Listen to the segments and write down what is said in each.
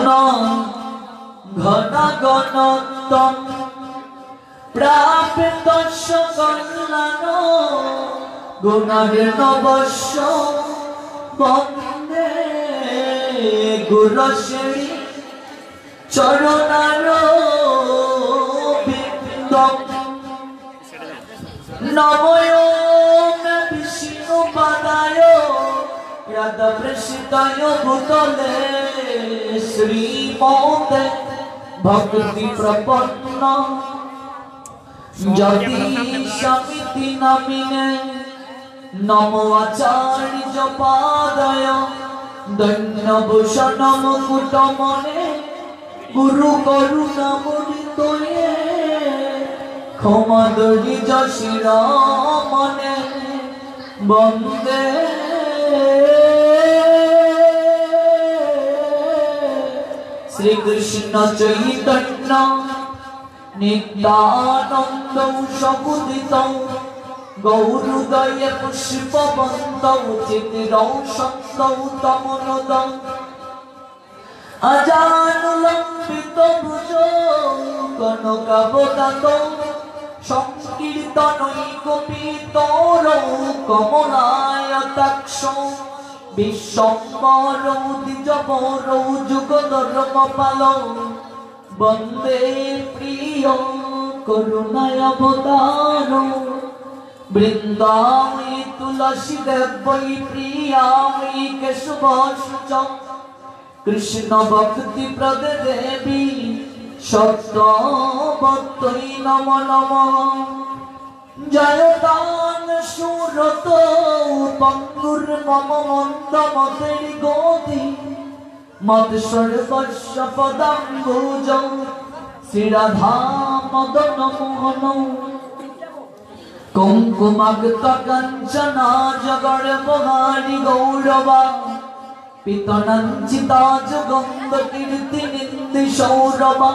ঘন গণতম প্রাপ্ত সকলান গুণার নবস্য বন্দে গুরুশ্রী চরণার বিন্দম নময় বিষ্ণু পাদায় রাধা প্রসিতায় ভূতলে শ্রীমতে ভক্তি প্রপন্ন যদি সমিতি নামিনে নমো আচার্য পাদায় দৈন্যভূষণ মুকুট মনে গুরু করুণা মুদিতয়ে ক্ষমা দরি যশির মনে বন্দে শ্রীকৃষ্ণ চৈতন্য নিত্যানন্দ সগুদিত গৌরুদয়ে পুষ্পবন্ত চিতিরৌ সন্ত তমনদ আজানুলম্বিত ভুজ কনকাবদাত সংকীর্তনৈকপিতর কমলায়তাক্ষ বিশ্বম্বরৌ দ্বিজবরৌ যুগধর্মপাল বন্দে প্রিয় করুণাবতার বৃন্দাবনী তুলসী দেবী প্রিয়াময়ী কেশবসুচ কৃষ্ণ ভক্তি প্রদে দেবী সত্যবত্যই নম নম জয়দান সুরত পঙ্গুর মম মন্দ মতের গতি মদ সর্বস্ব পদাম্বুজ শ্রীরাধা মদন মোহন কুঙ্কুমাক্ত কাঞ্চনা জগড় বহারি গৌরবা পিতনঞ্চিতা যুগন্ধ কীর্তি নিন্দি সৌরভা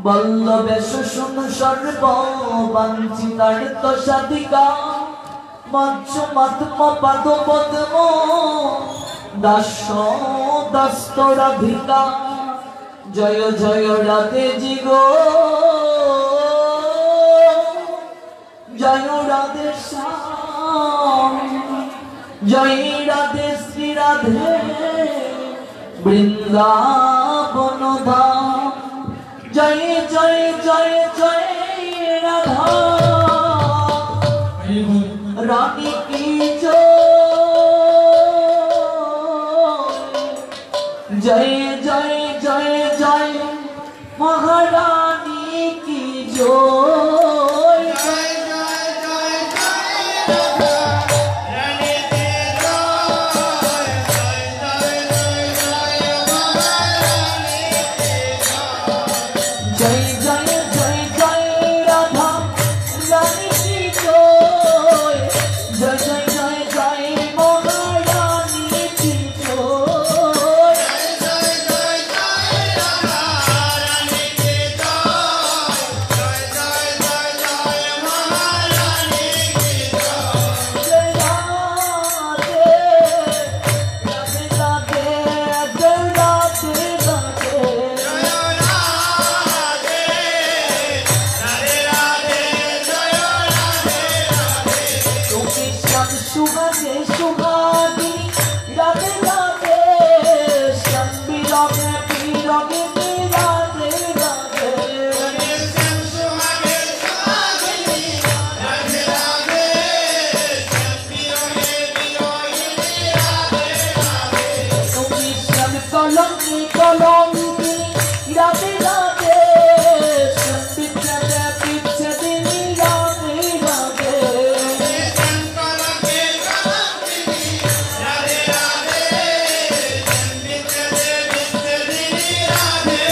বল্লবেশ শুনু সর্ব বাঞ্ছিতার্থ সাধিকা মজ্জ মধ্ম পদ পদ্ম দাস দস্তরাধিকা জয় জয় রাধে জিগো জয় রাধে শ্যাম জয় রাধে শ্রী রাধে বৃন্দাবন ধাম জয় জয় জয় জয় রাধা রানী কি জয় জয় জয় জয় মহারানী কি জয় জয় জয় জয় রাধা রানী কি জয় জয় জয় জয় জয় মহারানী কি জয় জয় জয় জয় রাধা রানী কি জয় জয় জয় জয় মহারানী কি জয় রাধে রাধে রাধে রাধে সুহাগে সুহাগি রাধে রাধে শ্যাম বিরগে বিরগে রাধে রাধে সুহাগে সুহাগি রাধে রাধে শ্যাম বিরগে বিরগে রাধে রাধে তুমি শ্যাম কলঙ্কি কলঙ্কি রাধে রাধে শ্যাম বিচ্ছেদে বিচ্ছেদে রাধে রাধে রাধে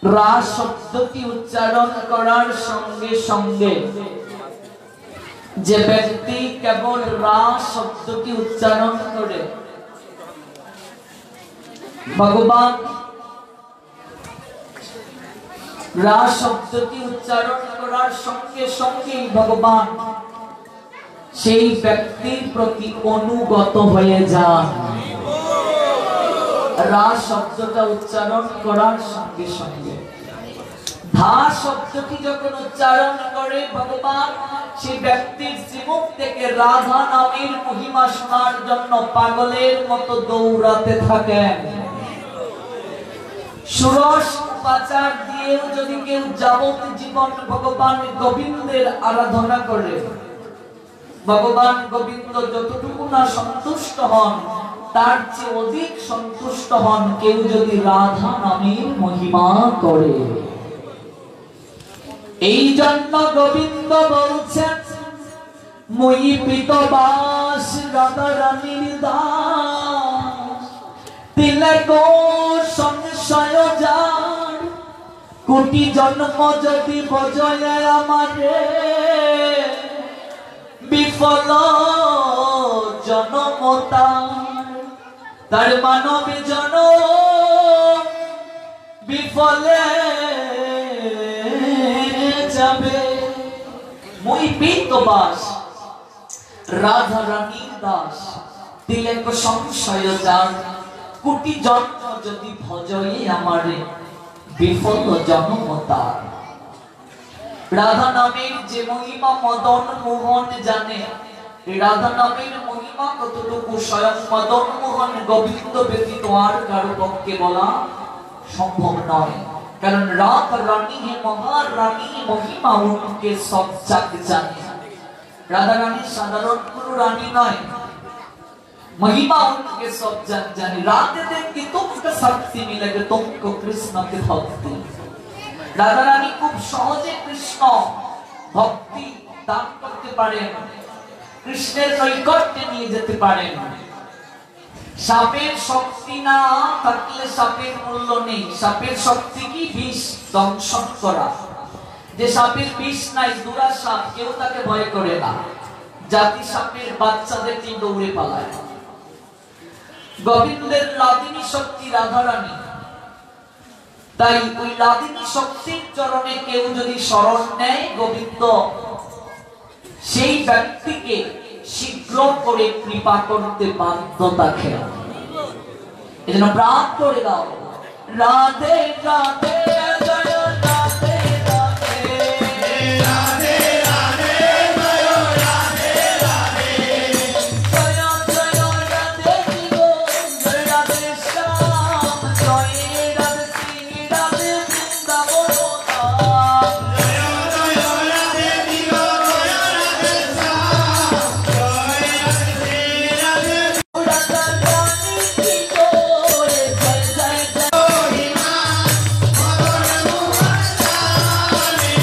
রা শব্দটি উচ্চারণ করার সঙ্গে সঙ্গে যে ব্যক্তি কেবল রা শব্দটি উচ্চারণ করে ভগবান রা শব্দটি উচ্চারণ করার সঙ্গে সঙ্গে ভগবান সেই ব্যক্তির প্রতি অনুগত হয়ে যান। রা শব্দটা উচ্চারণ করার সঙ্গে সঙ্গে ধা শব্দটি যখন উচ্চারণ করে ভগবান সেই ব্যক্তির জীবন থেকে রাধা নামের মহিমা শোনার জন্য পাগলের মতো দৌড়াতে থাকেন। ষোড়শ উপাচার দিয়েও যদি কেউ যাবত জীবন ভগবান গোবিন্দের আরাধনা করে, ভগবান গোবিন্দ যতটুকু না সন্তুষ্ট হন তার চেয়ে অধিক সন্তুষ্ট হন কেউ যদি রাধা নামের মহিমা করে। এই জন্য গোবিন্দ বলছেন মই পিতবাস রাধা রানীর দাস, তিলক সংশয় যার, কোটি জন্ম যদি বজয় আমারে, বিফল জনম তার মানবে জন বিফলে যাবে। মই পিতবাস রাধা রানীর দাস, তিলক সংশয় যার, কোটি জন্ম যদি ভজয়ে আমারে, বিফল জনম তার। রাধা নামের যে মহিমা মদন মোহন জানে, রাধা নামের মহিমা কতটুকু স্বয়ং মদন মোহন গোবিন্দ ব্যতীত আর কারো পক্ষে বলা সম্ভব নয়। কারণ রাত রানী হে মহারানী, মহিমা উনকে সব জাগ জানে। রাধা রানী সাধারণ কোনো রানী নয়, महिमा उनके सब जन जानी। रात देखी तुमको शक्ति मिलेगी, तुमको कृष्ण की भक्ति। राधा रानी खूब सहजे कृष्ण भक्ति दान करते पारेन, कृष्णेर नैकट्ये निये जेते पारेन। सापेर शक्ति ना थाकले सापेर मूल्य नेই। सापेर शक्ति की विष दंशन करा। যে সাপের বিষ নাই, দুরা সাপ, কেউ তাকে ভয় করে না। জাতি সাপের বাচ্চাদেরকে দৌড়ে পালায়। গোবিন্দের লাদিনী শক্তি রাধা রানী, তাই ওই লাদিনী শক্তির চরণে কেউ যদি শরণ নেয় গোবিন্দ সেই ব্যক্তিকে শীঘ্র করে কৃপা করতে বাধ্য থাকে। এজন্য প্রাণ করে দাও রাধে রাধে জয় রাধে রাধে, রাধে রাধে জয় রাধে রাধে, জয় জয় রাধে গো, জয় রাধে শ্যাম, জয় রাধে শ্রী রাধে বৃন্দাবন ধাম, জয় জয় রাধে গো, জয় রাধে শ্যাম, জয় রাধে শ্রী রাধে রাধা রানী কি জয়, জয় জয় জয় মা মদন মোহন রানী,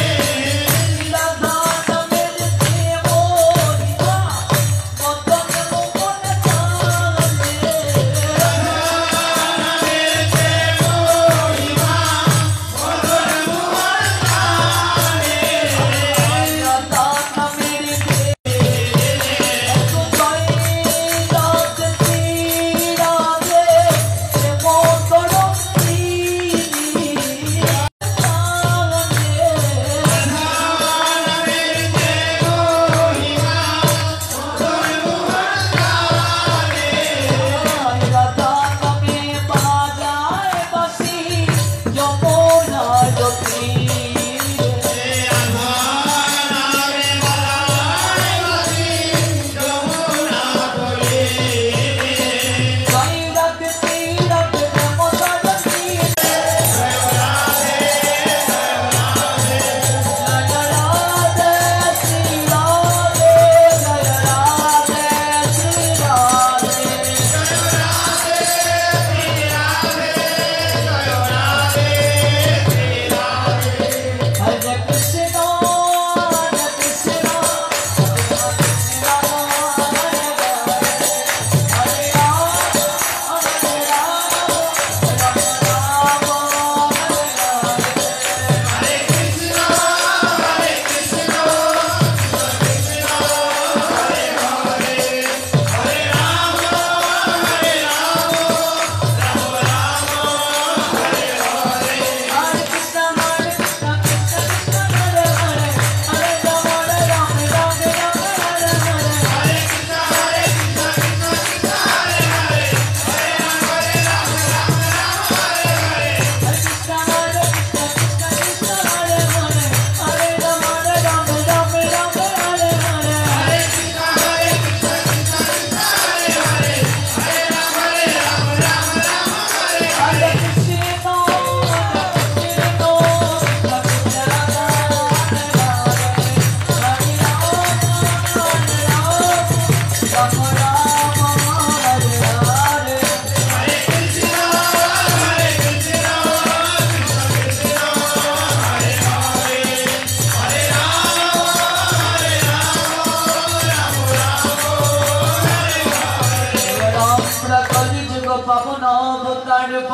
রাধা নামের প্রেম মহিমা মদন মোহন রানী, রাধা নামের প্রেম মহিমা মদন মোহন রানী, রাধা নামের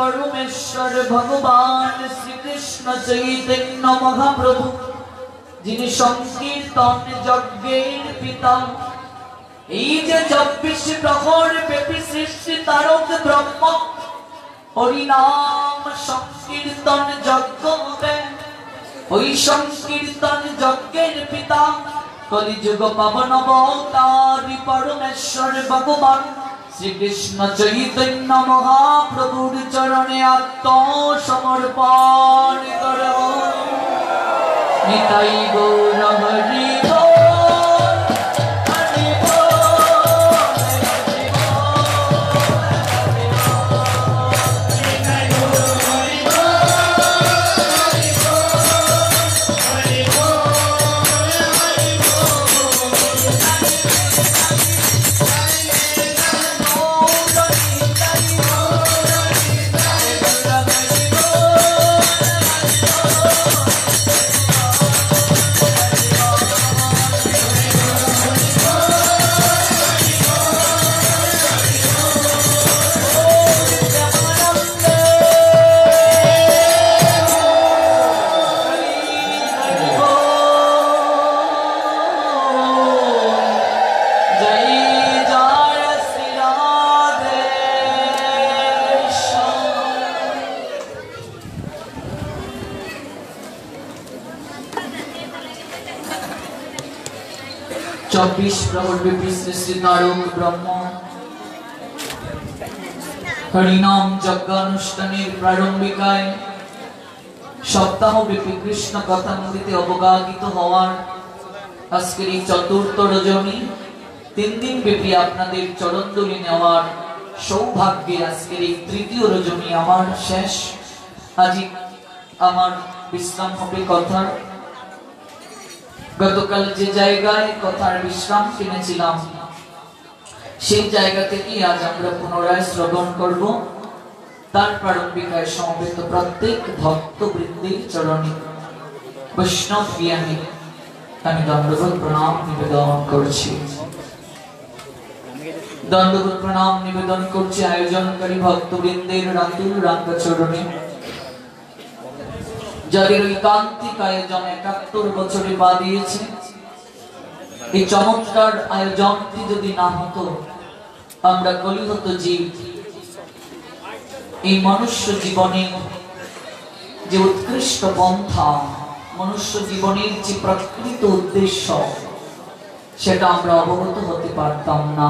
परमेश्वर भगवान श्री कृष्ण चैतन्य महाप्रभु जिनि संकीर्तन यज्ञेर पिता এই যে 24 প্রহর ব্যাপী সৃষ্টি তারক ব্রহ্ম হরি নাম সংকীর্তন যজ্ঞ হবে ওই সংকীর্তন যজ্ঞের পিতা কলিযুগ পাবন অবতার পরমেশ্বর ভগবান শ্রীকৃষ্ণ চৈতন্য মহাপ্রভুর চরণে আত্মসমর্পণ করব নিতাই গৌর হরি हरिनाम यज्ञानुष्ठानेर प्रारम्भिकाय सप्ताहव्यापी कृष्ण कथामृते अवगाहित हওয়ার আজকের এই চতুর্থ রজনী 3 দিন ব্যাপী আপনাদের চরণধুলি নেওয়ার সৌভাগ্যে আজকের এই তৃতীয় রজনী আমার শেষ আজ আমার বিশ্রাম হবে কথার গতকাল যে জায়গায় কথার বিশ্রাম কিনেছিলাম সেই জায়গা থেকে আজ আমরা পুনরায় শ্রবণ করব তার প্রারম্ভিকায় সমবেত প্রত্যেক ভক্তবৃন্দের চরণে বৈষ্ণব জ্ঞানী আমি দণ্ডবোধ প্রণাম নিবেদন করছি দণ্ডবোধ প্রণাম নিবেদন করছি আয়োজনকারী ভক্তবৃন্দের রাতুল রাঙ্গা চরণে যাদের ঐকান্তিক আয়োজন 71 বছরে পা দিয়েছে এই চমৎকার আয়োজনটি যদি না হতো আমরা কলিহত জীব এই মনুষ্য জীবনে যে উৎকৃষ্ট পন্থা মনুষ্য জীবনের যে প্রকৃত উদ্দেশ্য সেটা আমরা অবগত হতে পারতাম না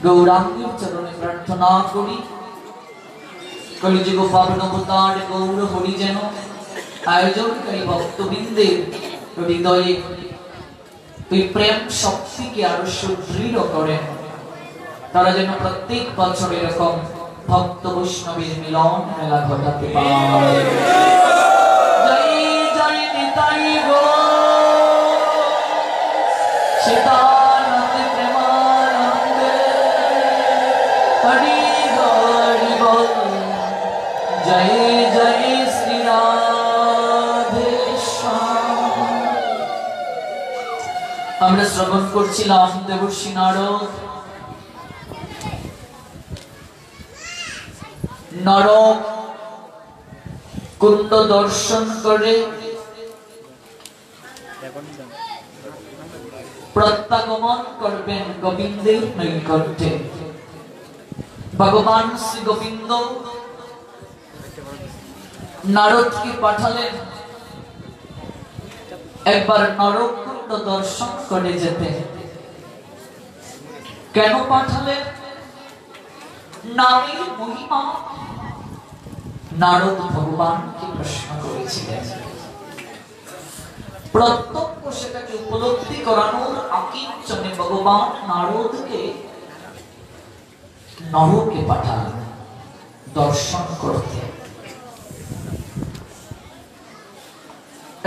গৌরাঙ্গের চরণে প্রার্থনা করি কলিযুগ পাবন অবতার গৌর হরি যেন আয়োজনকারী ভক্তবৃন্দের হৃদয়ে এই প্রেম শক্তিকে আরো সুদৃঢ় করেন তারা যেন প্রত্যেক বছর এরকম ভক্ত বৈষ্ণবের মিলন মেলা ঘটাতে পারে জয় জয় নিতাই গৌর সীতানন্দ প্রেমানন্দে হরি হরি বল জয় জয় শ্রী রাধে শ্যাম। আমরা শ্রবণ করছিলাম দেবর্ষি নারদ নরক কুণ্ড দর্শন করে প্রত্যাগমন করবেন গোবিন্দের নৈকট্যে ভগবান শ্রী গোবিন্দ নারদকে পাঠালেন একবার নরকুণ্ড দর্শন করে যেতে কেন পাঠালেন নামের মহিমা নারদ ভগবানকে প্রশ্ন করেছিলেন প্রত্যক্ষ সেটাকে উপলব্ধি করানোর আকিঞ্চনে ভগবান নারদকে নরকে পাঠালেন দর্শন করতে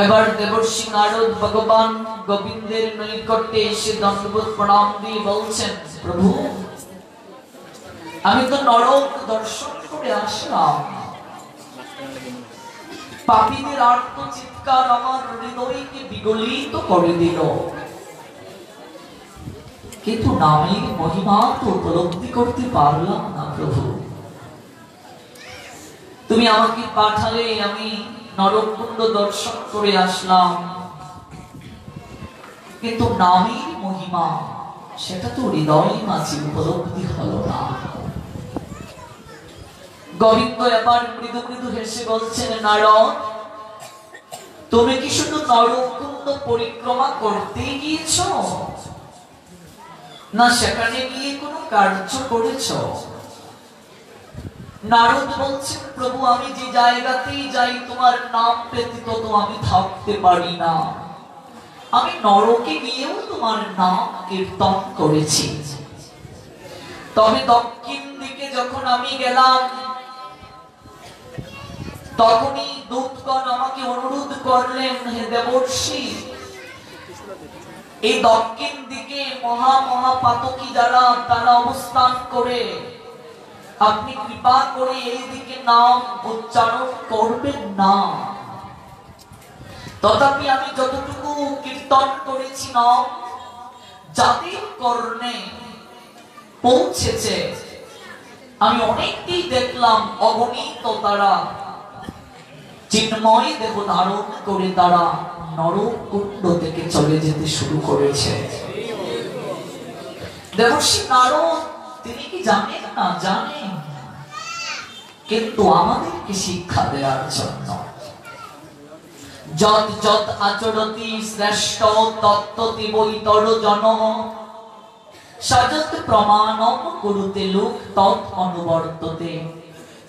এবার দেবর্ষি নারদ ভগবান গোবিন্দের নৈকট্যে এসে দণ্ডবোধ প্রণাম দিয়ে বলছেন প্রভু আমি তো নরক দর্শন করে আসলাম পাপীদের আর্ত চিৎকার আমার হৃদয়কে বিগলিত করে দিল কিন্তু নামের মহিমা তো উপলব্ধি করতে পারলাম না প্রভু তুমি আমাকে পাঠালে আমি নরকুণ্ড দর্শন করে আসলাম, কিন্তু নামের মহিমা সেটা তো হৃদয় মাঝে উপলব্ধি হলো না। গোবিন্দ এবার মৃদু মৃদু হেসে বলছেন, নারদ, তুমি কি শুধু নরকুণ্ড পরিক্রমা করতে গিয়েছ, না সেখানে গিয়ে কোনো কার্য করেছ? নারদ বলছেন, প্রভু আমি যে জায়গাতেই যাই তোমার নাম ব্যতীত তো আমি থাকতে পারি না। আমি নরকে গিয়েও তোমার নাম কীর্তন করেছি। তবে দক্ষিণ দিকে যখন আমি গেলাম তখনই দূতগণ আমাকে অনুরোধ করলেন, হে দেবর্ষি, এই দক্ষিণ দিকে মহা মহা পাতকী যারা তারা অবস্থান করে, আপনি কৃপা করে এই দিকে নাম উচ্চারণ করবেন না। তথাপি আমি যতটুকু কীর্তন করেছি নাম যাদের কর্ণে পৌঁছেছে, আমি অনেককেই দেখলাম অগণিত তারা চিন্ময় দেহ ধারণ করে তারা নরকুণ্ড থেকে চলে যেতে শুরু করেছে। দেবর্ষি নারদ তিনি কি জানেন না? জানেন, কিন্তু আমাদেরকে শিক্ষা দেওয়ার জন্য। যত যত আচরতি শ্রেষ্ঠ তত্ত্বতি বৈতর জনঃ সযৎ প্রমাণম কুরুতে লোক তৎ অনুবর্ততে।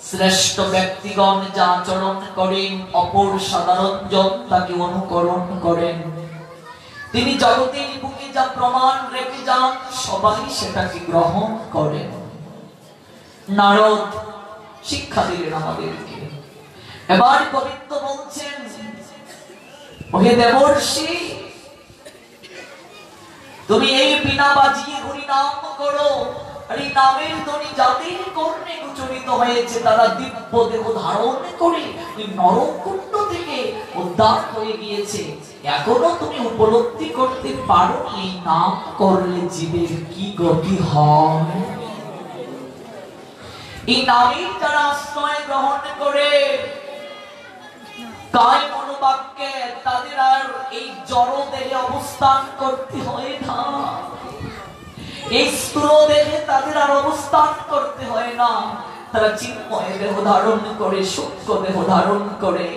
শ্রেষ্ঠ ব্যক্তিগণ যা আচরণ করেন, অপর সাধারণ জন তাকে অনুকরণ করেন। তিনি জগতের বুকে যা প্রমাণ রেখে যান, সবাই সেটাকে গ্রহণ করেন। নারদ শিক্ষা দিলেন আমাদেরকে। এবার গোবিন্দ বলছেন, ওহে দেবর্ষি, তুমি এই বিনা বাজিয়ে হরি নাম করো, আর এই নামের ধ্বনি যাদের কর্ণে উচ্চারিত হয়েছে তারা দিব্য দেহ ধারণ করে ওই নরকুণ্ড থেকে উদ্ধার হয়ে গিয়েছে। এখনো তুমি উপলব্ধি করতে পারো এই নাম করলে জীবের কি গতি হয়। এই নামের যারা আশ্রয় গ্রহণ করে কায় মনোবাক্যে, তাদের আর এই জড় দেহে অবস্থান করতে হয় না, এই স্থূল দেহে তাদের আর অবস্থান করতে হয় না। তারা চিন্ময় দেহ ধারণ করে, সূক্ষ্ম দেহ ধারণ করে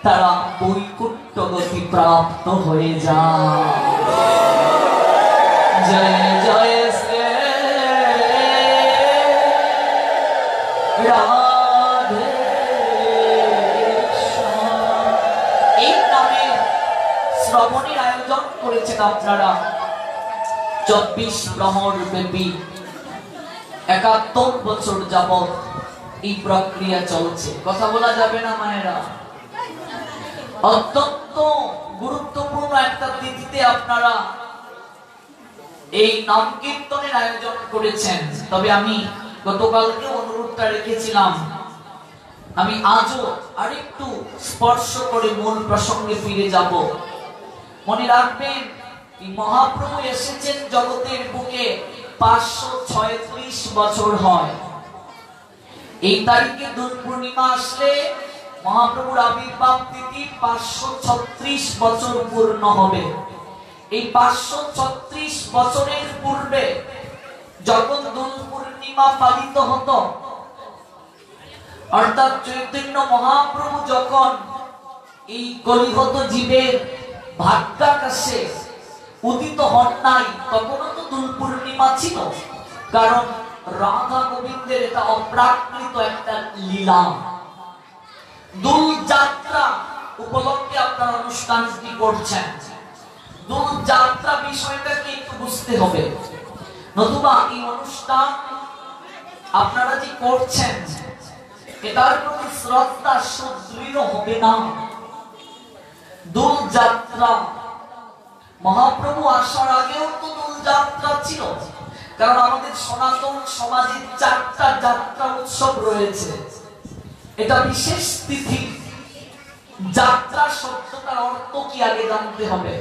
তারা বৈকুণ্ঠ গতি প্রাপ্ত হয়ে যায়। জয় জয় শ্রী রাধে। এই নামে শ্রবণের আয়োজন করেছেন আপনারা 24 প্রহর ব্যাপী 71 বছর যাবত এই প্রক্রিয়া চলছে। কথা বলা যাবে না মায়েরা? অত্যন্ত গুরুত্বপূর্ণ একটা তিথিতে আপনারা এই নাম কীর্তনের আয়োজন করেছেন। তবে আমি গতকালকে অনুরোধটা রেখেছিলাম, আমি আজও আরেকটু স্পর্শ করে মূল প্রসঙ্গে ফিরে যাব। মনে রাখবেন, মহাপ্রভু এসেছেন জগতের বুকে 536 বছর হয়। এই তারিখে দোল পূর্ণিমা আসলে মহাপ্রভুর আবির্ভাব তিথি 536 বছর পূর্ণ হবে। এই 536 বছরের পূর্বে যখন দোল পূর্ণিমা পালিত হতো, অর্থাৎ চৈতন্য মহাপ্রভু যখন এই কলিহত জীবের ভাগ্যাকাশে উদিত হন নাই, তখনও তো দোল পূর্ণিমা ছিল। কারণ রাধা গোবিন্দের এটা অপ্রাকৃত একটা লীলা। দোল যাত্রা উপলক্ষে আপনারা অনুষ্ঠানটি করছেন। দোল যাত্রা বিষয়টাকে একটু বুঝতে হবে, নতুবা এই অনুষ্ঠান আপনারা যে করছেন এটার প্রতি শ্রদ্ধা সুদৃঢ় হবে না। দোল যাত্রা মহাপ্রভু আসার আগেও তো দোল যাত্রা ছিল, কারণ আমাদের সনাতন সমাজে 4টা যাত্রা উৎসব রয়েছে। এটা বিশেষ তিথি। যাত্রা শব্দটার অর্থ কি আগে জানতে হবে।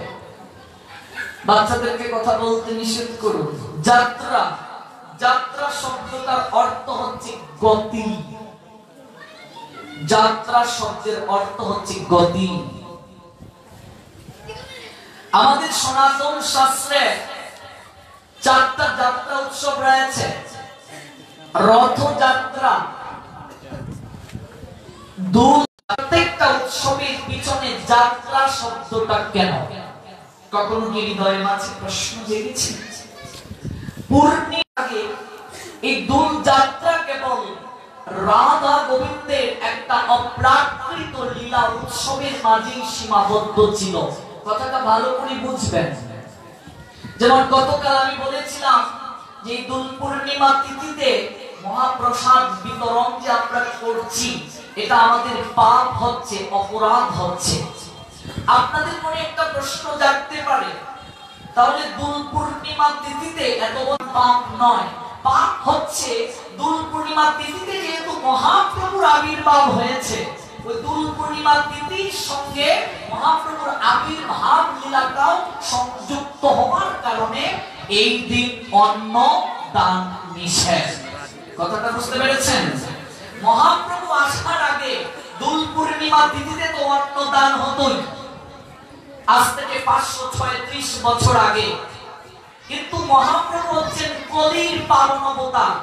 বাচ্চাদেরকে কথা বলতে নিষেধ করুন। যাত্রা, যাত্রা শব্দটার অর্থ হচ্ছে গতি। যাত্রা শব্দের অর্থ হচ্ছে গতি। আমাদের সনাতন শাস্ত্রে 4টা যাত্রা উৎসব রয়েছে। রথযাত্রা, প্রত্যেকটা উৎসবের পিছনে যাত্রা শব্দটা কেন? কখনো কি হৃদয়ের মাঝে প্রশ্ন জেগেছে? পূর্ণিমাকে এই দোল যাত্রা কেবল রাধা গোবিন্দের একটা অপ্রাকৃত লীলা উৎসবের মাঝেই সীমাবদ্ধ ছিল। কথাটা ভালো করে বুঝবেন। যেমন গতকাল আমি বলেছিলাম যে দোল পূর্ণিমা তিথিতে মহাপ্রসাদ বিতরণ যে আমরা করছি, এটা আমাদের পাপ হচ্ছে, অপরাধ হচ্ছে। আপনাদের মনে একটা প্রশ্ন জাগতে পারে, তাহলে দোল পূর্ণিমা তিথিতে এত বড় পাপ নয়। পাপ হচ্ছে দোল পূর্ণিমা তিথিতে যেহেতু মহাপ্রভুর আবির্ভাব হয়েছে, ওই দোল পূর্ণিমা তিথির সঙ্গে মহাপ্রভুর আবির্ভাব লীলাটাও সংযুক্ত হওয়ার কারণে এই দিন অন্ন দান নিষেধ। কথাটা বুঝতে পেরেছেন? মহাপ্রভু আসার আগে দোল পূর্ণিমা তিথিতে তো অন্ন দান হতোই, আজ থেকে 536 বছর আগে। কিন্তু মহাপ্রভু হচ্ছেন কলির পালন অবতার,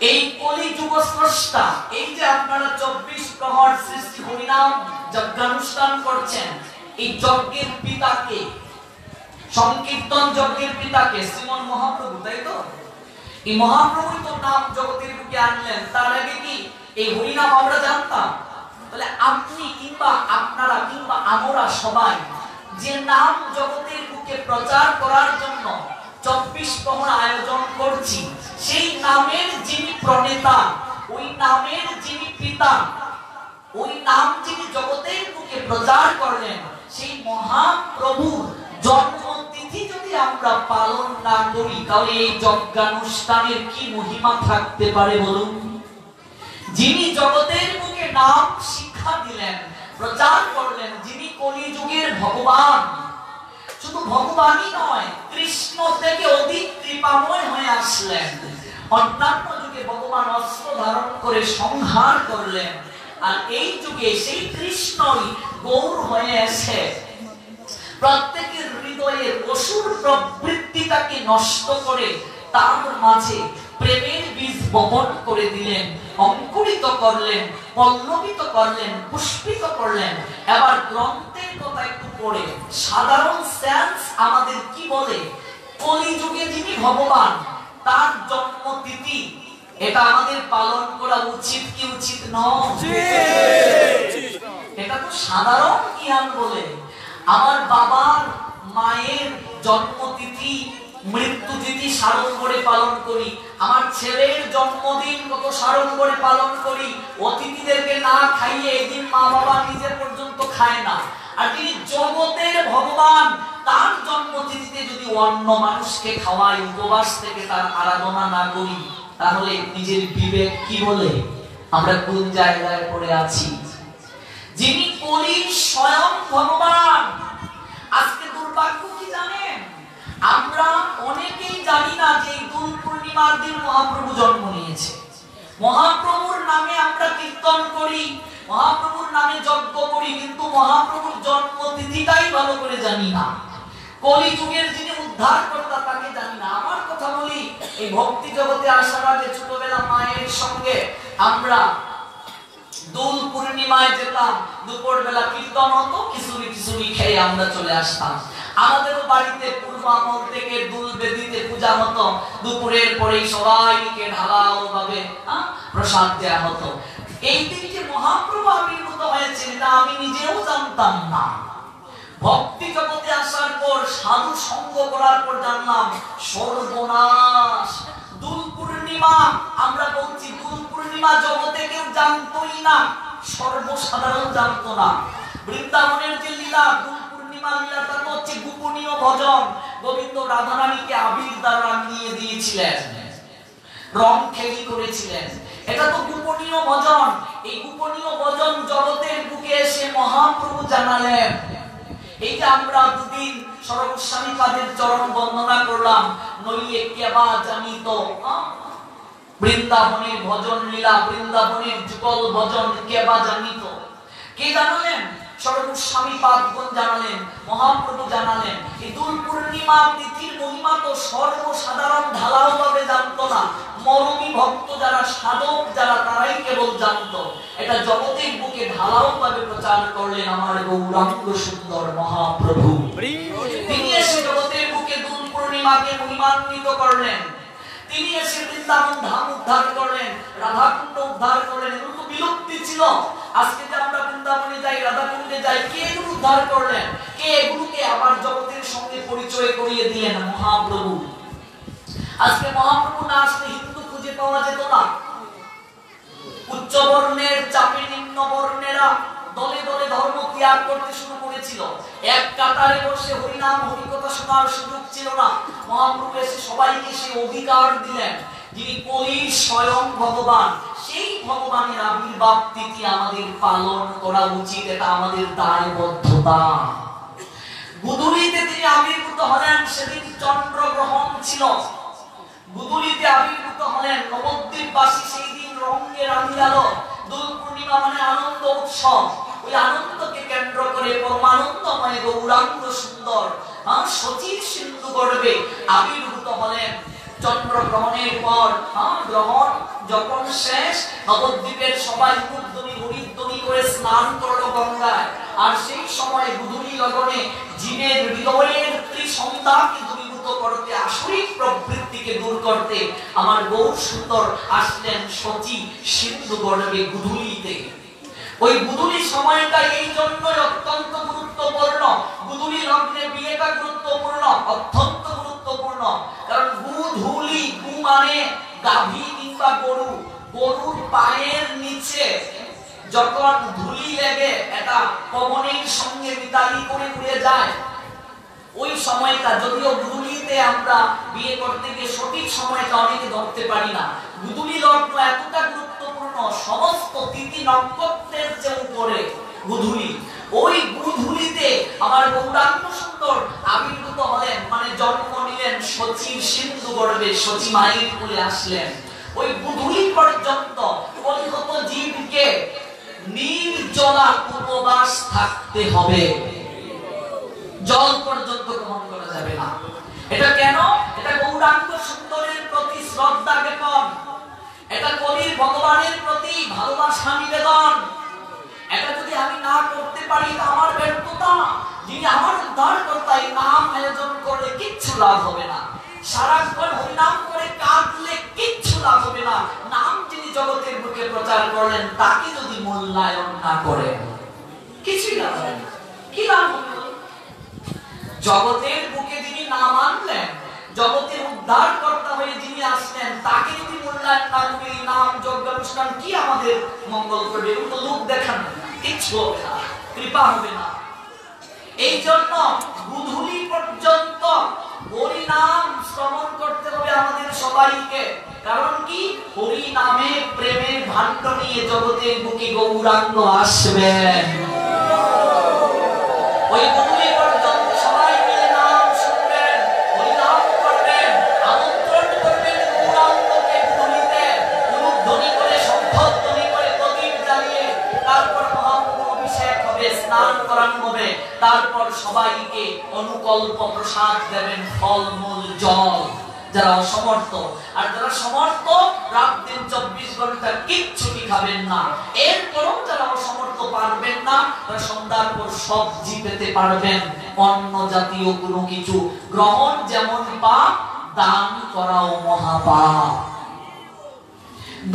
এই কলি যুগ স্রষ্টা। এই যে আপনারা 24 প্রহর সৃষ্টি হরিনাম যজ্ঞানুষ্ঠান করছেন, এই যজ্ঞের পিতাকে, সংকীর্তন যজ্ঞের পিতাকে শ্রীমন মহাপ্রভু, তাই তো? এই মহাপ্রভুই তো নাম জগতের বুকে আনলেন। তার আগে কি এই হরিনাম আমরা জানতাম? তাহলে আপনি কিংবা আপনারা কিংবা আমরা সবাই যে নাম জগতের বুকে প্রচার করার জন্য 24 প্রহর আয়োজন করছি, সেই নামের যিনি প্রণেতা, ওই নামের যিনি পিতা, ওই নাম যিনি জগতের বুকে প্রচার করলেন, সেই মহাপ্রভুর জন্মতিথি যদি আমরা পালন না করি, তাহলে এই যজ্ঞানুষ্ঠানের কি মহিমা থাকতে পারে বলুন? যিনি জগতের বুকে নাম শিক্ষা দিলেন, প্রচার করলেন, যিনি কলিযুগের ভগবান, শুধু ভগবানই নয়, কৃষ্ণ থেকে অধিক কৃপাময় হয়ে আসলেন। অন্যান্য যুগে ভগবান অস্ত্র ধারণ করে সংহার করলেন, আর এই যুগে সেই কৃষ্ণই গৌর হয়ে এসে প্রত্যেকের হৃদয়ের অসুর প্রবৃত্তিটাকে নষ্ট করে তার মাঝে প্রেমের বীজ বপন করে দিলেন, অঙ্কুরিত করলেন, পল্লবিত করলেন, পুষ্পিত করলেন। এবার গ্রন্থের কথা একটু পড়ে সাধারণ সেন্স আমাদের কি বলে? কলিযুগে যিনি ভগবান, তার জন্মতিথি, এটা আমাদের পালন করা উচিত কি উচিত নয়? এটা তো সাধারণ জ্ঞান বলে। আমার বাবার মায়ের জন্মতিথি, মৃত্যুতিথি সাড়ম্বরে পালন করি, আমার ছেলের জন্মদিন কত সাড়ম্বরে পালন করি, অতিথিদেরকে না খাইয়ে এদিন মা বাবা নিজে পর্যন্ত খায় না। আর তিনি জগতের ভগবান, তার জন্মতিথিতে যদি অন্য মানুষকে খাওয়াই, উপবাস থেকে তার আরাধনা না করি, তাহলে নিজের বিবেক কি বলে? আমরা কোন জায়গায় পড়ে আছি? যিনি কলির স্বয়ং ভগবান। আজকে দুর্ভাগ্য কি জানেন? আমরা অনেকেই জানি না যে দোল পূর্ণিমার দিন মহাপ্রভু জন্ম নিয়েছে। মহাপ্রভুর নামে আমরা কীর্তন করি, মহাপ্রভুর নামে যজ্ঞ করি, কিন্তু মহাপ্রভুর জন্মতিথিটাই ভালো করে জানি না। কলিযুগের যিনি উদ্ধারকর্তা তাকে জানি না। আমার কথা বলি, এই ভক্তি জগতে আসার আগে ছোটবেলা মায়ের সঙ্গে আমরা দোল পূর্ণিমায় যেতাম, দুপুর বেলা কীর্তন হতো, খিচুড়ি খিচুড়ি খেয়ে আমরা চলে আসতাম। আমাদের বাড়িতে পূর্ব আমল থেকে দোল বেদিতে পূজা হতো, দুপুরের পরেই সবাইকে ঢালাও ভাবে প্রসাদ দেয়া হতো। এই দিন যে মহাপ্রভু আবির্ভূত হয়েছে এটা আমি নিজেও জানতাম না। ভক্তি জগতে আসার পর, সাধু সঙ্গ করার পর জানলাম সর্বনাশ। দোল পূর্ণিমা আমরা বলছি, দোল পূর্ণিমা জগতে কেউ জানতোই না, সর্বসাধারণ জানতো না। বৃন্দাবনের যে লীলা, দোল পূর্ণিমা লীলাটা তো হচ্ছে গোপনীয় ভজন। গোবিন্দ রাধারানীকে আবির দ্বারা নিয়ে দিয়েছিলেন, রং খেলি করেছিলেন, এটা তো গোপনীয় ভজন। এই গোপনীয় ভজন জগতের বুকে এসে মহাপ্রভু জানালেন। এই যে আমরা দুদিন সর্বস্বামী পাদের চরণ বন্দনা করলাম, নইলে কেবা জানি তো বৃন্দাবনের ভজন লীলা, বৃন্দাবনের যুগল ভজন কে বা জানিত? কে জানালেন? সর্বস্বামী পাদগণ জানালেন, মহাপ্রভু জানালেন। এই দোল পূর্ণিমা তিথির মহিমা তো সর্বসাধারণ ঢালাও ভাবে জানতো না, মরমী ভক্ত যারা, সাধক যারা, তারাই কেবল জানতো। এটা জগতের বুকে ঢালাও ভাবে প্রচার করলেন আমার গৌরাঙ্গ সুন্দর মহাপ্রভু। তিনি এসে জগতের বুকে দোল পূর্ণিমাকে মহিমান্বিত করলেন। তিনি এসে বৃন্দাবন ধাম উদ্ধার করলেন, রাধাকুণ্ড উদ্ধার করলেন। এগুলো তো বিলুপ্তি ছিল। আজকে যে আমরা বৃন্দাবনে যাই, রাধাকুণ্ডে যাই, কে এগুলো উদ্ধার করলেন? কে এগুলোকে আবার জগতের সঙ্গে পরিচয় করিয়ে দিলেন? মহাপ্রভু। আজকে মহাপ্রভু না আসলে হিন্দু খুঁজে পাওয়া যেত না। উচ্চ বর্ণের চাপে নিম্ন বর্ণেরা দলে দলে ধর্ম ত্যাগ করতে শুরু করেছিল। এক কাতারে বসে হরিনাম হরিকথা শোনার সুযোগ ছিল না। মহাপ্রভু এসে সবাইকে সেই অধিকার দিলেন, যিনি কলির স্বয়ং ভগবান, সেই ভগবানের আবির্ভাব তিথি আমাদের পালন করা উচিত। এটা আমাদের দায়বদ্ধতা। গুদুলিতে তিনি আবির্ভূত হলেন, সেদিন চন্দ্রগ্রহণ ছিল। গুদুলিতে আবির্ভূত হলেন, নবদ্বীপবাসী সেই দিন রঙে রাঙিয়ালো। দোল পূর্ণিমা মানে আনন্দ উৎসব। ওই আনন্দকে কেন্দ্র করে পরমানন্দময় গৌরাঙ্গ সুন্দর সচির সিন্ধু গর্ভে আবির্ভূত হলেন। চন্দ্রগ্রহণের পর গ্রহণ যখন শেষ, নবদ্বীপের সবাই উদ্যমী হরিধ্বনি করে স্নান করলো গঙ্গায়। আর সেই সময় গুধুলি লগনে জীবের হৃদয়ের ত্রিসন্ধ্যাকে দূরীভূত করতে, আসরিক প্রবৃত্তিকে দূর করতে আমার গৌর সুন্দর আসলেন সচি সিন্ধু গর্ভে গুধুলিতে। ওই গুধুলি সময়টা এই জন্যই অত্যন্ত গুরুত্বপূর্ণ। গুধুলি লগ্নে বিয়েটা গুরুত্বপূর্ণ, অত্যন্ত গুরুত্বপূর্ণ। কারণ গুধুলি, গু মানে গাভী কিংবা গরু, গরুর পায়ের নিচে যখন ধুলি লেগে এটা পবনের সঙ্গে মিতালি করে উড়ে যায়, ওই সময়টা, যদিও গুধুলিতে আমরা বিয়ে করতে গিয়ে সঠিক সময়টা অনেকে ধরতে পারি না, গুধুলি লগ্ন এতটা গুরুত্বপূর্ণ, সমস্ত তিথি নক্ষত্রের যে উপরে গুধুলি, ওই গুধুলিতে আমার গৌরাঙ্গ সুন্দর আবির্ভূত হলেন, মানে জন্ম নিলেন সচির সিন্ধু গর্ভে, সচি মায়ের কোলে আসলেন। ওই গুধুলি পর্যন্ত কলিগত জীবকে নির্জলা উপবাস থাকতে হবে, জল পর্যন্ত গ্রহণ করা যাবে না। এটা কেন? এটা গৌরাঙ্গ সুন্দরের প্রতি শ্রদ্ধা জ্ঞাপন, এটা কলির ভগবানের প্রতি ভালোবাসা নিবেদন। এটা যদি আমি না করতে পারি তা আমার ব্যর্থতা। যিনি আমার উদ্ধারকর্তা, এই নাম আয়োজন করলে কিচ্ছু লাভ হবে না। সারাক্ষণ হরিনাম করে কাঁদলে কিচ্ছু লাভ হবে না। নাম যিনি জগতের বুকে প্রচার করলেন, তাকে যদি মূল্যায়ন না করে কিছুই লাভ হবে না। কি লাভ হবে? জগতের বুকে যিনি নাম আনলেন, জগতের উদ্ধারকর্তা হয়ে যিনি আসলেন, তাকে যদি মূল্যায়ন না করে নাম যজ্ঞ অনুষ্ঠান কি আমাদের মঙ্গল করবে? এগুলো লোক দেখান, কিচ্ছু হবে না, কৃপা হবে না। এই জন্য গুধুলি পর্যন্ত হরি নাম শ্রবণ করতে হবে আমাদের সবাইকে। কারণ কি? হরি নামে প্রেমের ভাণ্ড নিয়ে জগতের বুকে গৌরাঙ্গ আসবেন। ওই গুধুলি পর্যন্ত সবাই মিলে নাম শুনবেন, হরি নাম করবেন, আমন্ত্রণ করবেন গৌরাঙ্গকে গুধুলিতে, উলুধ্বনি করে, শঙ্খধ্বনি করে, প্রদীপ জ্বালিয়ে, তারপর মহাপ্রভু অভিষেক হবে, স্নান করানো হবে, তারপর সবাইকে অনুকল্প প্রসাদ দেবেন, ফলমূল, জল। যারা অসমর্থ, আর যারা সমর্থ, রাত দিন 24 ঘন্টা কিচ্ছুটি খাবেন না। এরপরও যারা অসমর্থ, পারবেন না, তারা সন্ধ্যার পর সবজি পেতে পারবেন। অন্ন জাতীয় কোনো কিছু গ্রহণ যেমন পাপ, দান করাও মহাপাপ।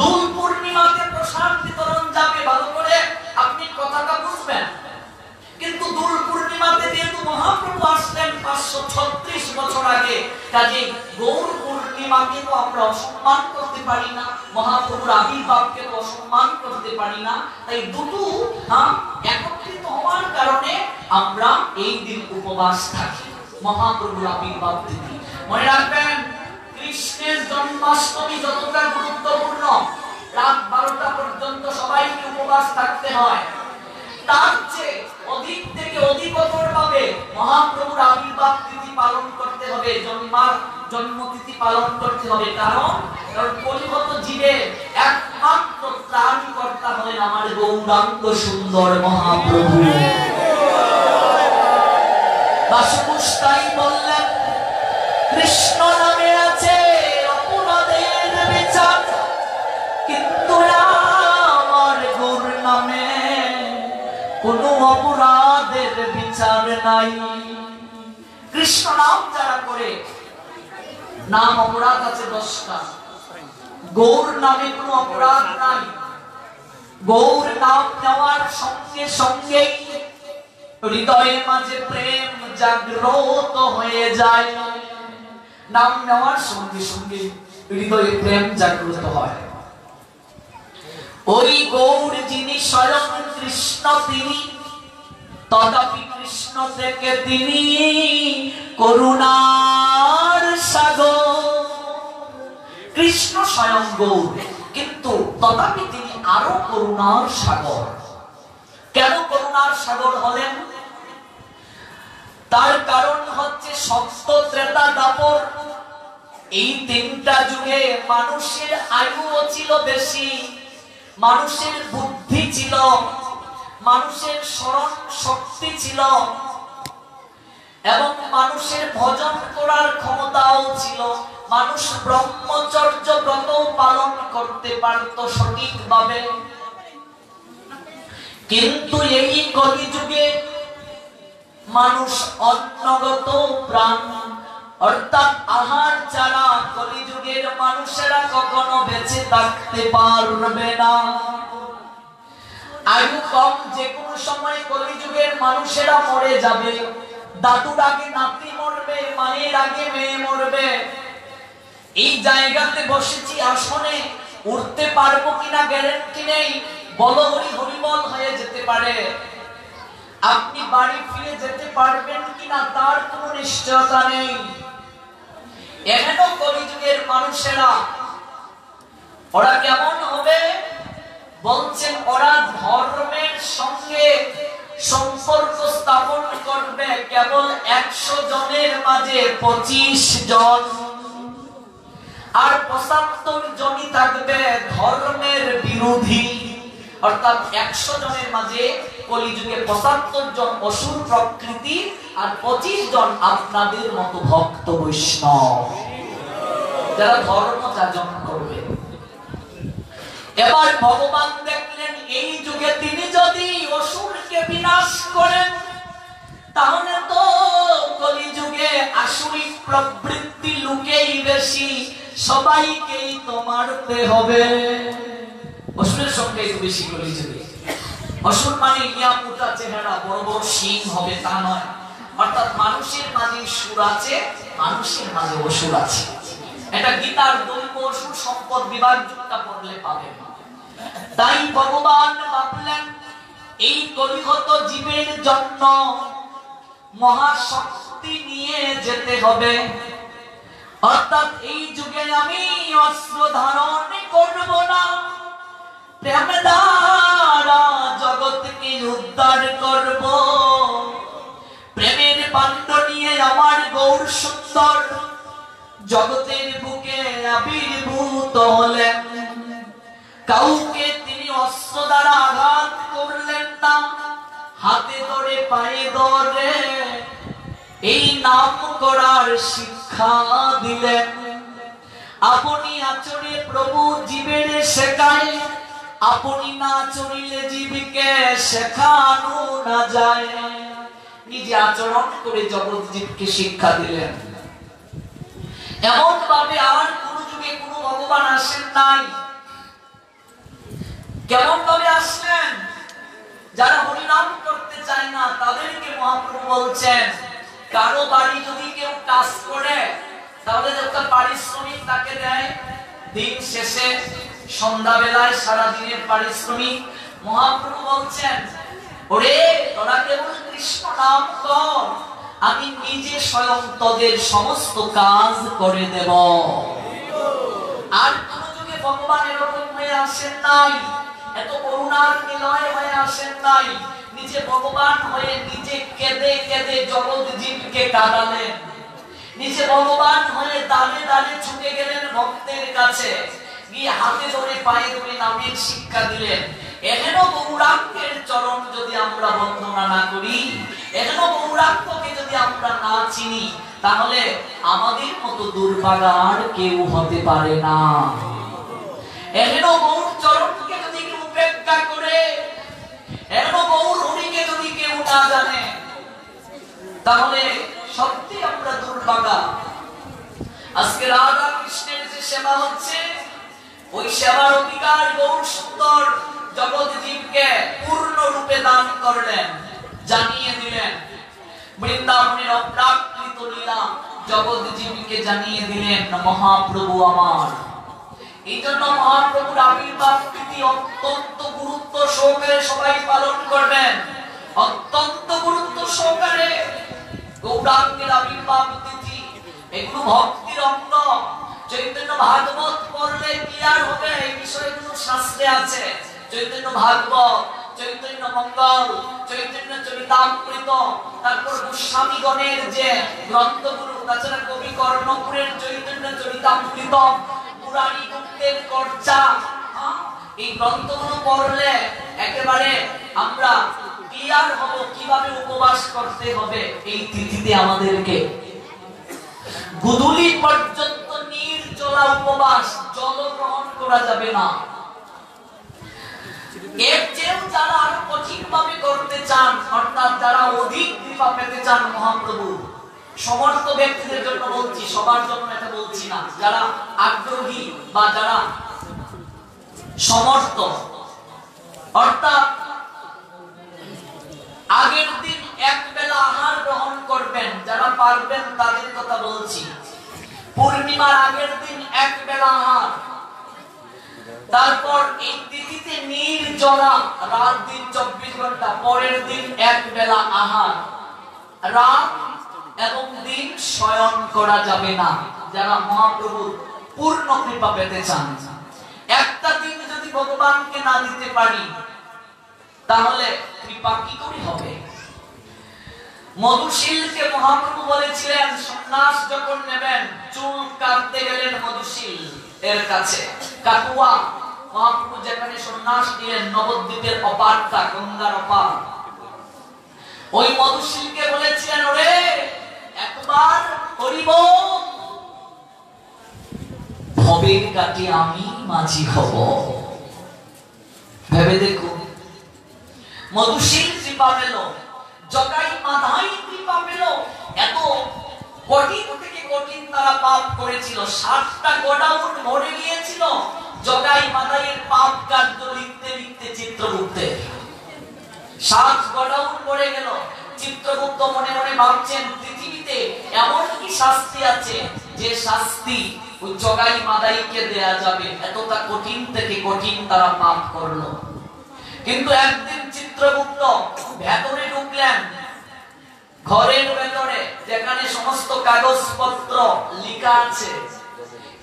দোল পূর্ণিমাতে প্রসাদ বিতরণ যাবে, ভালো করে আপনি কথাটা বুঝবেন। কিন্তু দোল পূর্ণিমাতে যেহেতু মহাপ্রভু আসলেন 536 বছর আগে, কাজে গৌর পূর্ণিমাকে তো আমরা অসম্মান করতে পারি না, মহাপ্রভুর আবির্ভাবকে তো অসম্মান করতে পারি না। তাই দুটো একত্রিত হওয়ার কারণে আমরা এই দিন উপবাস থাকি, মহাপ্রভুর আবির্ভাব তিথি। মনে রাখবেন, কৃষ্ণের জন্মাষ্টমী যতটা গুরুত্বপূর্ণ, রাত 12টা পর্যন্ত সবাইকে উপবাস থাকতে হয়, তার চেয়ে অধিক থেকে অধিকতর ভাবে মহাপ্রভুর আবির্ভাব তিথি পালন করতে হবে, জন্মতিথি পালন করতে হবে। কারণ কারণ কলিযুগ জীবে একমাত্র ত্রাণকর্তা হলেন আমার গৌরাঙ্গ সুন্দর মহাপ্রভু। দাসপুষ্টাই বললেন কৃষ্ণ নামে আছে অপরাধের বিচার, কিন্তু আমার গৌর নামে কোনো অপরাধের বিচার নাই। কৃষ্ণ নাম যারা করে নাম অপরাধ আছে 10টা, গৌর নামে কোনো অপরাধ নাই। গৌর নাম নেওয়ার সঙ্গে সঙ্গেই হৃদয়ের মাঝে প্রেম জাগ্রত হয়ে যায়। নাম নেওয়ার সঙ্গে সঙ্গে হৃদয়ে প্রেম জাগ্রত হয়। ওই গৌর যিনি স্বয়ং কৃষ্ণ তিনি, তথাপি কৃষ্ণ থেকে তিনি করুণার সাগর। কৃষ্ণ স্বয়ং গৌর, কিন্তু তথাপি তিনি আরো করুণার সাগর। কেন করুণার সাগর হলেন? তার কারণ হচ্ছে সত্য ত্রেতা দাপর, এই 3টা যুগে মানুষের আয়ুও ছিল বেশি, মানুষের বুদ্ধি ছিল, মানুষের স্মরণ শক্তি ছিল, এবং মানুষের ভজন করার ক্ষমতাও ছিল। মানুষ ব্রহ্মচর্য ব্রত পালন করতে পারত সঠিকভাবে। কিন্তু এই কলিযুগে মানুষ অন্নগত প্রাণ, অর্থাৎ আহার ছাড়া কলিযুগের মানুষেরা কখনো বেঁচে থাকতে পারবে না। আয়ু কম, যে কোনো সময় কলিযুগের মানুষেরা মরে যাবে। দাদুর আগে নাতি মরবে, মায়ের আগে মেয়ে মরবে। এই জায়গাতে বসেছি আসনে, উঠতে পারবো কিনা গ্যারান্টি নেই। বলো হরি হরিবল হয়ে যেতে পারে। আপনি বাড়ি ফিরে যেতে পারবেন কিনা তার কোনো নিশ্চয়তা নেই। এমন কলিযুগের মানুষেরা, ওরা কেমন হবে বলছেন? ওরা ধর্মের সঙ্গে সম্পর্ক স্থাপন করবে কেবল 100 জনের মাঝে 25 জন, আর 75 জনই থাকবে ধর্মের বিরোধী। অর্থাৎ 100 জনের মাঝে কলিযুগে 75 জন অসুর প্রকৃতি আর 25 জন আপনাদের মতো ভক্ত বৈষ্ণব, যারা ধর্ম যাজন করবে। এবার ভগবান দেখলেন এই যুগে তিনি যদি অসুরকে বিনাশ করেন, তাহলে তো কলিযুগে আসুরিক প্রবৃত্তি লোকেই বেশি, সবাইকেই তো মারতে হবে। অসুরের সংখ্যা একটু বেশি কলিযুগে। অসুর মানে ইয়া মোটা চেহারা, বড় বড় শিং হবে তা নয়। অর্থাৎ মানুষের মাঝে সুর আছে, মানুষের মাঝে অসুর আছে। এটা গীতার দৈব অসুর সম্পদ বিভাগ যুক্তা পড়লে পাবেন। তাই ভগবান ভাবলেন এই কলিগত জীবের জন্য মহাশক্তি নিয়ে যেতে হবে। অর্থাৎ এই যুগে আমি অস্ত্র ধারণ করব না, প্রেম দ্বারা জগৎকে উদ্ধার করব। প্রেমের পাণ্ড নিয়ে আমার গৌর সুন্দর জগতের বুকে আবির্ভূত হলেন। কাউকে তিনি অস্ত্র দ্বারা আঘাত করলেন না, হাতে ধরে পায়ে ধরে এই নাম করার শিক্ষা দিলেন। আপনি আচরণে প্রভু জীবের শেখায়, আপনি না চলিলে জীবকে শেখানো না যায়। নিজে আচরণ করে জগৎ জীবকে শিক্ষা দিলেন। এমন ভাবে আর কোন যুগে কোন ভগবান আসেন নাই। কেমন ভাবে আসলেন? যারা হরিনাম করতে চায় না তাদেরকে মহাপ্রভু বলছেন, কারো বাড়ি যদি কেউ কাজ করে তাহলে একটা পারিশ্রমিক তাকে দেয়। দিন শেষে সন্ধ্যাবেলায় সারা দিনের পারিশ্রমিক। মহাপ্রভু বলছেন, ওরে তোরা কেবল কৃষ্ণ নাম কর, আমি নিজে স্বয়ং তোদের সমস্ত কাজ করে দেব। আর কোন যুগে ভগবান এরকম হয়ে আসেন নাই, এত করুণার নিলয় হয়ে আসেন নাই। নিজে ভগবান হয়ে নিজে কেঁদে কেঁদে জগৎ জীবকে কাঁদালেন, নিজে ভগবান হয়ে দানে দানে ছুটে গেলেন ভক্তের কাছে, গিয়ে হাতে ধরে পায়ে ধরে নামের শিক্ষা দিলেন। এখনো গৌরাঙ্গের চরণ যদি আমরা বন্দনা না করি, এখনো গৌরাঙ্গকে যদি আমরা না চিনি, তাহলে আমাদের মতো দুর্ভাগা আর কেউ হতে পারে না। এখনো গৌর চরণকে যদি কেউ উপেক্ষা করে, এখনো গৌর হরিকে যদি কেউ না জানে, তাহলে সত্যি আমরা দুর্ভাগা। আজকে রাধা কৃষ্ণের যে সেবা হচ্ছে, ওই সেবার অধিকার গৌর সুন্দর জগৎ জীবকে পূর্ণ রূপে দান করলেন, জানিয়ে দিলেন। বৃন্দাবনের অপ্রাকৃত লীলা জগৎ জীবকে জানিয়ে দিলেন মহাপ্রভু আমার। এই জন্য মহাপ্রভুর আবির্ভাব তিথি অত্যন্ত গুরুত্ব সহকারে সবাই পালন করবেন, অত্যন্ত গুরুত্ব সহকারে। গৌরাঙ্গের আবির্ভাব তিথি, এগুলো ভক্তির অঙ্গ। চৈতন্য ভাগবত পড়লে ক্লিয়ার হবে, এই বিষয়গুলো শাস্ত্রে আছে। চৈতন্য ভাগবত, চৈতন্য মঙ্গল, চৈতন্য চরিতামৃত, তারপর গোস্বামীগণের যে গ্রন্থগুলো, তাছাড়া কবি কর্ণপুরের চৈতন্য চরিতামৃত, পুরাণী গুপ্তের কর্চা, এই গ্রন্থগুলো পড়লে একেবারে আমরা ক্লিয়ার হব কিভাবে উপবাস করতে হবে এই তিথিতে। আমাদেরকে গুদুলি পর্যন্ত নির্জলা উপবাস, জল গ্রহণ করা যাবে না। এর চেয়েও যারা আরো কঠিন ভাবে করতে চান, অর্থাৎ যারা অধিক কৃপা পেতে চান মহাপ্রভু, সমর্থ ব্যক্তিদের জন্য বলছি, সবার জন্য এটা বলছি না, যারা আগ্রহী বা যারা সমর্থ, অর্থাৎ আগের দিন এক বেলা আহার গ্রহণ করবেন, যারা পারবেন তাদের কথা বলছি। পূর্ণিমার আগের দিন এক বেলা আহার, তারপর এই তিথিতে নির্জলা, রাত দিন 24 ঘন্টা, পরের দিন এক বেলা আহার, রাত এবং দিন শয়ন করা যাবে না। যারা মহাপ্রভুর পূর্ণ কৃপা পেতে চান, একটা দিন যদি ভগবানকে না দিতে পারি, তাহলে কৃপা কি করে হবে? মধুশীলকে মহাপ্রভু বলেছিলেন, সন্ন্যাস যখন নেবেন, চুল কাটতে গেলেন মধুশীল এর কাছে, কাটুয়া। মহাপ্রভু যেখানে সন্ন্যাস নিলেন, নবদ্বীপের অপারটা, গঙ্গার অপার, ওই মধুশীলকে বলেছিলেন, ওরে একবার হরিব, ভবের কাটে আমি মাঝি হব। ভেবে দেখুন, মধুশীল কৃপা পেল, জগাই মাধাই কৃপা পেল। এত কঠিন থেকে কঠিন তারা পাপ করেছিল, 60টা গোডাউন ভরে গিয়েছিল জগাই মাধাইয়ের পাপ কার্য লিখতে লিখতে। চিত্রগুপ্তের 7 গোডাউন পড়ে গেল। চিত্রগুপ্ত মনে মনে ভাবছেন, পৃথিবীতে এমন কি শাস্তি আছে যে শাস্তি ওই জগাই মাধাইকে দেয়া যাবে? এতটা কঠিন থেকে কঠিন তারা পাপ করলো। কিন্তু একদিন চিত্রগুপ্ত ভেতরে ঢুকলেন, ঘরের ভেতরে যেখানে সমস্ত কাগজপত্র লেখা আছে,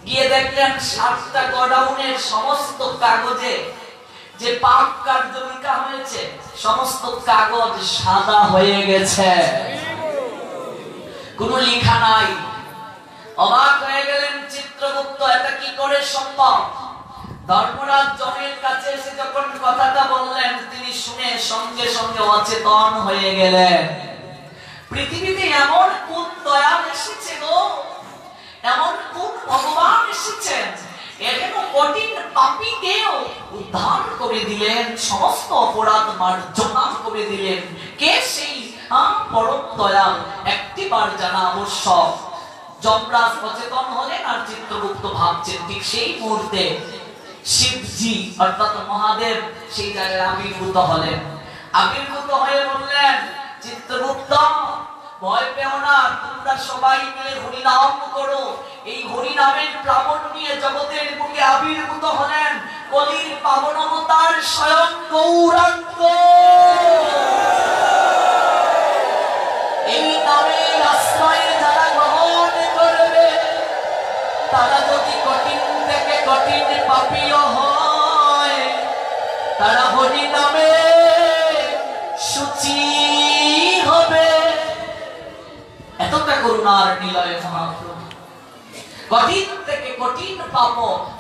গিয়ে দেখলেন 7টা গোডাউনের সমস্ত কাগজে যে পাপ কার্য লেখা হয়েছে, সমস্ত কাগজ সাদা হয়ে গেছে, কোনো লেখা নাই। অবাক হয়ে গেলেন চিত্রগুপ্ত, এটা কি করে সম্ভব? ধর্মরাজ জনের কাছে এসে যখন কথাটা বললেন, তিনি শুনে সঙ্গে সঙ্গে অচেতন হয়ে গেলেন। পৃথিবীতে এমন কোন দয়াল এসেছে গো, এমন কোন ভগবান এসেছেন, এখনো কঠিন পাপীকেও উদ্ধার করে দিলেন, সমস্ত অপরাধ মার্জনা করে দিলেন। কে সেই পরম দয়াল? একটিবার জানা আবশ্যক। যমরাজ সচেতন হলেন, আর চিত্রগুপ্ত ভাবছেন। ঠিক সেই মুহূর্তে শিবজি অর্থাৎ মহাদেব সেই জায়গায় আবির্ভূত হলেন। আবির্ভূত হয়ে বললেন, চিত্রগুপ্ত ভয় পেও না, তোমরা সবাই মিলে হরিনাম করো। এই হরিনামের প্রাবণ্যে জগতের বুকে আবির্ভূত হলেন কলির পাবন অবতার স্বয়ং গৌরাঙ্গ। এই নামের আশ্রয় যারা গ্রহণ করবে, তারা যদি কঠিন থেকে কঠিন পাপীও হয়, তারা হরিনামে শুচি হবে। এত কতটা করুণার নিলয় মহাপ্রভু। কঠিন থেকে কঠিন পাপ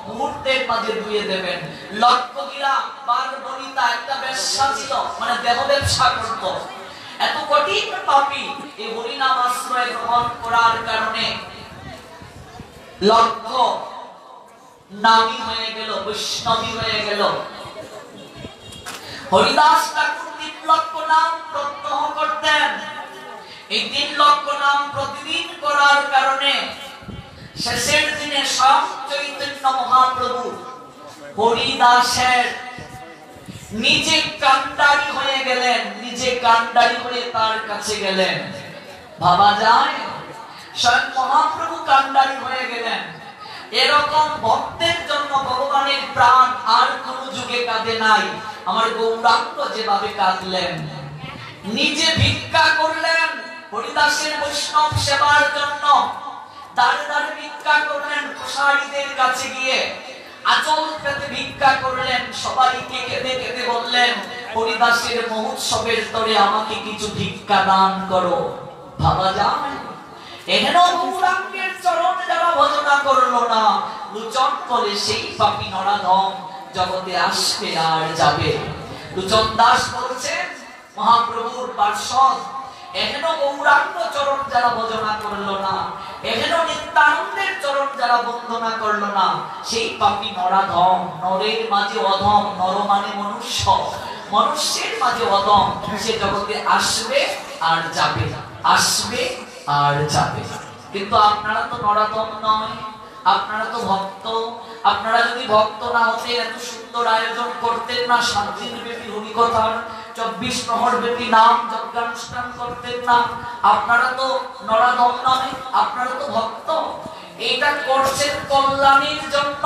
মুহূর্তের মাঝে ধুয়ে দেবেন। লক্ষ্মীরা বারবনিতা একটা ব্যবসা ছিল, মানে দেহ ব্যবসা করত। এত কঠিন পাপী এই হরিনাম আশ্রয় গ্রহণ করার কারণে লক্ষ্য নামী হয়ে গেল, বৈষ্ণবী হয়ে গেল। হরিদাস ঠাকুর 3 লক্ষ নাম প্রত্যহ করতেন। এই 3 লক্ষ নাম প্রতিদিন করার কারণে শেষের দিনে স্বয়ং চৈতন্য মহাপ্রভু হরিদাসের নিজে কান্ডারি হয়ে গেলেন, নিজে কান্ডারি হয়ে তার কাছে গেলেন। ভাবা যায় স্বয়ং মহাপ্রভু কান্ডারি হয়ে গেলেন। এরকম ভক্তের জন্য ভগবানের প্রাণ আর কোন যুগে কাঁদে নাই। আমার গৌরাঙ্গ যেভাবে কাঁদলেন, নিজে ভিক্ষা করলেন হরিদাসের বৈষ্ণব সেবার জন্য, দাঁড়ে দাঁড়ে ভিক্ষা করলেন, প্রসারীদের কাছে গিয়ে আচল পেতে ভিক্ষা করলেন, সবাইকে কেঁদে কেঁদে বললেন হরিদাসের মহোৎসবের তরে আমাকে কিছু ভিক্ষা দান করো। ভাবা যায় এখানে গৌরাঙ্গের চরণ যারা ভজনা করলো না, লুচন বলে সেই পাপী নরাধম জগতে আসবে আর যাবে। লুচন দাস বলছেন মহাপ্রভুর পার্ষদ, এখনো গৌরাঙ্গ চরণ যারা ভজনা করলো না, এখনো নিত্যানন্দের চরণ যারা বন্দনা করলো না, সেই পাপী নরাধম, নরের মাঝে অধম, নর মানে মনুষ্য, মনুষ্যের মাঝে অধম, সে জগতে আসবে আর যাবে, আসবে আর যাবে। কিন্তু আপনারা তো নরাধম নয়, আপনারা তো ভক্ত। আপনারা যদি ভক্ত না হতে এত সুন্দর আয়োজন করতেন না, 7 দিন ব্যাপী হরিকথার, 24 প্রহর ব্যাপী নাম যজ্ঞানুষ্ঠান করতেন না। আপনারা তো নরাধম নয়, আপনারা তো ভক্ত। এটা করছেন কল্যাণের জন্য,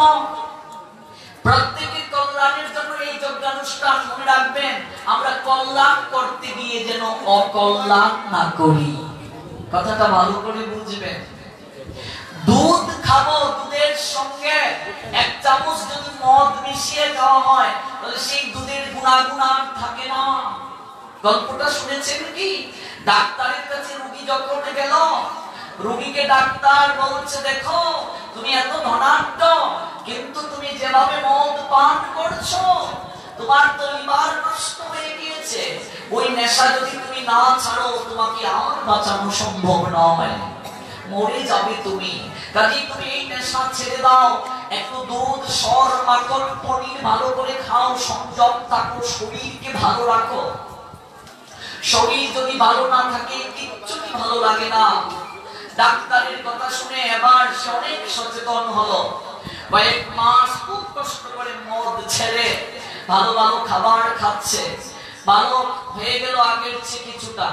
প্রত্যেকের কল্যাণের জন্য এই যজ্ঞানুষ্ঠান। মনে রাখবেন, আমরা কল্যাণ করতে গিয়ে যেন অকল্যাণ না করি। কথাটা ভালো করে বুঝবেন। দুধ খাবো, দুধের সঙ্গে 1 চামচ যদি মদ মিশিয়ে দেওয়া হয় তাহলে সেই দুধের গুণাগুণ আর থাকে না। গল্পটা শুনেছেন কি? ডাক্তারের কাছে রোগী যখন গেল, রোগীকে ডাক্তার বলছে দেখো তুমি এত ধনাঢ্য, কিন্তু তুমি যেভাবে মদ পান করছো তোমার তো লিভার নষ্ট হয়ে গিয়েছে। ওই নেশা যদি তুমি না ছাড়ো তোমাকে আর বাঁচানো সম্ভব নয়, মরে যাবে তুমি। কাজেই তুমি এই নেশা ছেড়ে দাও, একটু দুধ, সর, মাখন, পনির ভালো করে খাও, সংযম থাকো, শরীরকে ভালো রাখো। শরীর যদি ভালো না থাকে কিচ্ছুই ভালো লাগে না। ডাক্তারের কথা শুনে এবার সে অনেক সচেতন হলো। কয়েক মাস খুব কষ্ট করে মদ ছেড়ে ভালো ভালো খাবার খাচ্ছে, ভালো হয়ে গেল আগের চেয়ে কিছুটা।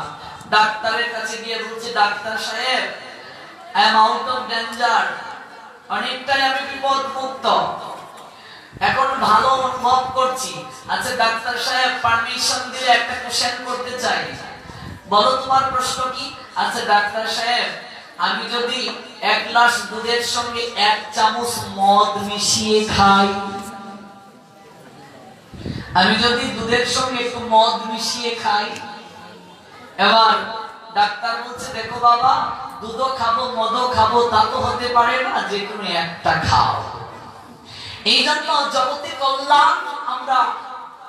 ডাক্তারের কাছে গিয়ে বলছে ডাক্তার সাহেব, I am out of danger, অনেকটাই আমি বিপদ মুক্ত, এখন ভালো অনুভব করছি। আচ্ছা ডাক্তার সাহেব পারমিশন দিলে একটা কোশ্চেন করতে চাই, বলো তোমার প্রশ্ন কি? আচ্ছা ডাক্তার সাহেব, আমি যদি 1 গ্লাস দুধের সঙ্গে 1 চামচ মদ মিশিয়ে খাই, আমি যদি দুধের সঙ্গে একটু মদ মিশিয়ে খাই, এবার ডাক্তার বলছে দেখো বাবা, দুধও খাবো মদও খাবো তা তো হতে পারে না, যে কোনো একটা খাও। এই জন্য জগতে কল্যাণ আমরা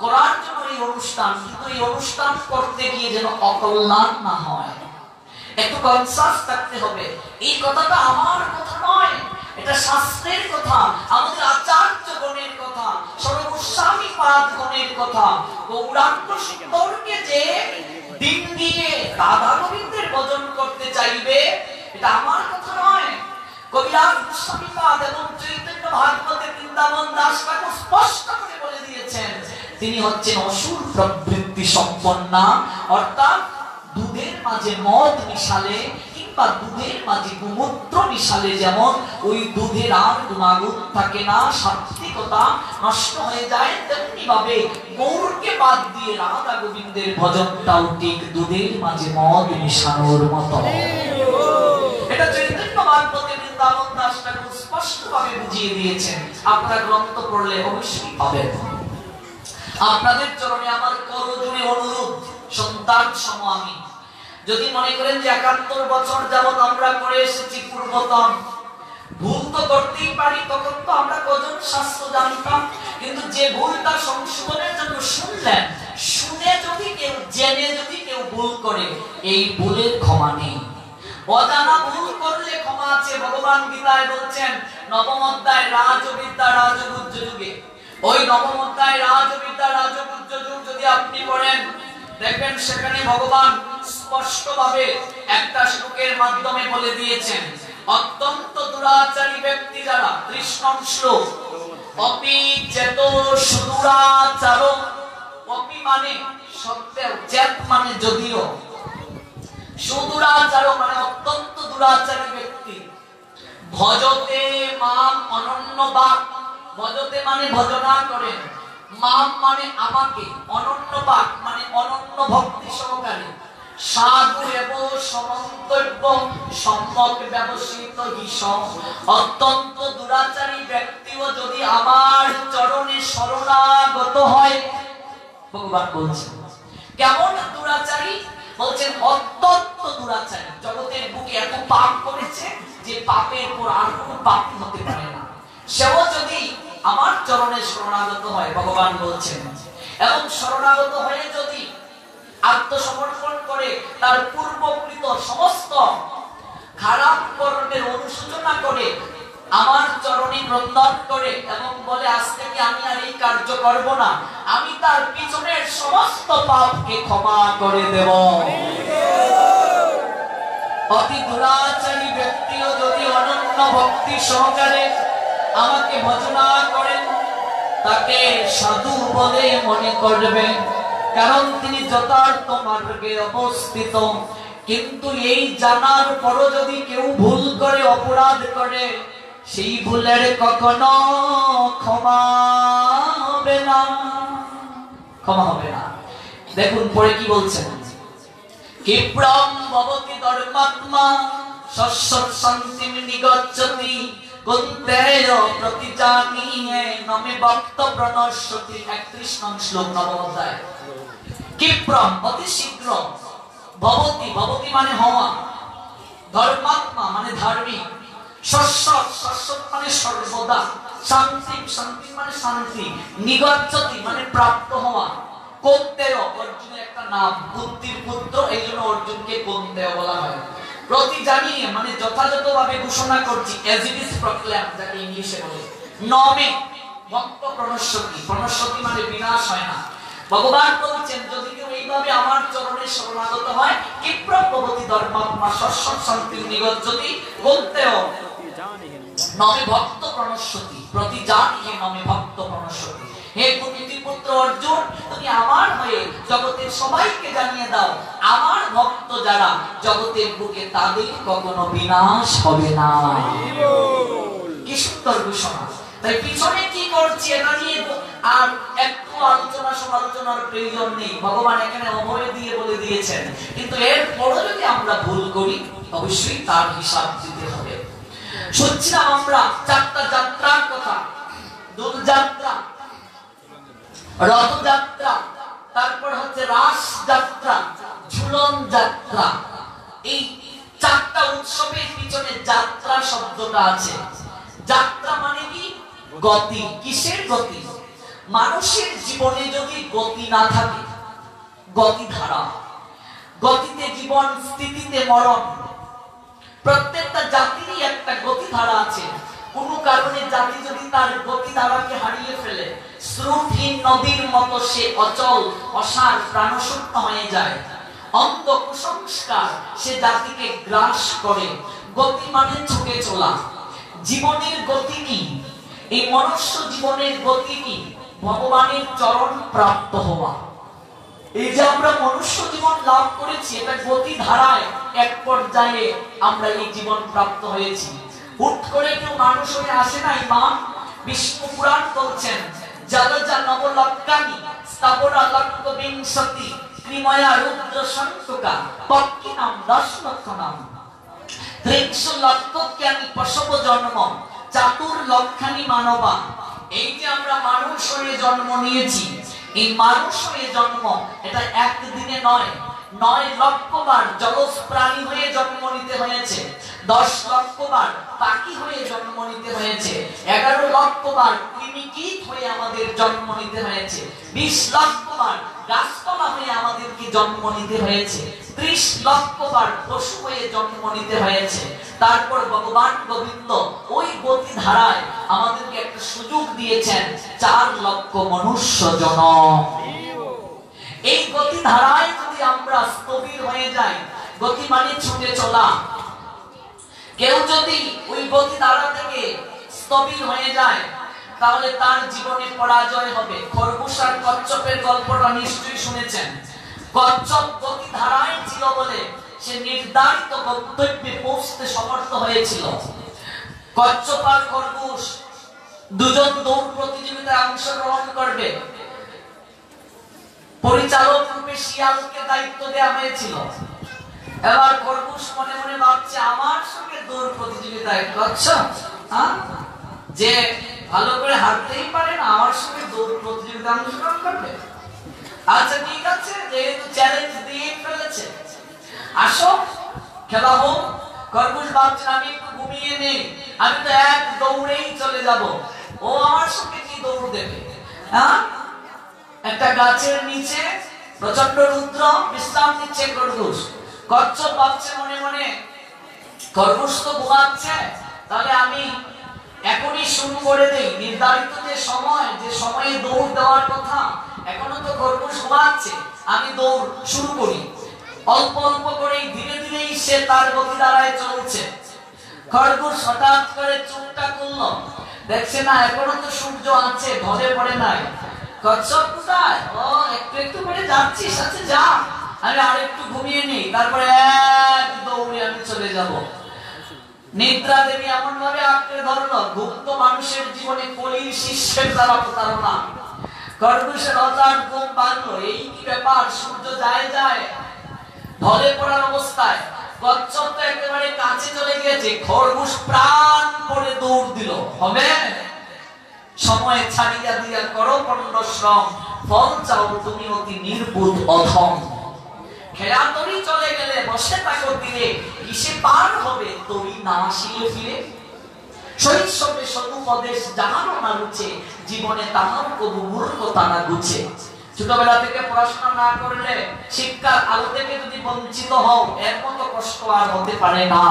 করার জন্য এই অনুষ্ঠান, কিন্তু এই অনুষ্ঠান করতে গিয়ে যেন অকল্যাণ না হয়, একটু কনসাস থাকতে হবে। এই কথাটা আমার কথা নয়, এটা শাস্ত্রের কথা, আমাদের আচার্যগণের কথা, সর্বস্বামী পাদগণের কথা। গৌরাঙ্গ সুন্দরকে যে দিন দিয়ে রাধা গোবিন্দের ভজন করতে চাইবে, এটা আমার কথা নয়। কবিরাজ গোস্বামী পাদ এবং চৈতন্য ভাগবতে বৃন্দাবন দাস ঠাকুর স্পষ্ট করে বলে দিয়েছেন, তিনি হচ্ছেন অসুর প্রবৃত্তি সম্পন্না। অর্থাৎ দুধের মাঝে মদ মিশালে কিংবা দুধের মাঝে গোমূত্র মিশালে যেমন ওই দুধের আর গুণাগুণ থাকে না, সাত্বিকতা নষ্ট হয়ে যায়, তেমনি ভাবে গৌরকে বাদ দিয়ে রাধা গোবিন্দের ভজনটাও ঠিক দুধের মাঝে মদ মিশানোর মতো। এটা চৈতন্য ভাগবতে বৃন্দাবন দাস ঠাকুর স্পষ্টভাবে বুঝিয়ে দিয়েছেন। আপনারা গ্রন্থ পড়লে অবশ্যই পাবেন। আপনাদের চরণে আমার করজোড়ে অনুরোধ, সন্তান সম আমি, যদি মনে করেন যে ৭১ বছর যাবত আমরা করে এসেছি পূর্বতন, ভুল তো করতেই পারি, তখন তো আমরা কজন শাস্ত্র জানতাম, কিন্তু যে ভুলটা সংশোধনের জন্য শুনলেন, শুনে যদি কেউ জেনে যদি কেউ ভুল করে, এই ভুলের ক্ষমা নেই। অজানা ভুল করলে ক্ষমা আছে। ভগবান গীতায় বলছেন নবম অধ্যায় রাজবিদ্যা রাজগুহ্য যুগে, ওই নবম অধ্যায় রাজবিদ্যা রাজগুহ্য যুগ যদি আপনি পড়েন, দেখবেন সেখানে ভগবান স্পষ্টভাবে একটা শ্লোকের মাধ্যমে বলে দিয়েছেন, অত্যন্ত দুরাচারী ব্যক্তি যারা, ৩০ নং শ্লোক, অপি চেত সুদুরাচার, অপি মানে সত্ত্বেও, চেত মানে যদিও, সুদুরাচার মানে অত্যন্ত দুরাচারী ব্যক্তি, ভজতে মাম অনন্যবাক, ভজতে মানে ভজনা করেন, মাম মানে আমাকে, অনন্যবাক মানে অনন্য ভক্তি সহকারে, সাধু এব সমন্তব্য সম্যক ব্যবসিত হিস, অত্যন্ত দুরাচারী ব্যক্তিও যদি আমার চরণে শরণাগত হয়, ভগবান বলছেন কেমন দুরাচারী, বলছেন অত্যন্ত দুরাচারী, জগতের বুকে এত পাপ করেছে যে পাপের পর আর কোনো পাপ হতে পারে না, সেও যদি আমার চরণে শরণাগত হয়, ভগবান বলছেন, এবং শরণাগত হয়ে যদি আত্মসমর্পণ করে তার পূর্বকৃত সমস্ত খারাপ কর্মের অনুশোচনা করে আমার চরণে ক্রন্দন করে এবং বলে আজ থেকে আমি আর এই কার্য করব না, আমি তার পিছনের সমস্ত পাপকে ক্ষমা করে দেব। অতি দুরাচারী ব্যক্তিও যদি অনন্য ভক্তি সহকারে আমাকে ভজনা করেন, তাকে সাধু বলে মনে করবে, কারণ তিনি যথার্থ মার্গে অবস্থিত। কিন্তু এই জানার পরও যদি কেউ ভুল করে, অপরাধ করে, সেই ভুলের কখনো ক্ষমা হবে না, ক্ষমা হবে না। দেখুন পরে কি বলছেন, ক্ষিপ্রম ভবতি ধর্মাত্মা শশ্বৎ শান্তিম নিগচ্ছতি কুন্তেয় প্রতিজানীয়ে নমে ভক্ত প্রণশ্যতি। ৩১ নং শ্লোক, নবম অধ্যায়। ক্ষিপ্রম অতি শীঘ্র, ভবতি ভবতি মানে হওয়া, ধর্মাত্মা মানে ধার্মিক, শশ্বৎ শশ্বৎ মানে সর্বদা, শান্তিম শান্তি মানে শান্তি, নিগচ্ছতি মানে প্রাপ্ত হওয়া, কুন্তেয় অর্জুনের একটা নাম, কুন্তির পুত্র, এইজন্য অর্জুনকে কুন্তেয় বলা হয়। প্রতিজানীয়ে মানে যথাযথভাবে ঘোষণা করছি, as it is proclaimed, যাকে ইংলিশে বলে। নমে ভক্ত প্রণশ্যতি, প্রণশ্যতি মানে বিনাশ হয় না। ভগবান বলছেন যদি কেউ এইভাবে আমার চরণে শরণাগত হয়, ক্ষিপ্রম ভবতি ধর্মাত্মা শশ্বৎ শান্তিম নিগচ্ছতি কুন্তেয় নমে ভক্ত প্রণশ্যতি প্রতিজানীয়ে নমে ভক্ত প্রণশ্যতি। হে কুন্তির পুত্র অর্জুন, তুমি আমার হয়ে জগতের সবাইকে জানিয়ে দাও, আমার ভক্ত যারা জগতের বুকে, তাদের কখনো বিনাশ হবে না। কি সুন্দর ঘোষণা। তাই পিছনে কি করছি এটা নিয়ে আর একটু আলোচনা সমালোচনার প্রয়োজন নেই, ভগবান এখানে অভয় দিয়ে বলে দিয়েছেন। কিন্তু এর পরও যদি আমরা ভুল করি, অবশ্যই তার হিসাব দিতে হবে। শুনছিলাম আমরা ৪টা যাত্রার কথা, দোলযাত্রা, রথযাত্রা, তারপর হচ্ছে রাস যাত্রা, ঝুলন যাত্রা। এই ৪টা উৎসবের পিছনে যাত্রা শব্দটা আছে। যাত্রা মানে কি? গতি। কিসের গতি? মানুষের জীবনে যদি গতি না থাকে, গতি ধারা, গতিতে জীবন, স্থিতিতে মরণ, প্রত্যেকটা জাতিরই একটা গতি ধারা আছে। কোন কারণে জাতি যদি তার গতি ধারাকে হারিয়ে ফেলে, স্রোতহীন নদীর মতো সে অচল, অসার, প্রাণশূন্য হয়ে যায়। অন্ধ কুসংস্কার সে জাতিকে গ্রাস করে। গতি মানে ছুটে চলা, জীবনের গতি নেই। এই মনুষ্য জীবনের গতি কি? ভগবানের চরণ প্রাপ্ত হওয়া। এই যে আমরা মনুষ্য জীবন লাভ করেছি, এটা গতি ধারায় এক পর্যায়ে আমরা এই জীবন প্রাপ্ত হয়েছি। হুট করে কেউ মানুষ হয়ে আসে নাই মা। বিষ্ণু পুরাণ বলছেন, জলজা নবলক্কানি স্থাবরা লক্ষ বিংশতি ক্রিময়া রুদ্র সন্তকা পক্ষিনাম ১০ লক্ষ নাম ত্রিংশ লক্ষ্যানি পশব জন্ম চাতুর লক্ষানি মানবা। এই যে আমরা মানুষ হয়ে জন্ম নিয়েছি, এই মানুষ হয়ে জন্ম এটা একদিনে নয়, 9 লক্ষ বার জলজ প্রাণী হয়ে জন্ম নিতে হয়েছে, 10 লক্ষ বার পাখি হয়ে জন্ম নিতে হয়েছে, 11 লক্ষ বার কৃমিকীট হয়ে আমাদের জন্ম নিতে হয়েছে, 20 লক্ষ বার গাছপালা হয়ে আমাদেরকে জন্ম নিতে হয়েছে, 30 লক্ষ বার পশু হয়ে জন্ম নিতে হয়েছে। তারপর ভগবান গোবিন্দ ওই গতি ধারায় আমাদেরকে একটা সুযোগ দিয়েছেন 4 লক্ষ মনুষ্য জনম। এই গতি ধারায় যদি আমরা স্থবির হয়ে যাই, গতি মানে ছুটে চলা, কেউ যদি ওই গতি ধারা থেকে স্থবির হয়ে যায় তাহলে তার জীবনে পরাজয় হবে। খরগোশ আর কচ্ছপের গল্পটা নিশ্চয়ই শুনেছেন। কচ্ছপ গতি ধারায় ছিল বলে সে নির্ধারিত গন্তব্যে পৌঁছতে সমর্থ হয়েছিল। কচ্ছপ আর খরগোশ দুজন দৌড় প্রতিযোগিতায় অংশগ্রহণ করবে। পরিচালক রূপে শিয়ালকে দায়িত্ব দেওয়া হয়েছিল। এবার খরগোশ মনে মনে ভাবছে, আমার সঙ্গে দৌড় প্রতিযোগিতায় কচ্ছপ যে ভালো করে হাঁটতেই পারে না, আমার সঙ্গে দৌড় প্রতিযোগিতায় অংশগ্রহণ করবে। আচ্ছা ঠিক আছে, যেহেতু চ্যালেঞ্জ দিয়ে ফেলেছে, আসো খেলা হোক। খরগোশ ভাবছে, আমি একটু ঘুমিয়ে নেই, আমি তো এক দৌড়েই চলে যাব, ও আমার সঙ্গে কি দৌড় দেবে। একটা গাছের নিচে প্রচন্ড রুদ্র বিশ্রাম নিচ্ছে খরগোশ। কচ্ছপ ভাবছে মনে মনে, খরগোশ তো ঘুমাচ্ছে, তাহলে আমি এখনই শুরু করে দেই। নির্ধারিত যে সময়ে দৌড় দেওয়ার কথা, এখনো তো খরগোশ ঘুমাচ্ছে, আমি দৌড় শুরু করি। অল্প অল্প করে ধীরে ধীরেই সে তার গতি দ্বারায় চলছে। খরগোশ হঠাৎ করে চোখটা খুলল, দেখছে না এখনো তো সূর্য আছে, ধরে পড়ে নাই। কচ্ছপ কোথায়? ও একটু একটু করে যাচ্ছিস, আচ্ছা যা, আমি আর একটু ঘুমিয়ে নেই, তারপরে এক দৌড়ে আমি চলে যাব। নিদ্রা দেবী এমন ভাবে আঁকড়ে ধরলো, ঘুম তো মানুষের জীবনে কলির শিষ্যের দ্বারা প্রতারণা। খরগোশের হঠাৎ ঘুম ভাঙলো, এই কি ব্যাপার, সূর্য যায় যায় ধরে পড়ার অবস্থায়। কচ্ছপ তো একেবারে কাছে চলে গিয়েছে, খরগোশ প্রাণ পড়ে দৌড় দিল। হবে সময় ছাড়িয়া দিয়া করো পণ্ডশ্রম, ফল চাও তুমি অতি নির্বুধ অধম। খেয়া তরি চলে গেলে বসে থাকো তীরে, কিসে পার হবে তরি না আসিলে ফিরে। শৈশবে সদুপদেশ যাহারও না রুচে, জীবনে তাহার কবু মূর্খতা না গুছে। ছোটবেলা থেকে পড়াশোনা না করলে, শিক্ষার আলো থেকে যদি বঞ্চিত হও, এর মতো কষ্ট আর হতে পারে না।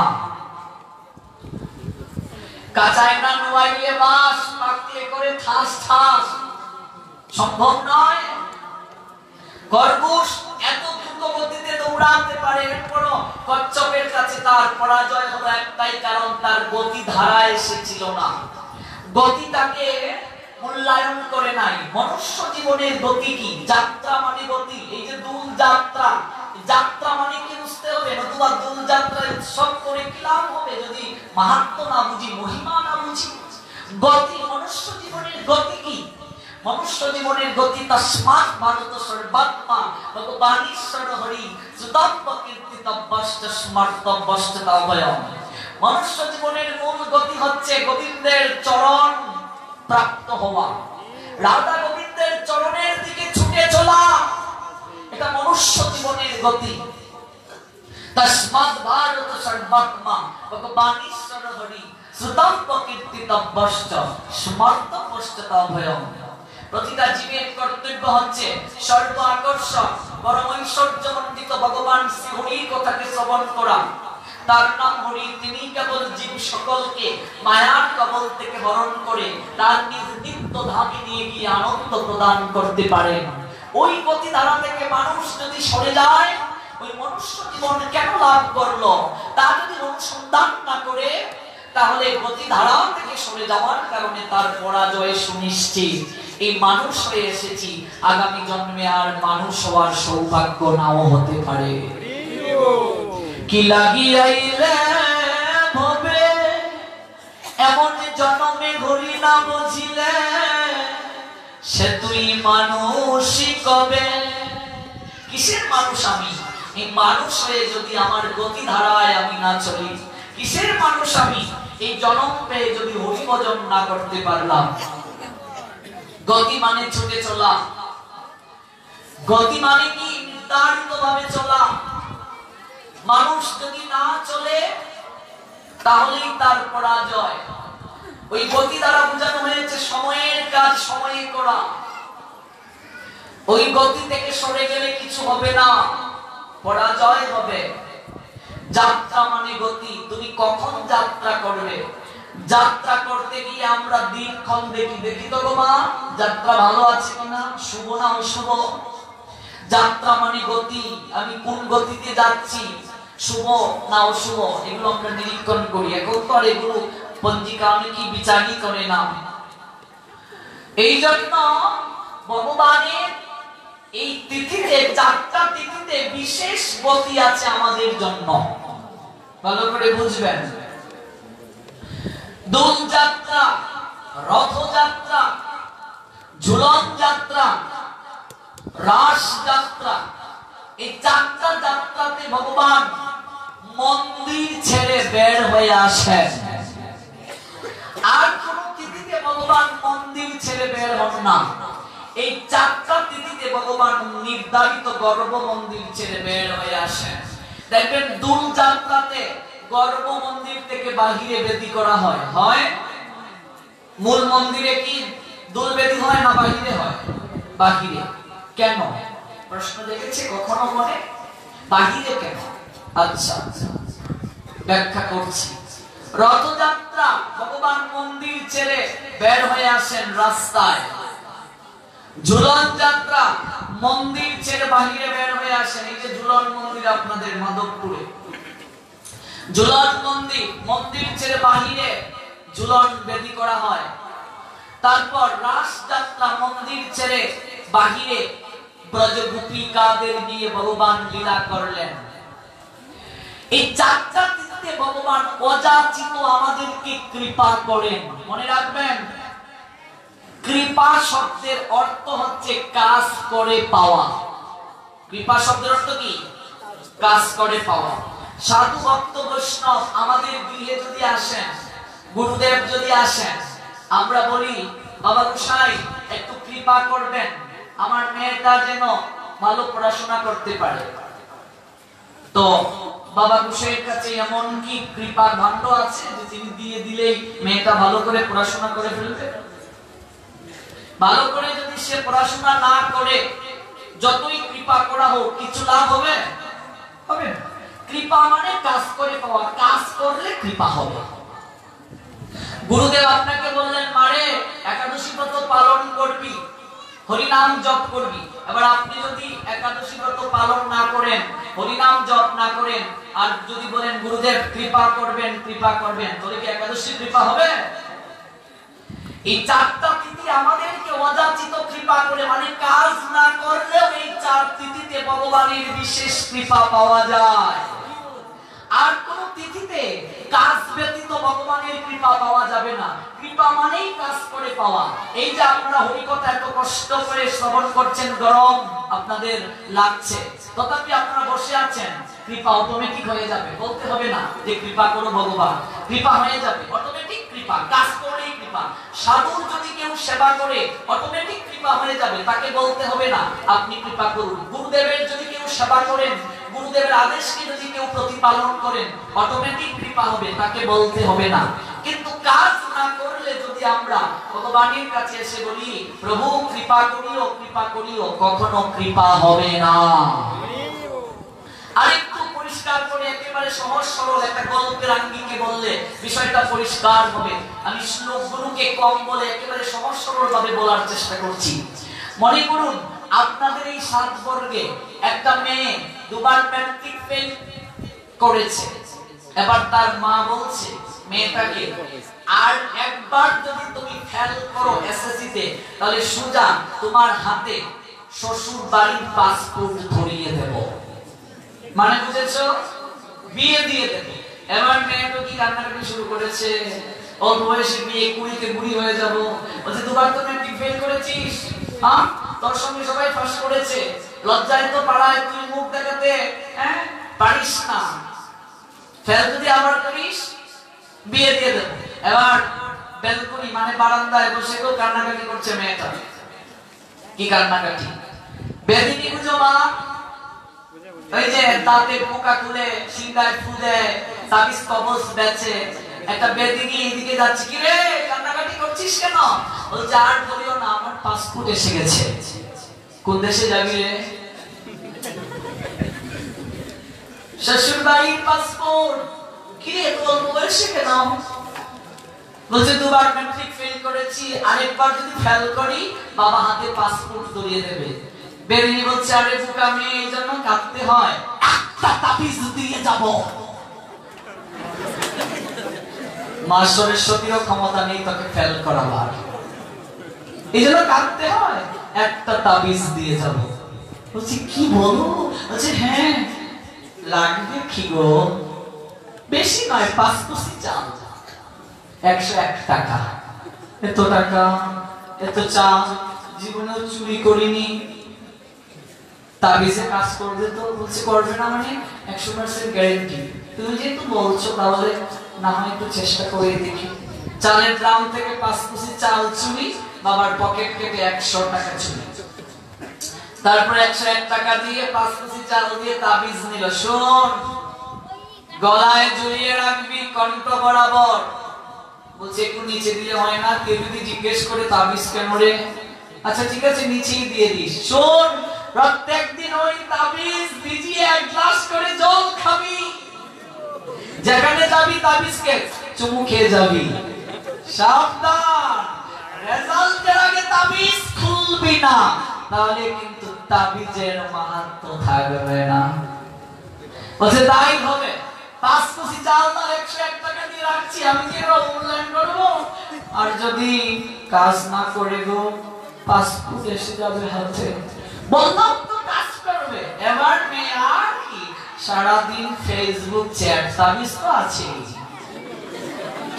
কাঁচায় না নুয়াইলে বাস, পাকলে করে ঠাস ঠাস, সম্ভব নয়। খরগোশ এত দ্রুত গতিতে দৌড়াতে পারে, এরপরও কচ্ছপের কাছে তার পরাজয় হলো একটাই কারণ, তার গতি ধারায় এসেছিল না, গতিটাকে মূল্যায়ন করে নাই। মনুষ্য জীবনের গতি কি? যাত্রা মানে গতি। এই যে দূর যাত্রা, যাত্রা মানে কি বুঝতে হবে, নতুবা দূর যাত্রায় উৎসব করে কি লাভ হবে যদি মাহাত্ম্য না বুঝি, মহিমা না বুঝি। গতি, মনুষ্য জীবনের গতি কি? মনুষ্য জীবনের গতি তস্মাৎ ভারত সর্বাত্মা ভগবানীশ্বর হরি সুতব্য কীর্তিতব্যশ্চ স্মর্তব্যশ্চ তভয়ম। মনুষ্য জীবনের মূল গতি হচ্ছে গোবিন্দের চরণ প্রাপ্ত হওয়া, রাধা গোবিন্দের চরণের দিকে ছুটে চলা, এটা মনুষ্য জীবনের গতি। তস্মাৎ ভারত সর্বাত্মা ভগবানীশ্বর হরি সুতব্য কীর্তিতব্যশ্চ স্মর্তব্যশ্চ তভয়ম। প্রতিটা জীবের কর্তব্য হচ্ছে সর্ব আকর্ষণ পরম ঐশ্বর্যমণ্ডিত ভগবান শ্রী হরির কথাকে শ্রবণ করা। তার নাম হরি, তিনি কেবল জীব সকলকে মায়ার কবল থেকে বরণ করে তার নিজ নিত্য ধামে নিয়ে গিয়ে আনন্দ প্রদান করতে পারেন। ওই গতি ধারা থেকে মানুষ যদি সরে যায়, ওই মনুষ্য জীবন কেন লাভ করলো তা যদি অনুসন্ধান না করে, তাহলে গতি ধারা থেকে সরে যাওয়ার কারণে তার পরাজয় সুনিশ্চিত। এই মানুষ হয়ে এসেছি, আগামী জন্মে আর মানুষ হওয়ার সৌভাগ্য নাও হতে পারে। কি লাগিয়াইলে হবে এমন জন্মে ঘড়ি না বুঝিলে, সে তুই মানুষই কবে। কিসের মানুষ আমি? এই মানুষ হয়ে যদি আমার গতি ধারায় আমি না চলি, কিসের মানুষ আমি? এই জন্ম পেয়ে যদি হরি ভজন না করতে পারলাম। গতি মানে ছুটে চলা, গতি মানে কি? নির্ধারিতভাবে চলা। মানুষ যদি না চলে তাহলেই তার পরাজয়। ওই গতি দ্বারা বোঝানো হয়েছে সময়ের কাজ সময়ে করা। ওই গতি থেকে সরে গেলে কিছু হবে না, পরাজয় হবে। যাত্রা মানে গতি। তুমি কখন যাত্রা করবে? যাত্রা করতে গিয়ে আমরা দিনক্ষণ দেখি তো গো মা, যাত্রা ভালো আছে কিনা, শুভ না অশুভ। যাত্রা মানে গতি। আমি কোন গতিতে যাচ্ছি, শুভ না অশুভ, এগুলো আমরা নিরীক্ষণ করি। এখন তো আর এগুলো পঞ্জিকা অনেকে বিচারই করে না। এই জন্য ভগবানের এই তিথিতে, চারটা তিথিতে বিশেষ গতি আছে আমাদের জন্য, ভালো করে বুঝবেন। দোল যাত্রা, রথযাত্রা, ঝুলন যাত্রা, রাস যাত্রা, এই চারটা যাত্রাতে ভগবান মন্দির ছেড়ে বের হয়ে আসেন। আর কোন তিথিতে ভগবান মন্দির ছেড়ে বের হন না। এই চারটা তিথিতে ভগবান নির্ধারিত গর্ভ মন্দির ছেড়ে বের হয়ে আসেন। দেখবেন দোল যাত্রাতে গর্ভ মন্দির থেকে বাহিরে বেদি করা হয়। হয় মূল মন্দিরে কি দোল বেদি হয় না বাহিরে হয়? বাহিরে। কেন? প্রশ্ন দেখেছে কখনো মনে? বাহিরে কেন? আচ্ছা, ব্যাখ্যা করছি। রথযাত্রা ভগবান মন্দির ছেড়ে বের হয়ে আসেন রাস্তায়। ঝুলন যাত্রা মন্দির ছেড়ে বাহিরে বের হয়ে আসেন। এই যে ঝুলন মন্দির আপনাদের মাধবপুরে, ঝুলন মন্দির, মন্দির ছেড়ে বাহিরে ঝুলন বেদি করা হয়। তারপর রাস যাত্রা, মন্দির ছেড়ে বাহিরে ব্রজগোপিকাদের নিয়ে ভগবান লীলা করলেন। এই চারটা তিথিতে ভগবান অযাচিত আমাদেরকে কৃপা করেন। মনে রাখবেন, কৃপা শব্দের অর্থ হচ্ছে কাজ করে পাওয়া। কৃপা শব্দের অর্থ কি? কাজ করে পাওয়া। সাধু ভক্ত বৈষ্ণব আমাদের গৃহে যদি আসেন, গুরুদেব যদি আসেন, আমরা বলি বাবা গোসাই একটু কৃপা করবেন, আমার মেয়েটা যেন ভালো পড়াশোনা করতে পারে। তো বাবা গোসাইয়ের কাছে এমন কি কৃপা ভাণ্ড আছে যে তিনি দিয়ে দিলেই মেয়েটা ভালো করে পড়াশোনা করে ফেলবে? ভালো করে যদি সে পড়াশোনা না করে যতই কৃপা করা হোক কিছু লাভ হবে? হবে না। কৃপা মানে কাজ করে পাওয়া, কাজ করলে কৃপা হবে। গুরুদেব আপনাকে বললেন মারে একাদশী ব্রত পালন করবি, হরিনাম জপ করবি। এবার আপনি যদি একাদশী ব্রত পালন না করেন, হরিনাম জপ না করেন, আর যদি বলেন গুরুদেব কৃপা করবেন, কৃপা করবেন, তাহলে কি একাদশী কৃপা হবে? এই চারটা তিথি আমাদেরকে অযাচিত কৃপা করে, মানে কাজ না করলেও এই চার তিথিতে ভগবানের বিশেষ কৃপা পাওয়া যায়। আর কোন তিথিতে কাজ ব্যতীত ভগবানের কৃপা পাওয়া যাবে না। কৃপা মানেই কাজ করে পাওয়া। এই যে আপনারা হরিকথা এত কষ্ট করে শ্রবণ করছেন, গরম আপনাদের লাগছে, তথাপি আপনারা বসে আছেন, কৃপা অটোমেটিক হয়ে যাবে। বলতে হবে না যে কৃপা করো ভগবান, কৃপা হয়ে যাবে অটোমেটিক। কৃপা কাজ করলেই কৃপা। সাধুর যদি কেউ সেবা করে অটোমেটিক কৃপা হয়ে যাবে, তাকে বলতে হবে না আপনি কৃপা করুন। গুরুদেবের যদি কেউ সেবা করেন, গুরুদেবের আদেশকে যদি কেউ প্রতিপালন করেন অটোমেটিক কৃপা হবে, তাকে বলতে হবে না। কিন্তু কাজ না করলে যদি আমরা ভগবানের কাছে এসে বলি প্রভু কৃপা করিও, কৃপা করিও, কখনো কৃপা হবে না। আরেকটু পরিষ্কার করে একেবারে সহজ সরল একটা গল্পের আঙ্গিকে বললে বিষয়টা পরিষ্কার হবে। আমি শ্লোকগুলোকে কম বলে একেবারে সহজ সরল ভাবে বলার চেষ্টা করছি। মনে করুন আপনাদের এই 7 বর্গে একটা মেয়ে দুবার ম্যাট্রিক ফেল করেছে। এবার তার মা বলছে মেয়েটাকে, আর একবার যদি তুমি ফেল করো এসএসসি তে, তাহলে সোজা তোমার হাতে শ্বশুর বাড়ির পাসপোর্ট ধরিয়ে দেব। মানে বুঝেছো? বিয়ে দিয়ে দেব। এবার মেয়েটা কি কান্নাকাটি শুরু করেছে, অল্প বয়সে বিয়ে, 20-তে বুড়ি হয়ে যাব। বলছে দুবার তো ম্যাট্রিক ফেল করেছিস, হ্যাঁ তোর সঙ্গে সবাই পাস করেছে, লজ্জায় তো পাড়ায় তুই মুখ দেখাতে পারিস না, ফেল যদি আবার করিস বিয়ে দিয়ে দেব। এবার বেলকনি মানে বারান্দায় বসে কেউ কান্নাকাটি করছে মেয়েটা। কি কান্নাকাটি? বেদিনী পুজো মা, ওই যে দাঁতে পোকা তুলে সিংহায় ফুলে তাবিজ কবজ বেচে একটা বেদিনী এদিকে যাচ্ছে, কি রে কান্নাকাটি করছিস কেন? বলছে আর বলিও না, আমার পাসপোর্ট এসে গেছে। কোন দেশে যাবি রে? শ্বশুর বাড়ির পাসপোর্ট। কি রে তোর বয়সে কেন? বলছে দুবার ম্যাট্রিক ফেল করেছি, আরেকবার যদি ফেল করি বাবা হাতে পাসপোর্ট ধরিয়ে দেবে। বেরিয়ে বলছে আরে বোকা মেয়ে, এই জন্য কাঁদতে হয়, একটা তাবিজ দিয়ে যাব। মা সরস্বতীরও ক্ষমতা নেই তোকে ফেল করাবার, এই জন্য কাঁদতে হয়, একটা তাবিজ দিয়ে যাব। বলছি কি বলো? বলছে হ্যাঁ লাগবে কি গো? বেশি নয়, 5 কুচি চাল, 101 টাকা। এত টাকা এত চাল জীবনেও চুরি করিনি, তাবিজে কাজ করবে তো? বলছে করবে না মানে 100% গ্যারান্টি। তুমি যেহেতু বলছো তাহলে না হয় একটু চেষ্টা করে দেখি। চালের দাম থেকে 5 কুচি চাল চুরি, বাবার পকেট কেটে 100 টাকা চুরি। তারপর 101 টাকা দিয়ে 5 কুচি চাল দিয়ে তাবিজ নিল। শোন, গলায় ঝুলিয়ে রাখবি কণ্ঠ বরাবর। বলছে একটু নিচে দিলে হয় না? কেউ যদি জিজ্ঞেস করে তাবিজ কেন রে? আচ্ছা ঠিক আছে নিচেই দিয়ে দিস। শোন, প্রত্যেকদিন ওই তাবিজ ভিজিয়ে 1 গ্লাস করে জল খাবি, যেখানে যাবি তাবিজকে চুমু খেয়ে যাবি। সাবধান, রেজাল্টের আগে তাবিজ খুলবি না, তাহলে কিন্তু তাবিজের মাহাত্ম্য থাকবে না। বলছে তাই হবে। 5 কুচি চাল আর 101 টাকা দিয়ে রাখছি, আমি কি অনলাইন করবো? আর যদি কাজ না করে গো পাসপোর্ট এসে যাবে হাতে। বললাম তো কাজ করবে। এবার মেয়ে আর কি সারাদিন ফেসবুক চ্যাট, তাবিজ তো আছে,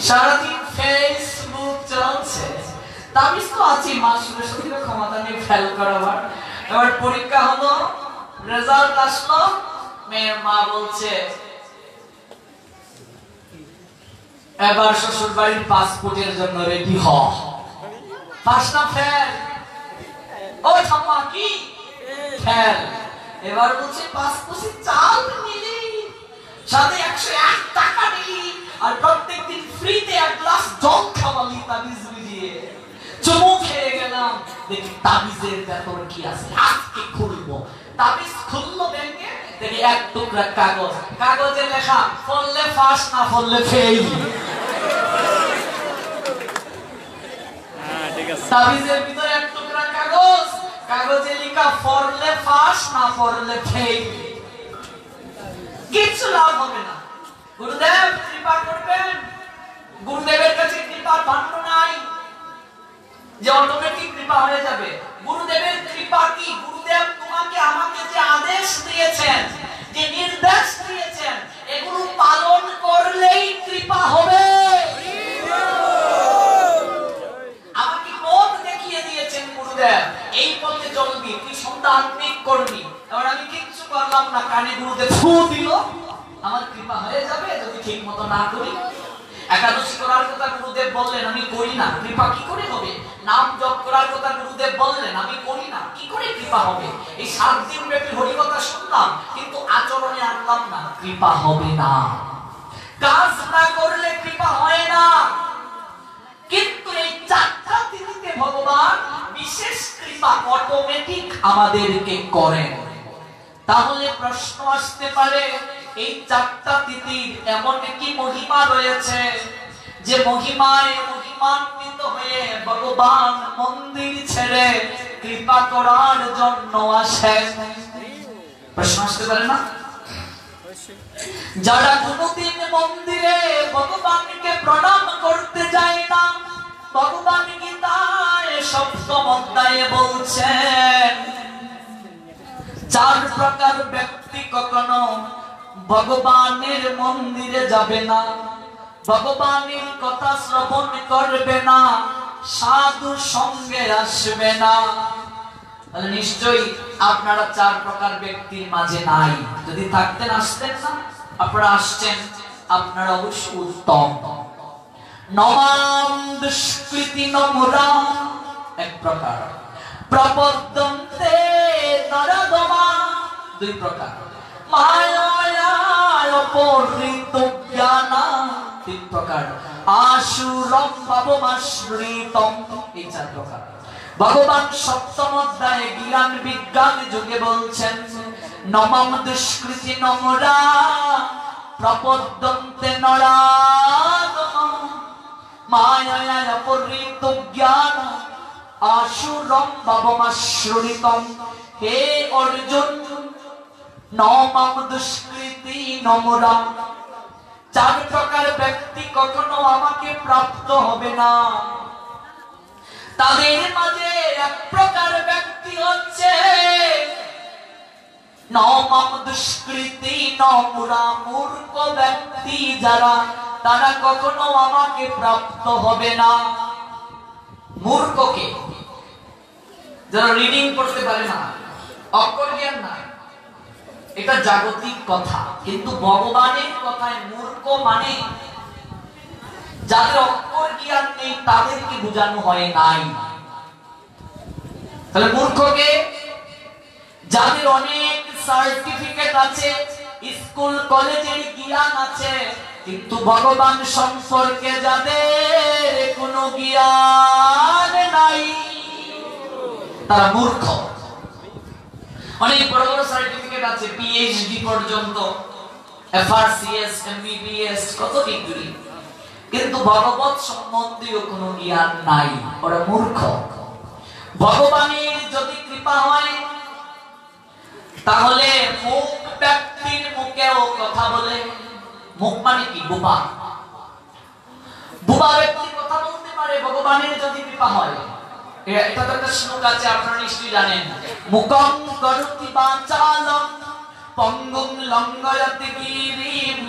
সারাদিন ফেসবুক চলছে, তাবিজ তো আছে, মা সরস্বতীর ক্ষমতা নেই ফেল করাবার। এবার পরীক্ষা হলো, রেজাল্ট আসলো, মেয়ের মা বলছে এবার শ্বশুর বাড়ির পাসপোর্টের জন্য রেডি হ। পাস না ফেল? ও ঠাম্মা কি ফেল? এবার বলছে 5 কুচি চাল নিলি, সাথে 101 টাকা নিলি, আর প্রত্যেকদিন ফ্রিতে 1 গ্লাস জল খাওয়ালি তাবিজ ভিজিয়ে। চুমু খেয়ে গেলাম, দেখি তাবিজের ভেতর কি আছে, আজকে খুলবো। তাবিজ খুললো ব্যাংকে, দেখি 1 টুকরা কাগজ, কাগজে লেখা ফললে পাস না ফললে ফেল। তাবিজের ভিতরে 1 টুকরা কাগজ, কাগজে লেখা ফললে পাস না ফললে ফেল। কিছু লাভ হবে না। গুরুদেব কৃপা করবেন, গুরুদেবের কাছে কৃপার ভাণ্ড নাই যে অটোমেটিক কৃপা হয়ে যাবে। গুরুদেবের কৃপা কি? গুরুদেব তোমাকে আমাকে যে আদেশ দিয়েছেন, যে নির্দেশ দিয়েছেন, এগুলো পালন করলেই কৃপা হবে। আমাকে পথ দেখিয়ে দিয়েছেন গুরুদেব, এই পথে চলবি, তুই সন্তানিক করবি। এবার আমি কিচ্ছু করলাম না, কানে গুরুদেব ফু দিল, আমার কৃপা হয়ে যাবে যদি ঠিক মতো না করি। একাদশী করার কথা গুরুদেব বললেন, আমি করি না, কৃপা কি করে হবে? নাম জপ করার কথা গুরুদেব বললেন, আমি করি না, কি করে কৃপা হবে? এই 7 দিন ব্যাপী হরিকথা শুনলাম কিন্তু আচরণে আনলাম না, কৃপা হবে না। কাজ না করলে কৃপা হয় না। কিন্তু এই 4টা তিথিতে ভগবান বিশেষ কৃপা অটোমেটিক আমাদেরকে করেন। তাহলে প্রশ্ন আসতে পারে, এই 4টা তিথির এমন কি মহিমা রয়েছে যে মহিমায় মহিমান্বিত হয়ে ভগবান মন্দির ছেড়ে কৃপা করার জন্য আসেন? প্রশ্ন আসতে পারে না? যারা কোনদিন মন্দিরে ভগবানকে প্রণাম করতে যায় না, ভগবান গীতায় 7ম অধ্যায়ে বলছেন 4 প্রকার ব্যক্তি কখনো ভগবানের মন্দিরে যাবে না, ভগবানের কথা শ্রবণ করবে না, সাধু সঙ্গে আসবে না। তাহলে নিশ্চয়ই আপনারা 4 প্রকার ব্যক্তির মাঝে নাই। যদি থাকতেন আসতেন না, আপনারা আসছেন, আপনারা অবশ্যই উত্তম। নমাম দুষ্কৃতি নমরা 1 প্রকার, প্রপদ্যন্তে নরদমা 2 প্রকার, মায়ায় অপহৃত জ্ঞানা, তিন প্রকার। আশুরম ভাবমাশ্রিতম, এই চার প্রকার। ভগবান সপ্তম অধ্যায়ে জ্ঞান বিজ্ঞান যুগে বলছেন, নমম দুষ্কৃতি নমরা প্রপদ্যন্তে নরাধম মায়ায় অপহৃত জ্ঞান আশুরম ভাবমাশ্রিতম। হে অর্জুন, নমম দুষ্কৃতি নমরা, চার প্রকার ব্যক্তি কখনো আমাকে প্রাপ্ত হবে না। তাদের মাঝে এক প্রকার ব্যক্তি হচ্ছে নমম দুষ্কৃতি নমরা, মূর্খ ব্যক্তি যারা, তারা কখনো আমাকে প্রাপ্ত হবে না। মূর্খকে, যারা রিডিং করতে পারে না, অক্ষর জ্ঞান নাই, এটা জাগতিক কথা, কিন্তু ভগবানের কথায় মূর্খ মানে যাদের অক্ষর জ্ঞান নেই, তাদেরকে বোঝানো হয় নাই। তাহলে মূর্খকে, যাদের অনেক সার্টিফিকেট আছে, স্কুল কলেজের জ্ঞান আছে, কিন্তু ভগবান সম্পর্কে যাদের কোনো জ্ঞান নাই, তারা মূর্খ। অনেক বড় বড় সার্টিফিকেট আছে, পিএইচডি পর্যন্ত, এফআরসিএস, এমবিবিএস, কত ডিগ্রি, কিন্তু ভগবত সম্বন্ধীয় কোনো জ্ঞান নাই, ওরা মূর্খ। ভগবানের যদি কৃপা হয়, তাহলে মুখ ব্যক্তির মুখেও কথা বলে। মুখ মানে কি? বোবা। বোবা ব্যক্তি কথা বলতে পারে ভগবানের যদি কৃপা হয়। এটা তো একটা শ্লোক আছে, আপনারা নিশ্চয়ই জানেন, মুখং করোতি বাচালং পঙ্গুং লঙ্ঘয়তি গিরিম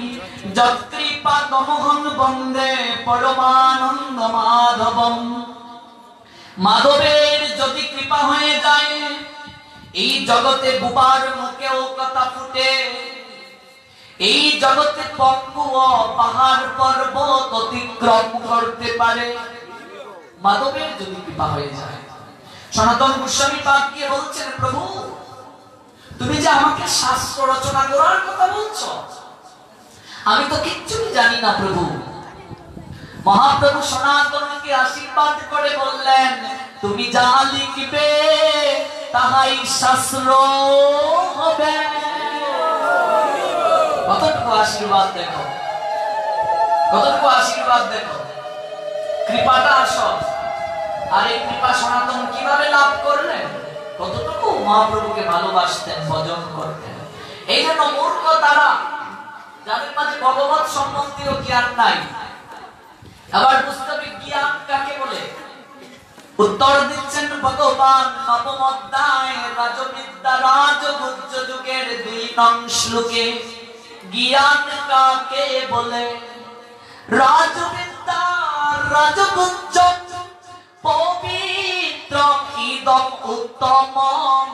যৎকৃপাদমহং বন্দে পরমানন্দ মাধবম। মাধবের যদি কৃপা হয়ে যায়, এই জগতে বুবার মুখেও কথা ফুটে। এই জগতে পঙ্গু ও পাহাড় পর্বত অতিক্রম করতে পারে, মাধবের যদি কৃপা হয়ে যায়। সনাতন গোস্বামী পাদ গিয়ে বলছেন, প্রভু তুমি যে আমাকে শাস্ত্র রচনা করার কথা বলছো, আমি তো কিচ্ছুই জানি না প্রভু। মহাপ্রভু সনাতনকে আশীর্বাদ করে বললেন, তুমি যা লিখবে তাহাই শাস্ত্র হবে। কতটুকু আশীর্বাদ দেখো, কতটুকু আশীর্বাদ দেখো, কৃপাটা আসল। আর এই কৃপা সনাতন কিভাবে লাভ করলেন? কতটুকু মহাপ্রভুকে ভালোবাসতেন, ভজন করতেন। এই জন্য মূর্খ তারা, যাদের মাঝে ভগবত সম্বন্ধীয় জ্ঞান নাই। আবার বুঝতে হবে জ্ঞান কাকে বলে। উত্তর দিচ্ছেন ভগবান নবম অধ্যায় রাজবিদ্যা রাজগুহ্য যুগের 2 নং শ্লোকে। জ্ঞান কাকে বলে? রাজবিদ্যা রাজগুহ্য পবিত্র ইদম উত্তমম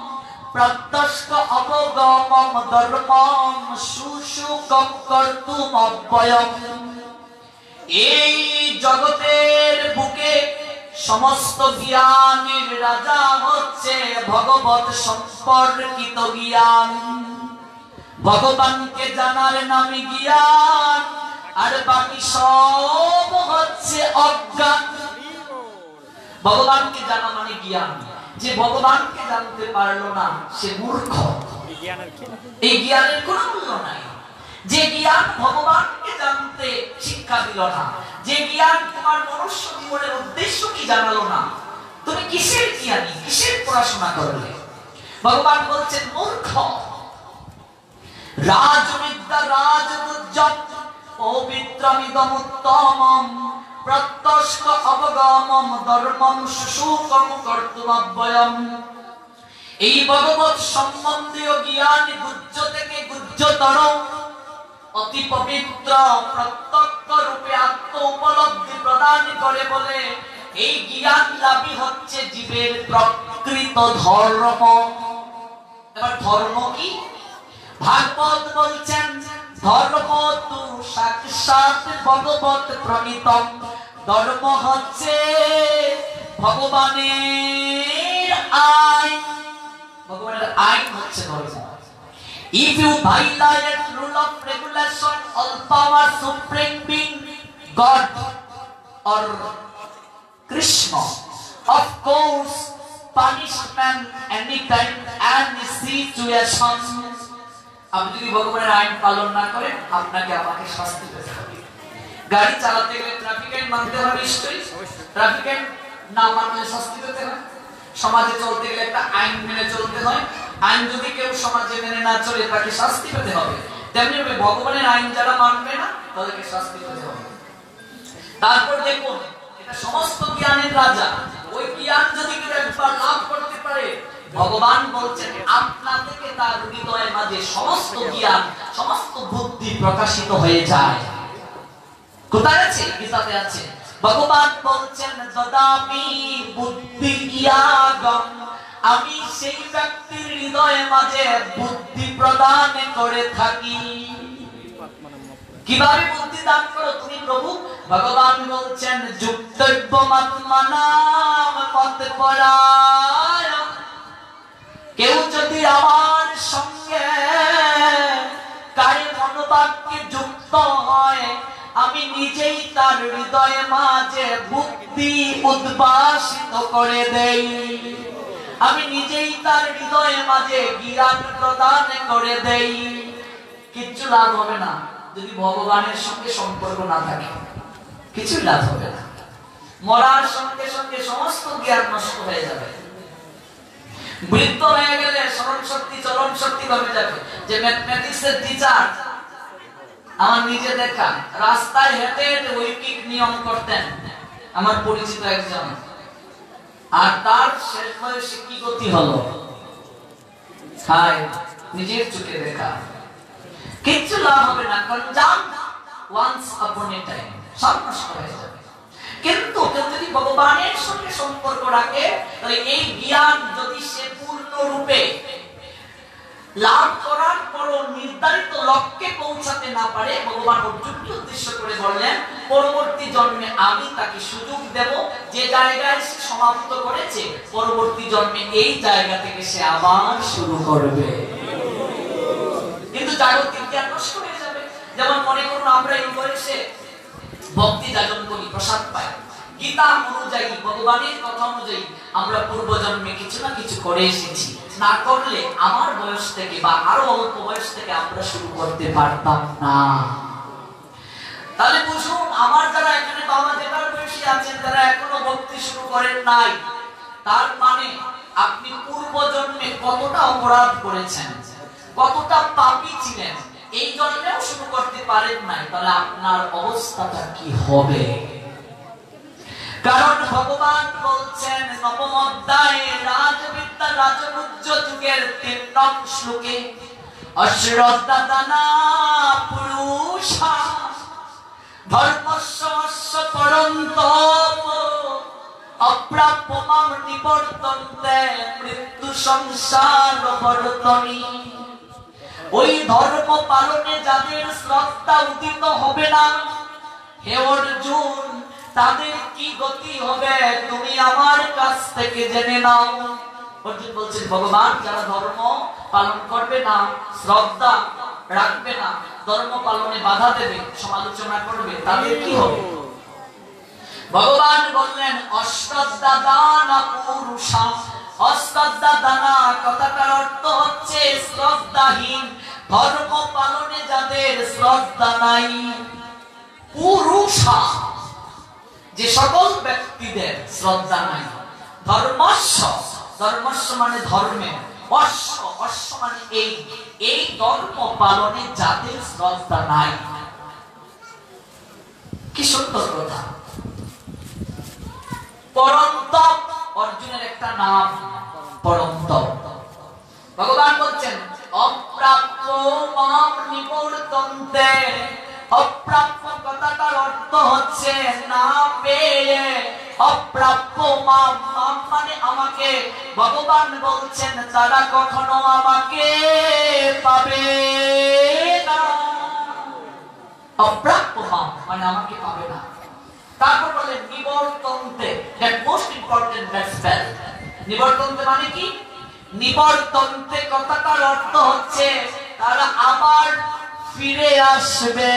প্রত্যক্ষ অবগমম ধর্মম সুসুকম কর্তুম অব্যয়ম। এই জগতের বুকে সমস্ত জ্ঞানের রাজা হচ্ছে ভগবত সম্পর্কিত জ্ঞান। ভগবানকে জানার নামই জ্ঞান, আর বাকি সব হচ্ছে অজ্ঞান। ভগবানকে জানা মানে জ্ঞান। যে ভগবানকে জানতে পারলো না, সে মূর্খ। এই জ্ঞানের কোনো মূল্য নাই। যে জ্ঞান ভগবানকে জানতে শিক্ষা দিল না, যে জ্ঞান তোমার মনুষ্য জীবনের উদ্দেশ্য কি জানালো না, তুমি কিসের জ্ঞানী, কিসের পড়াশোনা করলে? ভগবান বলছেন মূর্খ। রাজবিদ্যা রাজগুহ্য পবিত্রমিদম উত্তমম প্রত্যক্ষ অবগমম ধর্মম সুসুকম কর্তুম অব্যয়ম। এই ভগবত সম্বন্ধীয় জ্ঞান গুহ্য থেকে গুহ্যতর, অতি পবিত্র, প্রত্যক্ষ রূপে আত্ম উপলব্ধি প্রদান করে বলে এই জ্ঞান লাভই হচ্ছে জীবের প্রকৃত ধর্ম। এবার ধর্ম কি? ভাগবত বলছেন ধর্ম তু সাক্ষাৎ ভগবত প্রণীতম। ধর্ম হচ্ছে ভগবানের আইন। ভগবানের আইন হচ্ছে ধর্ম। If you violate rule of regulation, all power supreme being God or Krishna, of course punishment any time any situation. আপনি যদি ভগবানের আইন পালন না করেন আপনাকে আমাকে শাস্তি পেতে হবে। গাড়ি চালাতে গেলে ট্রাফিক আইন মানতে হবে নিশ্চয়ই, ট্রাফিক আইন না মানলে শাস্তি পেতে হয়। সমাজে চলতে গেলে একটা আইন মেনে চলতে হয়, আইন যদি কেউ সমাজে মেনে না চলে তাকে শাস্তি পেতে হবে। তেমনি ভগবানের আইন যারা মানবে না তাদেরকে শাস্তি পেতে হবে। তারপর দেখুন এটা সমস্ত জ্ঞানের রাজা, ওই জ্ঞান যদি কেউ একবার লাভ করতে পারে ভগবান বলছেন আপনা থেকে তার হৃদয়ের মাঝে সমস্ত জ্ঞান সমস্ত বুদ্ধি প্রকাশিত হয়ে যায়। কোথায় আছে? গীতাতে আছে। ভগবান বলছেন দদামি বুদ্ধি জ্ঞাগম, আমি সেই ব্যক্তির হৃদয়ের মাঝে বুদ্ধি প্রদান করে থাকি। কিভাবে বুদ্ধি দান করো তুমি প্রভু? ভগবান বলছেন যুক্তব্যমাত্মানাম মতপরায়ণ, কেউ যদি আমার সঙ্গে কায়ে মনোবাক্যে যুক্ত হয় আমি নিজেই তার হৃদয়ে মাঝে বুদ্ধি উদ্ভাসিত করে দেই, আমি নিজেই তার হৃদয়ে মাঝে জ্ঞান প্রদান করে দেই। কিচ্ছু লাভ হবে না যদি ভগবানের সঙ্গে সম্পর্ক না থাকে, কিছু লাভ হবে না। মরার সঙ্গে সঙ্গে সমস্ত জ্ঞান নষ্ট হয়ে যাবে। বৃদ্ধ হয়ে গেলে স্মরণ শক্তি চলন শক্তি কমে যাবে। যে ম্যাথমেটিক্সের টিচার আমার নিজে দেখা রাস্তায় হেঁটে হেঁটে ঐকিক নিয়ম করতেন আমার পরিচিত একজন, আর তার শেষ বয়সে কি গতি হলো হায় নিজের চোখে দেখা। কিচ্ছু লাভ হবে না, কারণ জান ওয়ান্স আপন এ টাইম সব নষ্ট হয়ে যাবে। কিন্তু কেউ যদি ভগবানের সঙ্গে সম্পর্ক রাখে তাহলে এই জ্ঞান যদি সে পূর্ণরূপে লাভ করার পরও নির্ধারিত লক্ষ্যে পৌঁছাতে না পারে, ভগবান অর্জুনকে উদ্দেশ্য করে বললেন পরবর্তী জন্মে আমি তাকে সুযোগ দেব, যে জায়গায় সে সমাপ্ত করেছে পরবর্তী জন্মে এই জায়গা থেকে সে আবার শুরু করবে। কিন্তু জাগতিক জ্ঞান নষ্ট হয়ে যাবে। যেমন মনে করুন আমরা এই বয়সে ভক্তি যাজন করি, প্রসাদ পাই, গীতা অনুযায়ী ভগবানের কথা অনুযায়ী আমরা পূর্ব জন্মে কিছু না কিছু করে এসেছি, না করলে আমার বয়স থেকে বা আরো অল্প বয়স থেকে আমরা শুরু করতে পারতাম না। তাহলে বুঝুন আমার যারা এখানে বাবা জেঠার বয়সী আছেন যারা এখনো ভক্তি শুরু করেন নাই, তার মানে আপনি পূর্ব জন্মে কতটা অপরাধ করেছেন, কতটা পাপী ছিলেন, এই জন্মেও শুরু করতে পারেন নাই, তাহলে আপনার অবস্থাটা কি হবে? কারণ ভগবান বলছেন নবম অধ্যায়ে রাজবিদ্যা রাজগুজ্জ যুগের ৩ নং শ্লোকে অশ্রদ্ধা দানা পুরুষা ধর্মস্য পরন্তপ অপ্রাপ্য মাম নিবর্তন্তে মৃত্যু সংসার বর্তনী। ওই ধর্ম পালনে যাদের শ্রদ্ধা উদিত হবে না, হে অর্জুন তাদের কি গতি হবে তুমি আমার কাছ থেকে জেনে নাও। অর্জুন বলছেন ভগবান যারা ধর্ম পালন করবে না, শ্রদ্ধা রাখবে না, ধর্ম পালনে বাধা দেবে, সমালোচনা করবে, তাদের কি হবে? ভগবান বললেন অশ্রদ্ধা দানা পুরুষা। অশ্রদ্ধা দানা কথাটার অর্থ হচ্ছে শ্রদ্ধাহীন, ধর্ম পালনে যাদের শ্রদ্ধা নাই। পুরুষা যে সকল ব্যক্তিদের শ্রদ্ধা নাই। ধর্মস্য, ধর্মস্য মানে ধর্মের, অশ্ব, অশ্ব মানে এই ধর্ম পালনে যাদের শ্রদ্ধা নাই। কি সুন্দর কথা। পরন্তপ অর্জুনের একটা নাম, পরন্তপ। ভগবান বলছেন অপ্রাপ্য মাম নিবর্তন্তে। অপ্রাপ্য কথাটার অর্থ হচ্ছে না পেয়ে, অপ্রাপ্য মাম, মাম মানে আমাকে। ভগবান বলছেন তারা কখনো আমাকে পাবে না। অপ্রাপ্য মাম মানে আমাকে পাবে না। তারপর বলেন নিবর্তন্তে, that most important that spell. নিবর্তন্তে মানে কি? নিবর্তন্তে কথাটার অর্থ হচ্ছে তারা আবার ফিরে আসবে।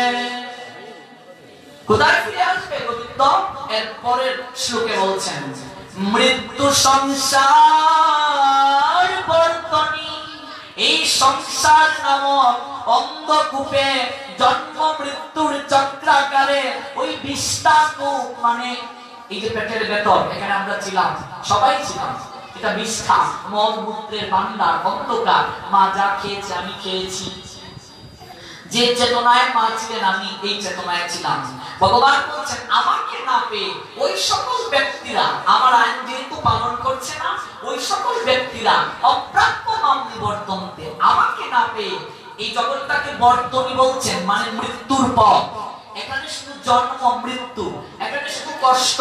কোথায় ফিরে আসবে গোবিন্দ? এর পরের শ্লোকে বলছেন, মৃত্যু সংসার বর্তনী, এই সংসার নামক অন্ধকূপে জন্ম মৃত্যুর চক্রাকারে ওই বিষ্ঠাকূপ, মানে এই যে পেটের ভেতর, এখানে আমরা ছিলাম, সবাই ছিলাম, এটা বিষ্ঠা, মলমূত্রের ভান্ডার, অন্ধকার। মা যা খেয়েছে আমি খেয়েছি, যে চেতনায় মা ছিলেন আমি এই চেতনায় ছিলাম। ভগবান বলছেন আমাকে না পেয়ে ওই সকল ব্যক্তিরা, আমার আইন যেহেতু পালন করছে না, ওই সকল ব্যক্তিরা অপ্রাপ্য মাম নিবর্তন্তে, আমাকে না পেয়ে এই জগৎটাকে বর্তনী বলছেন, মানে মৃত্যুর পথ। এখানে শুধু জন্ম মৃত্যু, এখানে শুধু কষ্ট।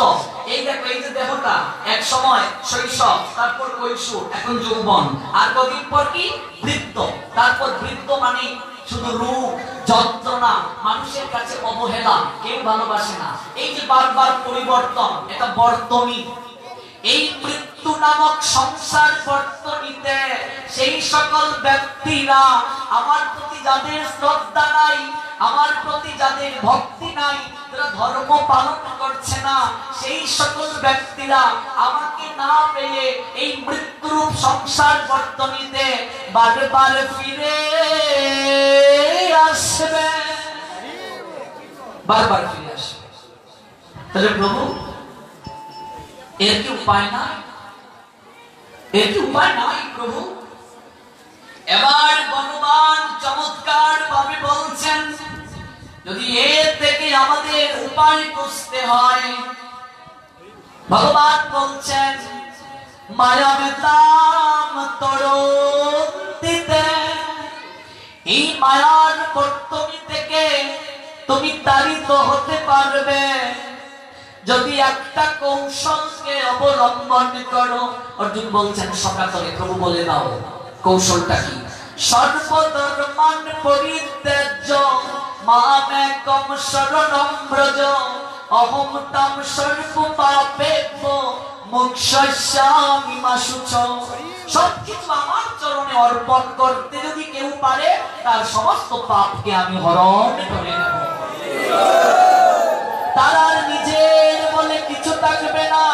এই দেখো, এই যে দেহটা এক সময় শৈশব, তারপর কৈশোর, এখন যৌবন, আর কদিন পর কি বৃদ্ধ, তারপর বৃদ্ধ মানে শুধু রূপ, যন্ত্রণা, মানুষের কাছে অবহেলা, কেউ ভালোবাসে না। এই যে বারবার পরিবর্তন, এটা বর্তনী। এই মৃত্যু নামক সংসার বর্তনীতে সেই সকল ব্যক্তিরা, আমার প্রতি যাদের শ্রদ্ধা নাই, আমার প্রতি যাদের ভক্তি নাই, যারা ধর্ম পালন করছে না, সেই সকল ব্যক্তিরা আমাকে না পেয়ে এই মৃত্যুরূপ সংসার বর্তনীতে বারবার ফিরে আসবে, বারবার ফিরে আসবে। তাহলে প্রভু এর কি উপায় নাই? এর কি উপায় নাই প্রভু? এবার ভগবান চমৎকার ভাবে বলছেন, যদি এর থেকে আমাদের উপায় খুঁজতে হয়, ভগবান বলছেন মায়া মেতাম তরন্তিতে, এই মায়ার বর্তনী থেকে তুমি তাড়িত হতে পারবে যদি একটা কৌশলকে অবলম্বন করো। অর্জুন বলছেন সকাতরে, প্রভু বলে দাও কৌশলটা কি? সর্বধর্মান পরিত্যাজ্য মামেকম শরণম ব্রজ, অহং তম সর্ব পাপেভ্যো মোক্ষয়িষ্যামি মা শুচঃ। সবকিছু আমার চরণে অর্পণ করতে যদি কেউ পারে, তার সমস্ত পাপকে আমি হরণ করে নেব। তার আর নিজের বলে কিছু থাকবে না।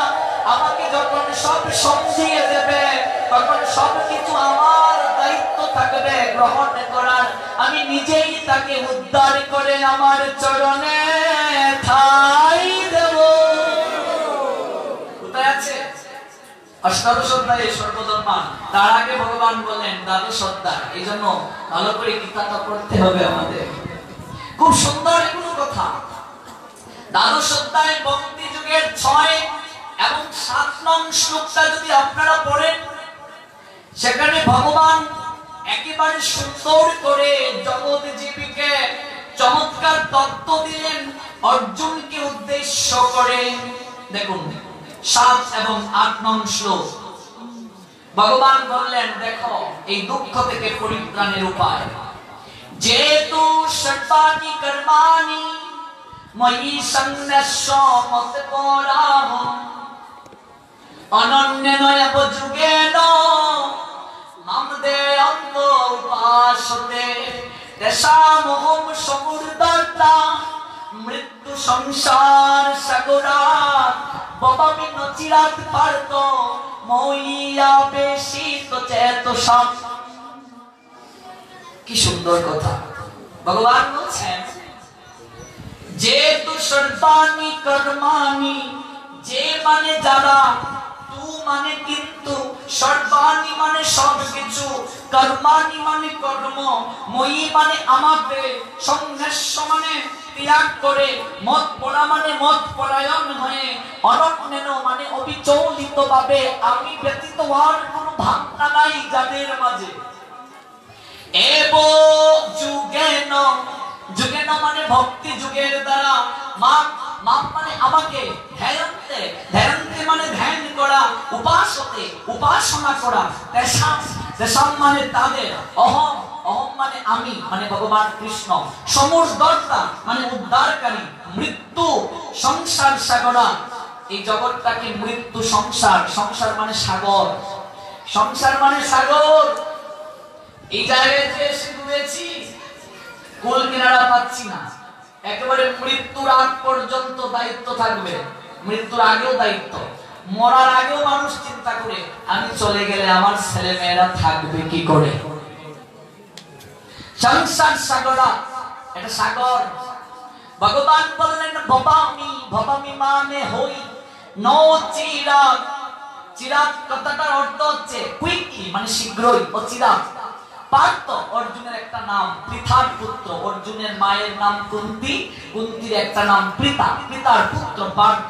আমাকে যখন সব সমঝিয়ে দেবে, তখন সবকিছু আমার দায়িত্ব থাকবে গ্রহণ করার। আমি নিজেই তাকে উদ্ধার করে আমার চরণে ঠাঁই দেব। কোথায় আছে? অষ্টাদশ অধ্যায়ে সর্বধর্মান, তার আগে ভগবান বলেন দ্বাদশ অধ্যায়। এই জন্য ভালো করে গীতাটা পড়তে হবে আমাদের। খুব সুন্দর এগুলো কথা। দ্বাদশ অধ্যায় ভক্তি যুগের 6 এবং 7 নং শ্লোকটা যদি আপনারা পড়েন, সেখানে ভগবান একেবারে সুন্দর করে জগৎজীবীকে চমৎকার তত্ত্ব দিলেন অর্জুনকে উদ্দেশ্য করে। দেখুন 7 এবং 8 নং শ্লোক। ভগবান বললেন, দেখো এই দুঃখ থেকে পরিত্রাণের উপায়। যেতু সর্বাণি কর্মাণি ময়ি সন্ন্যাস্য মতপরাহ, অনন্যেন যুগেন মাম দেয়ন্ত উপাসতে, তেষামহং সমুদ্রতা মৃত্যু সংসার সাগরাৎ ভবামি ন চিরাৎ পার্থ ময়ি আবেশিত চেতসা। কি সুন্দর কথা। ভগবান বলছেন যেতু সর্বাণি কর্মাণি, যে মানে যারা, তু মানে কিন্তু, সর্বাণি মানে সবকিছু, কর্মাণি মানে কর্ম, মই মানে আমাকে, সন্ন্যাস মানে ত্যাগ করে, মত পড়া মানে মত পরায়ণ হয়ে, অনন্যেন মানে অবিচলিত ভাবে, আমি ব্যতীত আর কোনো ভাবনা নাই যাদের মাঝে। এব যুগেন, যুগেন মানে ভক্তি যুগের দ্বারা, মাম মাম মানে আমাকে, ধ্যায়ন্তে ধ্যায়ন্তে মানে ধ্যান করা, উপাসতে উপাসনা করা, তেষাম তেষাম মানে তাদের, অহম অহম মানে আমি, মানে ভগবান কৃষ্ণ, সমুদ্রতা মানে উদ্ধারকারী, মৃত্যু সংসার সাগরা, এই জগৎটাকে মৃত্যু সংসার, সংসার মানে সাগর, সংসার মানে সাগর, এই জায়গায় যে এসে ডুবেছি, কুল কিনারা পাচ্ছি না। একেবারে মৃত্যুর আগ পর্যন্ত দায়িত্ব থাকবে, মৃত্যুর আগেও দায়িত্ব, মরার আগেও মানুষ চিন্তা করে আমি চলে গেলে আমার ছেলে মেয়েরা থাকবে কি করে। সংসার সাগরা, এটা সাগর। ভগবান বললেন ভবামি, ভবামি মানে হই, নো চিরাগ। চিরাগ কথাটার অর্থ হচ্ছে কুইকলি, মানে শীঘ্রই, ও চিরাগ। পার্থ অর্জুনের একটা নাম, পৃথার পুত্র। অর্জুনের মায়ের নাম কুন্তি, কুন্তির একটা নাম পৃথা, পৃথার পুত্র পার্থ।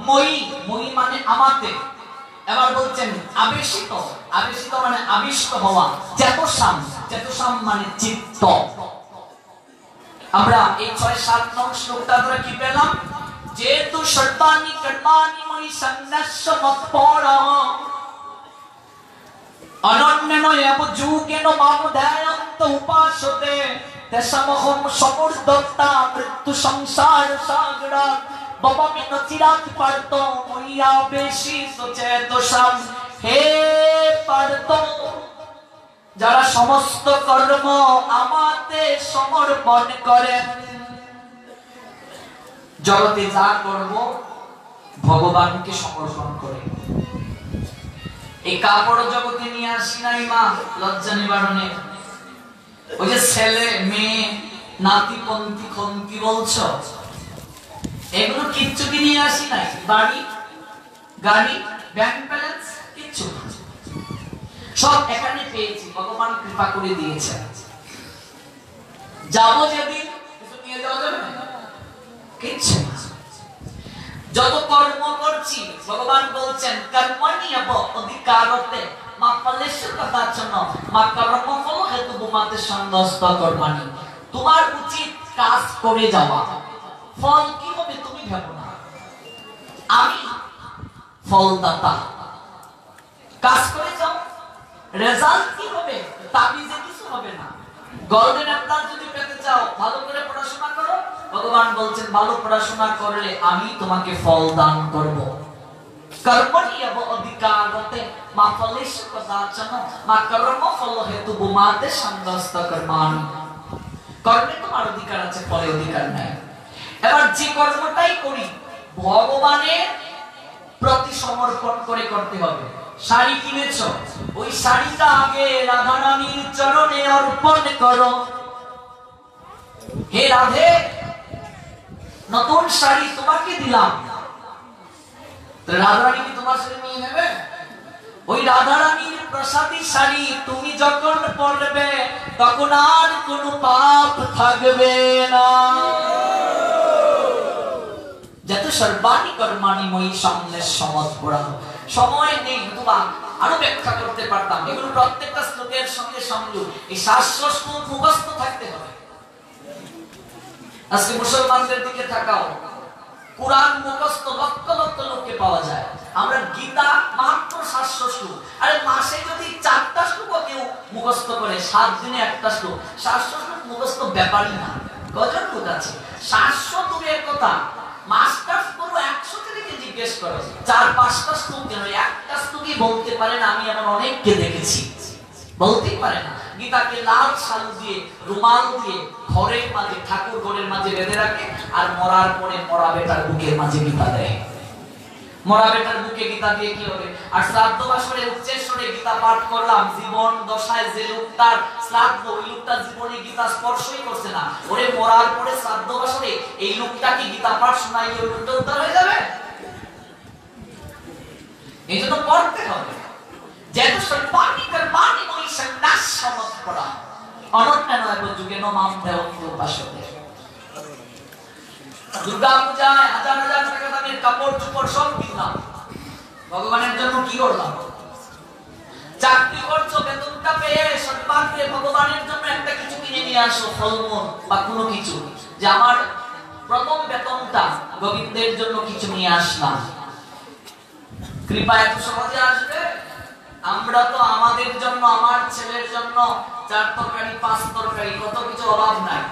মই, মই মানে আমাতে। এবার বলছেন আবেশিত, আবেশিত মানে আবিষ্ট হওয়া। চেতসাম, চেতসাম মানে চিত্ত। আমরা এই 6-7 নং শ্লোকটা ধরে কি পেলাম? যেতু সর্বাণি কর্মাণি ময়ি সন্ন্যাস্য মৎপরা অনন্যেন এব যুগেন মাম ধ্যায়ন্ত উপাসতে তেষামহং সমুর্ধতা মৃত্যু সংসার সাগরা ভবামি ন চিরাৎ পার্থ ময়ি আবেশিত চেতসাম। হে পার্থ, যারা সমস্ত কর্ম আমাতে সমর্পণ করেন, জগতে যা করব ভগবানকে সমর্পণ করে। এই কাপড় জগতে নিয়ে আসি নাই মা লজ্জা নিবারণে। ওই যে ছেলে মেয়ে নাতি পন্থী খন্তি বলছো, এগুলো কিচ্ছু কি নিয়ে আসি নাই। বাড়ি গাড়ি ব্যাংক ব্যালেন্স কিচ্ছু সব এখানে পেয়েছি, ভগবান কৃপা করে দিয়েছে। যাবো যেদিন কিছু নিয়ে যাওয়া যাবে কিচ্ছু। যত কর্ম করছি ভগবান বলছেন কর্মণি অব অধিকারতে মা ফলেশ্বর কথার জন্য মা কর্মফল হেতু বুমাতে সন্ন্যস্ত কর্মাণি। তোমার উচিত কাজ করে যাওয়া, ফল কি হবে তুমি ভেবো না, আমি ফলদাতা। কাজ করে যাও, রেজাল্ট কি হবে তাবিজে কিছু হবে না। গোল্ডেন অ্যাপল যদি পেতে চাও ভালো করে পড়াশোনা করো, ভগবান বলছেন ভালো পড়াশোনা করলে আমি তোমাকে ফল দান করব। কর্মণি অব অধিকারতে মা ফলেশ্বর কথাচন মা কর্মফল হেতু বুমাতে সন্ন্যস্ত কর্মাণি। কর্মে তোমার অধিকার আছে, ফলে অধিকার নাই। এবার যে কর্মটাই করি ভগবানের প্রতি সমর্পণ করে করতে হবে। শাড়ি কিনেছো, ওই শাড়িটা আগে রাধা রানীর চরণে অর্পণ করো। হে রাধে, নতুন শাড়ি তোমাকে দিলাম, রাধা রানী কি তোমার সাথে নিয়ে নেবে? ওই রাধা রানীর প্রসাদী শাড়ি তুমি যখন পরবে তখন আর কোনো পাপ থাকবে না। যত সর্বাণি কর্মাণি মই সন্ন্যাস্য মৎপরা। সময় নেই, অথবা আরো ব্যাখ্যা করতে পারতাম। এগুলো প্রত্যেকটা শ্লোকের সঙ্গে সংযোগ। এই 700 শ্লোক মুখস্থ থাকতে হবে। আজকে মুসলমানদের দিকে তাকাও, কুরআন মুখস্থ লক্ষ লক্ষ লোককে পাওয়া যায়। আমরা গীতা মাত্র 700 শ্লোক। আরে মাসে যদি 4টা শ্লোক কেউ মুখস্থ করে, 7 দিনে একটা শ্লোক, 700 শ্লোক মুখস্থ ব্যাপারই না। কজন লোক আছে 700 দূরের কথা, মাস্টার্স পুরো 100 থেকে জিজ্ঞেস করো 4-5টা শ্লোক কেন একটা শ্লোকই বলতে পারে না। আমি এমন অনেককে দেখেছি বলতেই পারে না। গীতাকে লাল শাল দিয়ে রুমাল দিয়ে ঘরের মাঝে, ঠাকুর ঘরের মাঝে বেঁধে রাখে, আর মরার পরে মরা বেটার বুকের মাঝে গীতা দেয়। মরা বেটার বুকে গীতা দিয়ে কি হবে? আর শ্রাদ্ধ বাসরে উচ্চেশ্বরে গীতা পাঠ করলাম, জীবন দশায় যে লোকটার শ্রাদ্ধ, ওই লোকটা জীবনে গীতা স্পর্শই করছে না, ওরে মরার পরে শ্রাদ্ধ বাসরে এই লোকটাকে গীতা পাঠ শোনাইলে ওই লোকটা উদ্ধার হয়ে যাবে? এই জন্য পড়তে হবে। যেহেতু সর্বাণি কর্মাণি মই সন্ন্যাস্য মৎপরা অনন্যেন এব যুগেন মাম ধ্যায়ন্ত উপাসতে। দুর্গা পূজায় হাজার হাজার টাকা দামের কাপড় চোপড় সব কিনলাম, ভগবানের জন্য কি করলাম? চাকরি করছো, বেতনটা পেয়ে সর্বাগ্রে ভগবানের জন্য একটা কিছু কিনে নিয়ে আসো, ফলমূল বা কোনো কিছু, যে আমার প্রথম বেতনটা গোবিন্দের জন্য কিছু নিয়ে আসলাম। কৃপা এত সহজে আসবে? আমরা তো আমাদের জন্য, আমার ছেলের জন্য 4 তরকারি 5 তরকারি কত কিছু অভাব নাই।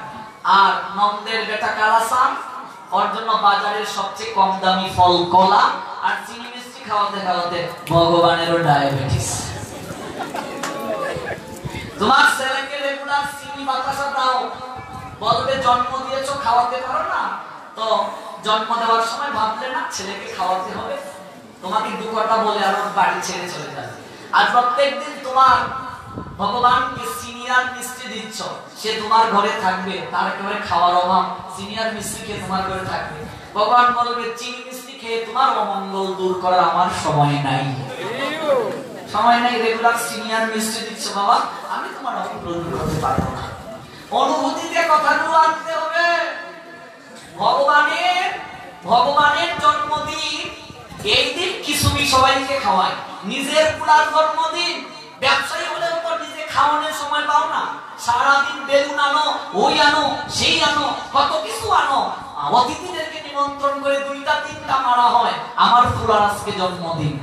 আর নন্দের বেটা কালাসান, ওর জন্য বাজারের সবচেয়ে কম দামি ফল কলা, আর চিনি মিষ্টি খাওয়াতে খাওয়াতে ভগবানেরও ডায়াবেটিস। তোমার ছেলেকে রেগুলার চিনি বাতাসা দাও, বলবে জন্ম দিয়েছো খাওয়াতে পারো না, তো জন্ম দেওয়ার সময় ভাবলে না ছেলেকে খাওয়াতে হবে, তোমাকে দু কথা বলে আর বাড়ি ছেড়ে চলে যাবে। আর প্রত্যেকদিন তোমার ভগবানকে সিনিয়র মিষ্টি দিচ্ছ, সে তোমার ঘরে থাকবে, তার একেবারে খাওয়ার অভাব, সিনিয়র মিষ্টি খেয়ে তোমার ঘরে থাকবে। ভগবান বলবে চিনি মিষ্টি খেয়ে তোমার অমঙ্গল দূর করার আমার সময় নাই, সময় নাই, রেগুলার সিনিয়র মিষ্টি দিচ্ছ বাবা, আমি তোমার অমঙ্গল দূর করতে পারবো না। অনুভূতিতে কথাগুলো আনতে হবে। ভগবানের জন্মদিন, এই দিন খিচুড়ি সবাইকে খাওয়ায়, নিজের পুরার জন্মদিন, ব্যবসায়ী হলেও তো নিজে খাওয়ানোর সময় পাও না, সারাদিন বেলুন আনো, ওই আনো, সেই আনো, কত কিছু আনো, অতিথিদেরকে নিমন্ত্রণ করে 2টা 3টা মারা হয়, আমার পুরার আজকে জন্মদিন,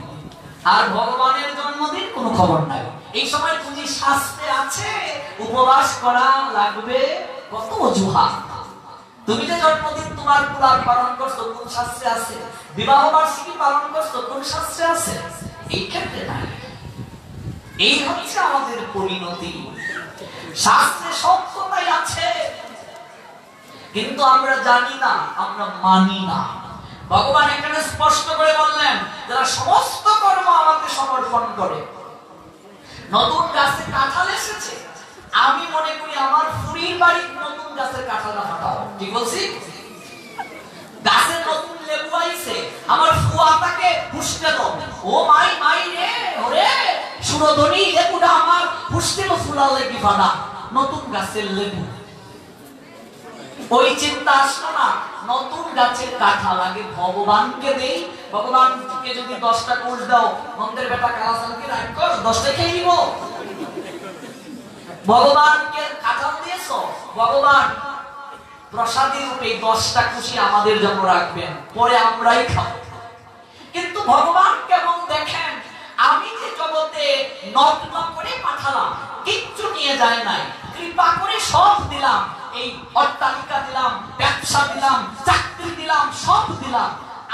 আর ভগবানের জন্মদিন কোনো খবর নাই। এই সময় তুমি শাস্ত্রে আছে উপবাস করা লাগবে, কত অজুহাত। তুমি যে জন্মদিন তোমার পুরার পালন করছো কোন শাস্ত্রে আছে? বিবাহ বার্ষিকী পালন করছো কোন শাস্ত্রে আছে? এই ক্ষেত্রে নাই। এই হচ্ছে আমাদের পরিণতি। শাস্ত্রে সত্যতাই আছে, কিন্তু আমরা জানি না, আমরা মানি না। ভগবান এখানে স্পষ্ট করে বললেন, যারা সমস্ত কর্ম আমাকে সমর্পণ করে। নতুন গাছে কাঁঠাল এসেছে, আমি মনে করি আমার ফুরির বাড়ির নতুন গাছের কাঁঠালটা ফাটাও, ঠিক বলছি? গাছের নতুন লেবু আইছে, আমার ফুয়াটাকে পুষতে দাও, ও মাই মাই রে, ওরে সুরধনী লেবুটা আমার পুষতে দাও, ফুলা লেবু ফাটা, নতুন গাছের লেবু। ওই চিন্তা আসলো না, নতুন গাছের কাঁঠাল আগে ভগবানকে দেই, ভগবানকে যদি 10টা কোষ দাও, মন্দের বেটা কালাসালকে রাখো 10টা খেয়ে নিব। ভগবানকে কাঁঠাল দিয়েছো, ভগবান প্রসাদী রূপে 10টা খুশি আমাদের জন্য রাখবেন, পরে আমরাই খাবো। কিন্তু ভগবান কেমন দেখেন, আমি যে জগতে নগ্ন করে পাঠালাম, কিচ্ছু নিয়ে যায় নাই, কৃপা করে সব দিলাম, এই অট্টালিকা দিলাম, ব্যবসা দিলাম, চাকরি দিলাম, সব দিলাম,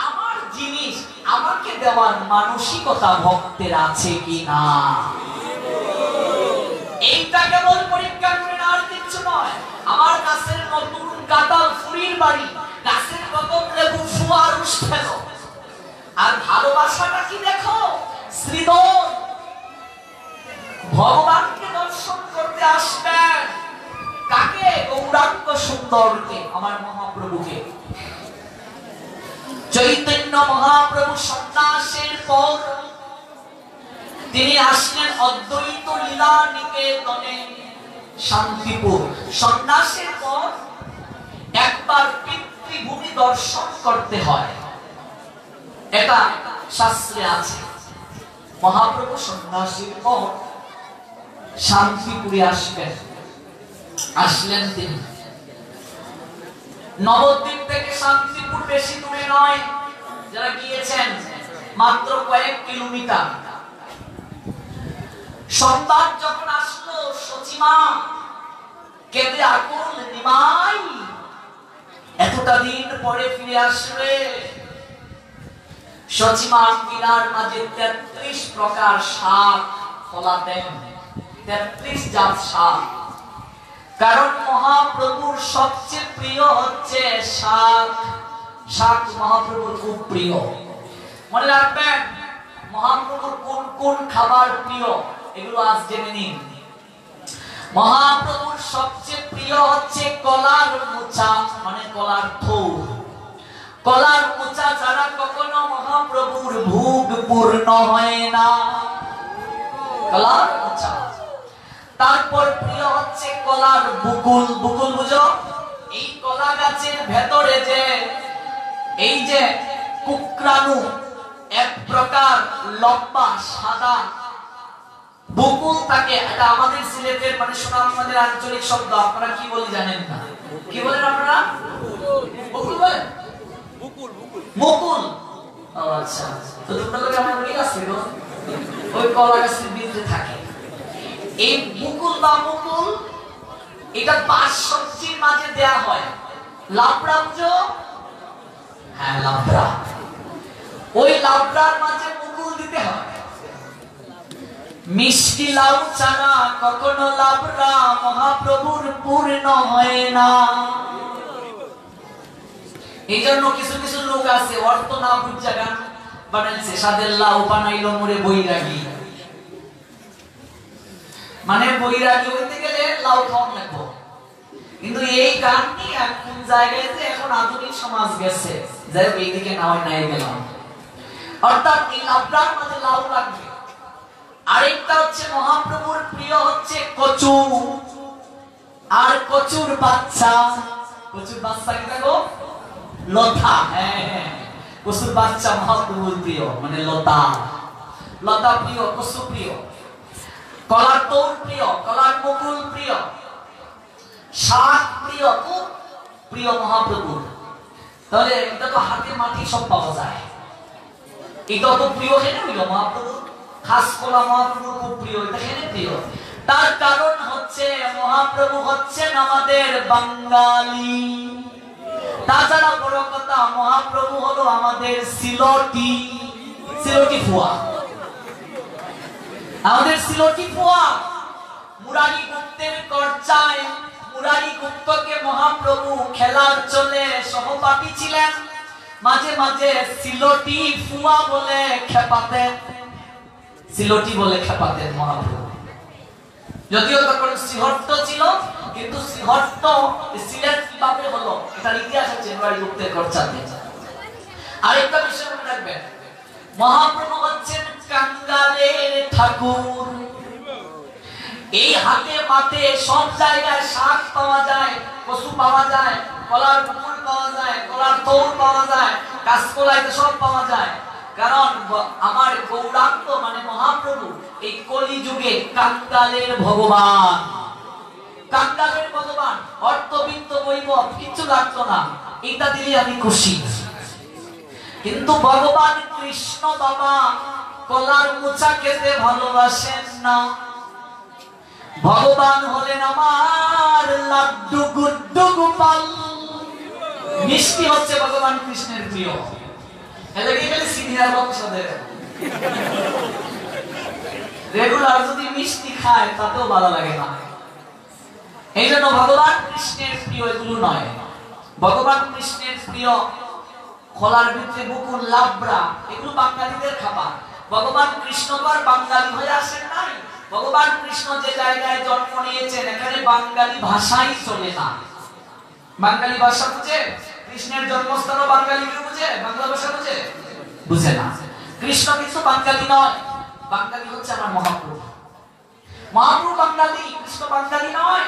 আমার জিনিস আমাকে দেওয়ার মানসিকতা ভক্তের আছে কিনা, এইটা কেবল পরীক্ষা করে আর কিছু নয়। আমার গাছের নতুন কাঁঠাল ফুরির বাড়ি, গাছের নতুন লেবু ফুয়ার উষ্ঠেল, আর ভালোবাসাটা কি দেখো, শ্রীধর ভগবানকে দর্শন করতে আসবেন, কাকে? গৌরাঙ্গ সুন্দরকে, আমার মহাপ্রভুকে। চৈতন্য মহাপ্রভু সন্ন্যাসের পর তিনি আসলেন অদ্বৈত লীলা নিকেতনে শান্তিপুর। সন্ন্যাসের পর একবার পিতৃভূমি দর্শন করতে হয়, এটা শাস্ত্রে আছে। মহাপ্রভু সন্ন্যাসীর পর শান্তিপুরে আসলেন তিনি। নবদ্বীপ থেকে শান্তিপুর বেশি দূরে নয়, যারা গিয়েছেন মাত্র কয়েক কিলোমিটার। সংবাদ যখন আসলো, সচিমা কেঁদে আকুল, নিমাই এতটা দিন পরে ফিরে আসবে। সচিমা কিনার মাঝে 33 প্রকার শাক ফলাতেন, 33 জাত শাক, কারণ মহাপ্রভুর সবচেয়ে প্রিয় হচ্ছে শাক। শাক মহাপ্রভুর খুব প্রিয়। মনে রাখবেন মহাপ্রভুর কোন কোন খাবার প্রিয়, এগুলো আজ জেনে নিন। মহাপ্রভুর সবচেয়ে প্রিয় হচ্ছে কলার মোচা, মানে কলার থোড়। কলার মোচা ছাড়া কখনো মহাপ্রভুর ভোগ পূর্ণ হয় না। কলার মোচা। তারপর প্রিয় হচ্ছে কলার বুকুল। বুকুল বুঝো? এই কলা গাছের ভেতরে যে এই যে কুকরানু, এক প্রকার লম্বা সাদা বকুল থাকে, এটা আমাদের সিলেটের মানে সুনামগঞ্জের আঞ্চলিক শব্দ। আপনারা কি বলে জানেন না? কি বলেন আপনারা? বকুল বলেন? মুকুল। আচ্ছা, তো তোমরা লোকে আমার কি আছে গো? ওই কলা গাছের ভিতরে থাকে এই মুকুল বা মুকুল। এটা 5 সবজির মাঝে দেয়া হয়। লাবড়া বুঝো? হ্যাঁ, লাবড়া। ওই লাবড়ার মাঝে মুকুল দিতে হয়। মিষ্টি লাউ ছাড়া কখনো লাবড়া মহাপ্রভুর পূর্ণ হয় না। এই জন্য কিছু কিছু লোক আছে অর্থ না বুঝা গান বানাইছে, সাদের লাউ বানাইলো মোরে বৈরাগী। মানে বৈরাগী হইতে গেলে লাউ খাওয়া লাগবে। কিন্তু এই গান নিয়ে কোন জায়গায় যে এখন আধুনিক সমাজ গেছে, যাই হোক এইদিকে না হয় নাই গেলাম। অর্থাৎ এই লাবড়ার মাঝে লাউ লাগবে। আরেকটা হচ্ছে মহাপ্রভুর প্রিয় হচ্ছে কচু আর কচুর বাচ্চা। কচুর বাচ্চা কি দেখো লতা, হ্যাঁ কচুর বাচ্চা মহাপ্রভুর প্রিয়, মানে লতা। লতা প্রিয়, কচু প্রিয়, কলার তোর প্রিয়, কলার মুকুল প্রিয়, শাক প্রিয়, খুব প্রিয় মহাপ্রভুর। তাহলে এটা তো হাতে মাটি সব পাওয়া যায়, এটা তো প্রিয় কেন হইল মহাপ্রভুর? খাস কলা মহাপ্রভুর খুব প্রিয়, এটা কেন প্রিয়? তার কারণ হচ্ছে মহাপ্রভু হচ্ছেন আমাদের বাঙালি। তাছাড়া বড় কথা, মহাপ্রভু হলো আমাদের সিলটি, সিলটি ফুয়া, আমাদের সিলটি ফুয়া। মুরারি গুপ্তের চর্চায় মুরারি গুপ্তকে মহাপ্রভু খেলার চলে সহপাঠী ছিলেন। মাঝে মাঝে সিলটি ফুয়া বলে খেপাতেন, সিলটি বলে খেপাতেন মহাপ্রভু। যদিও তখন শ্রীহট্ট ছিল, কিন্তু শ্রীহট্ট সিলেট কিভাবে হলো এটার ইতিহাস আছে মুরারি গুপ্তের চর্চাতে। আরেকটা বিষয় মনে রাখবেন, মহাপ্রভু হচ্ছেন কাঙ্গালের ঠাকুর। এই হাতে মাঠে সব জায়গায় শাক পাওয়া যায়, কচু পাওয়া যায়, কলার মুকুল পাওয়া যায়, কলার তোর পাওয়া যায়, কাঁচকলাইতে সব পাওয়া যায়। কারণ আমার গৌরাঙ্গ মানে মহাপ্রভু এই কলি যুগে কাঙ্গালের ভগবান, কাঙ্গালের ভগবান। অর্থবিত্ত বৈভব কিচ্ছু লাগতো না, এটা দিলে আমি খুশি। কিন্তু ভগবান কৃষ্ণ বাবা কলার মোচা খেতে ভালোবাসেন না। ভগবান হলেন আমার লাড্ডু গুড্ডু গোপাল। মিষ্টি হচ্ছে ভগবান কৃষ্ণের প্রিয়। রেগুলার যদি মিষ্টি খায় তাতেও ভালো লাগে না। এই জন্য ভগবান কৃষ্ণের প্রিয় এগুলো নয়। ভগবান কৃষ্ণের প্রিয় খোলার ভিতরে বকুল, লাবড়া, এগুলো বাঙালিদের খাবার। ভগবান কৃষ্ণ তো আর বাঙালি হয়ে আসেন নাই। ভগবান কৃষ্ণ যে জায়গায় জন্ম নিয়েছেন এখানে বাঙালি ভাষাই চলে না। বাঙালি ভাষা বুঝে? কৃষ্ণের জন্মস্থানও বাঙালি কেউ বুঝে? বাংলা ভাষা বুঝে? বুঝে না। কৃষ্ণ কিন্তু বাঙালি নয়, বাঙালি হচ্ছে আমার মহাপ্রভু। মহাপ্রভু বাঙালি, কৃষ্ণ বাঙালি নয়।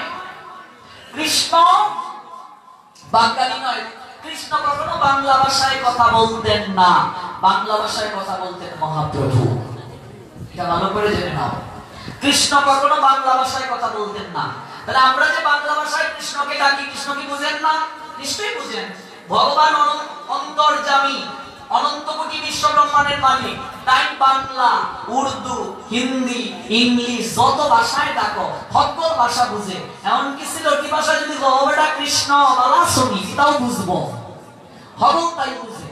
কৃষ্ণ বাঙালি নয়। কৃষ্ণ কখনো বাংলা ভাষায় কথা বলতেন না, বাংলা ভাষায় কথা বলতেন মহাপ্রভু। এটা ভালো করে জেনে নাও। কৃষ্ণ কখনো বাংলা ভাষায় কথা বলতেন না। তাহলে আমরা যে বাংলা ভাষায় কৃষ্ণকে ডাকি, কৃষ্ণ কি বুঝেন না? নিশ্চয়ই বুঝেন। ভগবান অন্তর্যামী, অনন্ত কোটি বিশ্ব ব্রহ্মাণ্ডের মালিক। তাই বাংলা, উর্দু, হিন্দি, ইংলিশ যত ভাষায় ডাকো সকল ভাষা বুঝে। এমনকি সিলটি ভাষা যদি গহবেটা কৃষ্ণ বলা শুনি তাও বুঝবো, হবল তাই বুঝে।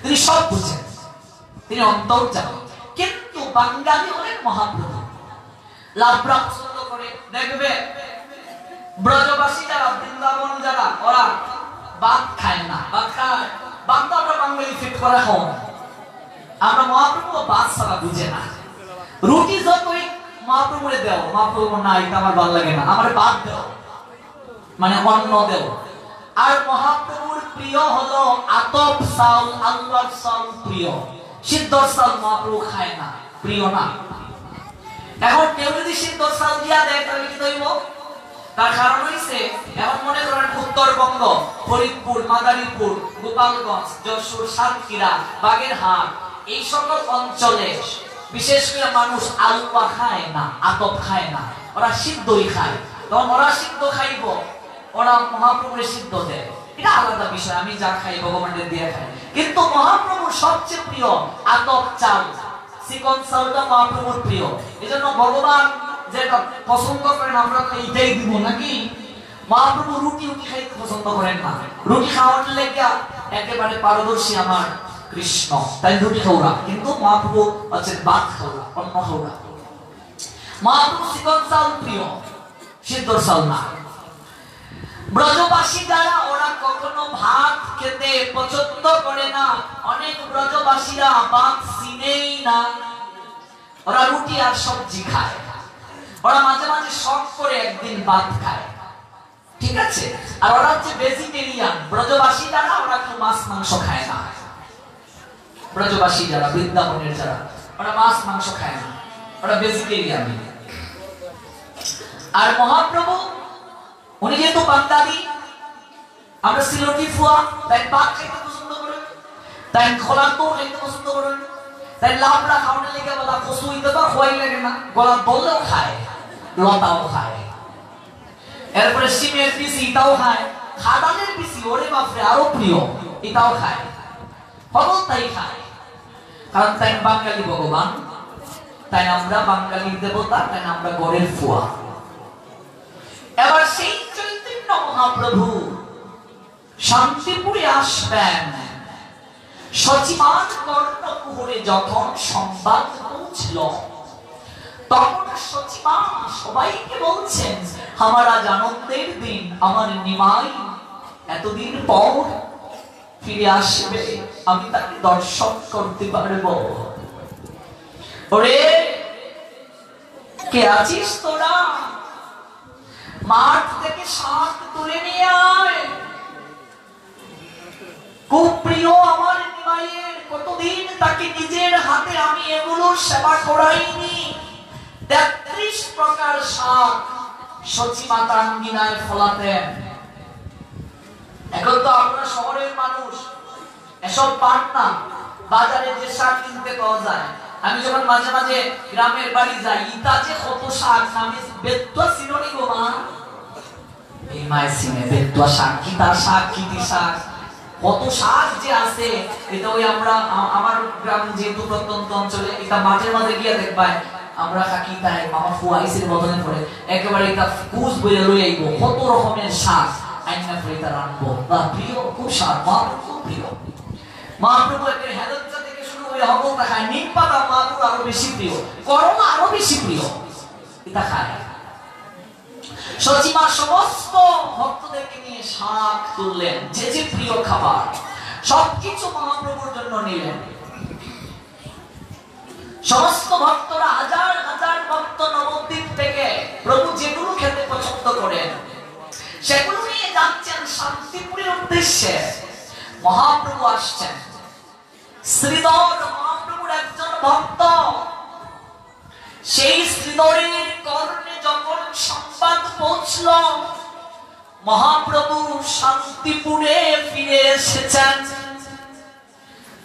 তিনি সব বুঝেন, তিনি অন্তর্যামী। কিন্তু বাঙালি হলেন মহাপ্রভু। লাবড়া পছন্দ করে। দেখবে ব্রজবাসী যারা, বৃন্দাবন যারা, ওরা ভাত খায় না। ভাত খায়, ভাত তো আমরা বাঙালি ফিট করে খাও। আমরা মহাপ্রভু ভাত ছাড়া বুঝে না। রুটি যতই মহাপ্রভুরে দেও, মহাপ্রভু না এটা আমার ভালো লাগে না, আমার ভাত দেও, মানে অন্ন দেও। আর মহাপ্রভুর প্রিয় হলো আতপ চাউল, আল্লাহর চাউল প্রিয়। সিদ্ধ চাউল মহাপ্রভু খায় না, প্রিয় না। এখন কেউ যদি সিদ্ধ চাউল দিয়া দেয় তাহলে কি হইব? তার কারণ হইছে, এখন মনে করেন উত্তরবঙ্গ, ফরিদপুর, মাদারীপুর, গোপালগঞ্জ, যশোর, সাতক্ষীরা, বাগেরহাট, এই সকল অঞ্চলে বিশেষ করে মানুষ আলুয়া খায় না, আতপ খায় না, ওরা সিদ্ধই খায়। তখন ওরা সিদ্ধ খাইব, ওরা মহাপ্রভুর সিদ্ধ দেয়, এটা আলাদা বিষয়। আমি যা খাই ভগবানের দিয়ে খাই। কিন্তু মহাপ্রভুর সবচেয়ে প্রিয় আতপ চাল, চিকন চালটা মহাপ্রভুর প্রিয়। এই জন্য ভগবান যেটা পছন্দ করেন আমরা এইটাই দিব নাকি? মহাপ্রভু রুটি খাইতে পছন্দ করেন না। রুটি খাওয়ার লেগে একেবারে পারদর্শী আমার কৃষ্ণ, তাই রুটি খাওয়া। কিন্তু মহাপ্রভু হচ্ছে ভাত খাওয়া, অন্ন খাওয়া। মহাপ্রভু চিকন চাউল প্রিয়, সিদ্ধ চাউল না। ব্রজবাসী যারা ওরা কখনো ভাত খেতে পছন্দ করে না, অনেক ব্রজবাসীরা ভাত চিনেই না, ওরা রুটি আর সবজি খায়। ওরা মাঝে মাঝে শখ করে একদিন ভাত খায়, ঠিক আছে। আর ওরা হচ্ছে ভেজিটেরিয়ান। ব্রজবাসী যারা ওরা কেউ মাছ মাংস খায় না। ব্রজবাসী যারা, বৃন্দাবনের যারা, ওরা মাছ মাংস খায় না, ওরা ভেজিটেরিয়ান। আর মহাপ্রভু উনি যেহেতু বাঙালি, আমরা সিলটি ফুয়া, তাই ভাত খেতে পছন্দ করেন, তাই খোলার তো খেতে পছন্দ করেন, তাই লাবড়া খাওয়ানোর লেগে বলা কচু ইতে তো খোয়াই লাগে না, গলা বললেও খায়, লতাও খায়, এরপরে সিমের পিসি এটাও খায়, খাদানের পিসি ওরে বাপরে আরো প্রিয়, এটাও খায়, সকল তাই খায়। কারণ তাই বাঙালি ভগবান, তাই আমরা বাঙালির দেবতা, তাই আমরা গড়ের ফুয়া। এবার সেই চৈতন্য মহাপ্রভু শান্তিপুরে আসবেন। সচিবান কর্ণকুহরে যখন সংবাদ পৌঁছল, তখন সচিবা সবাইকে বলছেন, আমার আজ আনন্দের দিন, আমার নিমাই এতদিন পর ফিরে আসবে, আমি তাকে দর্শন করতে পারবো। ওরে কে আছিস তোরা, মাঠ থেকে শাক তুলে নিয়ে আয়। খুব প্রিয় আমার নিমাইয়ের, কতদিন তাকে নিজের হাতে আমি এগুলো সেবা করাইনি। 33 প্রকার শাক সচিমাতা আঙ্গিনায় ফলাতেন। এখন তো আমরা শহরের মানুষ, এসব পান না, বাজারে যে শাক কিনতে পাওয়া যায়। আমি যখন মাঝে মাঝে গ্রামের বাড়ি যাই, ইতা যে কত শাক, আমি বেতুয়া চিনি গো মা, এই মায়ের চিনে বেতুয়া শাক, কি তার শাক, কি শাক, কত শাক যে আছে। এটা ওই আমরা আমার গ্রাম যেহেতু প্রত্যন্ত অঞ্চলে, এটা মাঝে মাঝে গিয়ে দেখবাই আমরা কাকি তাই মামা ফুয়াইসের বদলে পড়ে একেবারে এটা কুচ বইলে লই আইব, কত রকমের শাক আইনা করে এটা রাখবো। বা প্রিয় খুব শাক, মা খুব প্রিয়। মহাপ্রভু এর হেদজ্জা থেকে শুরু হয়ে হবল খায়, নিম পাতা মহাপ্রভু আরো বেশি প্রিয়, করলা আরো বেশি প্রিয়, এটা খায়। সচিমা সমস্ত ভক্তদেরকে নিয়ে শাক তুললেন, যে যে প্রিয় খাবার সবকিছু মহাপ্রভুর জন্য নিলেন। সমস্ত ভক্তরা, হাজার হাজার ভক্ত নবদ্বীপ থেকে প্রভু যেগুলো খেতে পছন্দ করেন সেগুলো নিয়ে যাচ্ছেন শান্তিপুরের উদ্দেশ্যে। মহাপ্রভু আসছেন। শ্রীধর মহাপ্রভুর একজন ভক্ত, সেই শ্রীধরের কর্ণে যখন সংবাদ পৌঁছল মহাপ্রভু শান্তিপুরে ফিরে এসেছেন,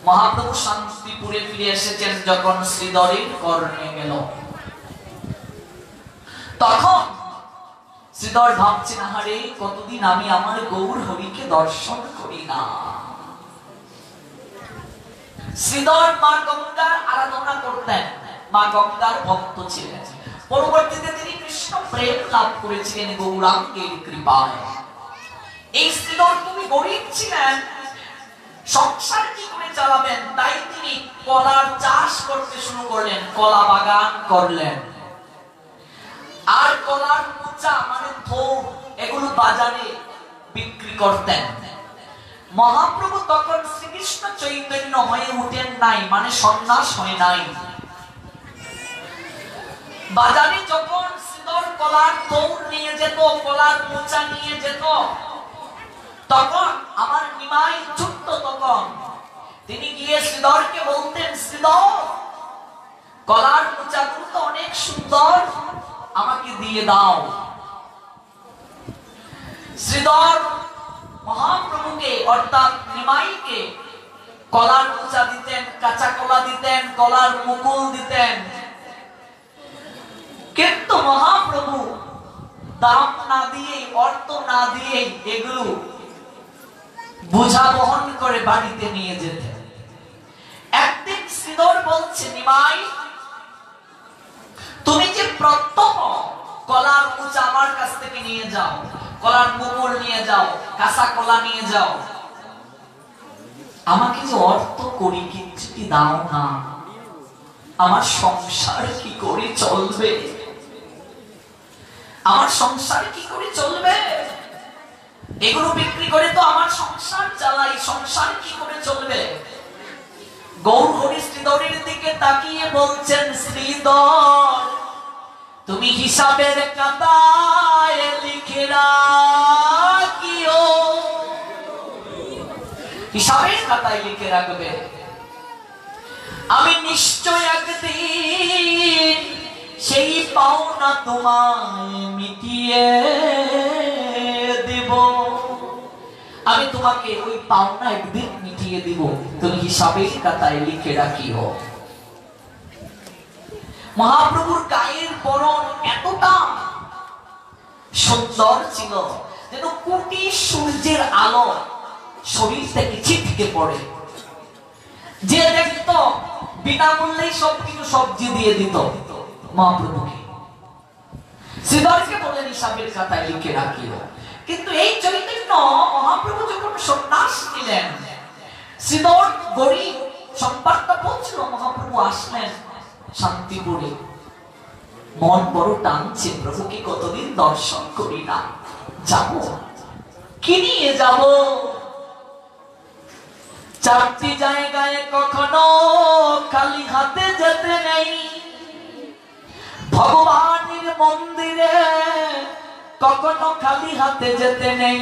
মহাপ্রভু শান্তিপুরে ফিরে এসেছেন যখন শ্রীধরের কর্ণে গেল, তখন শ্রীধর ভাবছেন, আহারে কতদিন আমি আমার গৌর হরিকে দর্শন করি না। শ্রীধর মা গঙ্গার আরাধনা করতেন, মা গঙ্গার ভক্ত ছিলেন। পরবর্তীতে তিনি কৃষ্ণ প্রেম লাভ করেছিলেন গৌরাঙ্গের কৃপায়। এই শ্রীধর তুমি গরিব ছিলেন, সংসার কি করে চালাবেন, তাই তিনি কলার চাষ করতে শুরু করলেন, কলা বাগান করলেন। আর কলার মোচা মানে থোক, এগুলো বাজারে বিক্রি করতেন। মহাপ্রভু তখন শ্রীকৃষ্ণ চৈতন্য হয়ে উঠেন নাই, মানে সন্ন্যাস হয় নাই। বাজারে যখন শ্রীধর কলার থোক নিয়ে যেত, কলার মোচা নিয়ে যেত, তখন আমার নিমাই ছোট্ট, তখন তিনি গিয়ে শ্রীধরকে বলতেন, শ্রীধর কলার মোচাগুলো তো অনেক সুন্দর, আমাকে দিয়ে দাও। শ্রীধর মহাপ্রভুকে অর্থাৎ নিমাইকে কলার মোচা দিতেন, কাঁচা কলা দিতেন, কলার মুকুল দিতেন। কিন্তু মহাপ্রভু দাম না দিয়ে, অর্থ না দিয়ে এগুলো বোঝা বহন করে বাড়িতে নিয়ে যেতেন। একদিন শ্রীধর বলছে, নিমাই তুমি যে প্রত্যহ কলার মোচা আমার কাছ থেকে নিয়ে যাও, কলার মুকুল নিয়ে যাও, কাঁচা কলা নিয়ে যাও, আমাকে যে অর্থ করি কিচ্ছুটি দাও না, আমার সংসার কি করে চলবে? আমার সংসার কি করে চলবে? এগুলো বিক্রি করে তো আমার সংসার চালাই, সংসার কি করে চলবে? গৌর হরি শ্রীধরের দিকে তাকিয়ে বলছেন, শ্রীধর তুমি হিসাবের খাতায় লিখে রাখিও, হিসাবের খাতায় লিখে রাখবে, আমি নিশ্চয় একদিন সেই পাওনা তোমায় মিটিয়ে দেব। আমি তোমাকে ওই পাওনা একদিন মিটিয়ে দিব, তুমি হিসাবের খাতায় লিখে রাখিও। মহাপ্রভুর গায়ের বরণ এতটা সুন্দর ছিল যেন কোটি সূর্যের আলো শরীর থেকে ছিটকে পড়ে। যে দেখত বিনামূল্যেই সবকিছু সবজি দিয়ে দিত মহাপ্রভুকে। শ্রীধরকে বলেন হিসাবের খাতায় লিখে রাখিও। কিন্তু এই চৈতন্য মহাপ্রভু যখন সন্ন্যাস নিলেন, শ্রীধর গরিব, সংবাদটা পৌঁছল, মহাপ্রভু আসলেন শান্তিপুরে। মন বড় টানছে, প্রভুকে কতদিন দর্শন করি না, যাব, কি নিয়ে যাব? চারটি জায়গায় কখনো খালি হাতে যেতে নেই, ভগবানের মন্দিরে কখনো খালি হাতে যেতে নেই,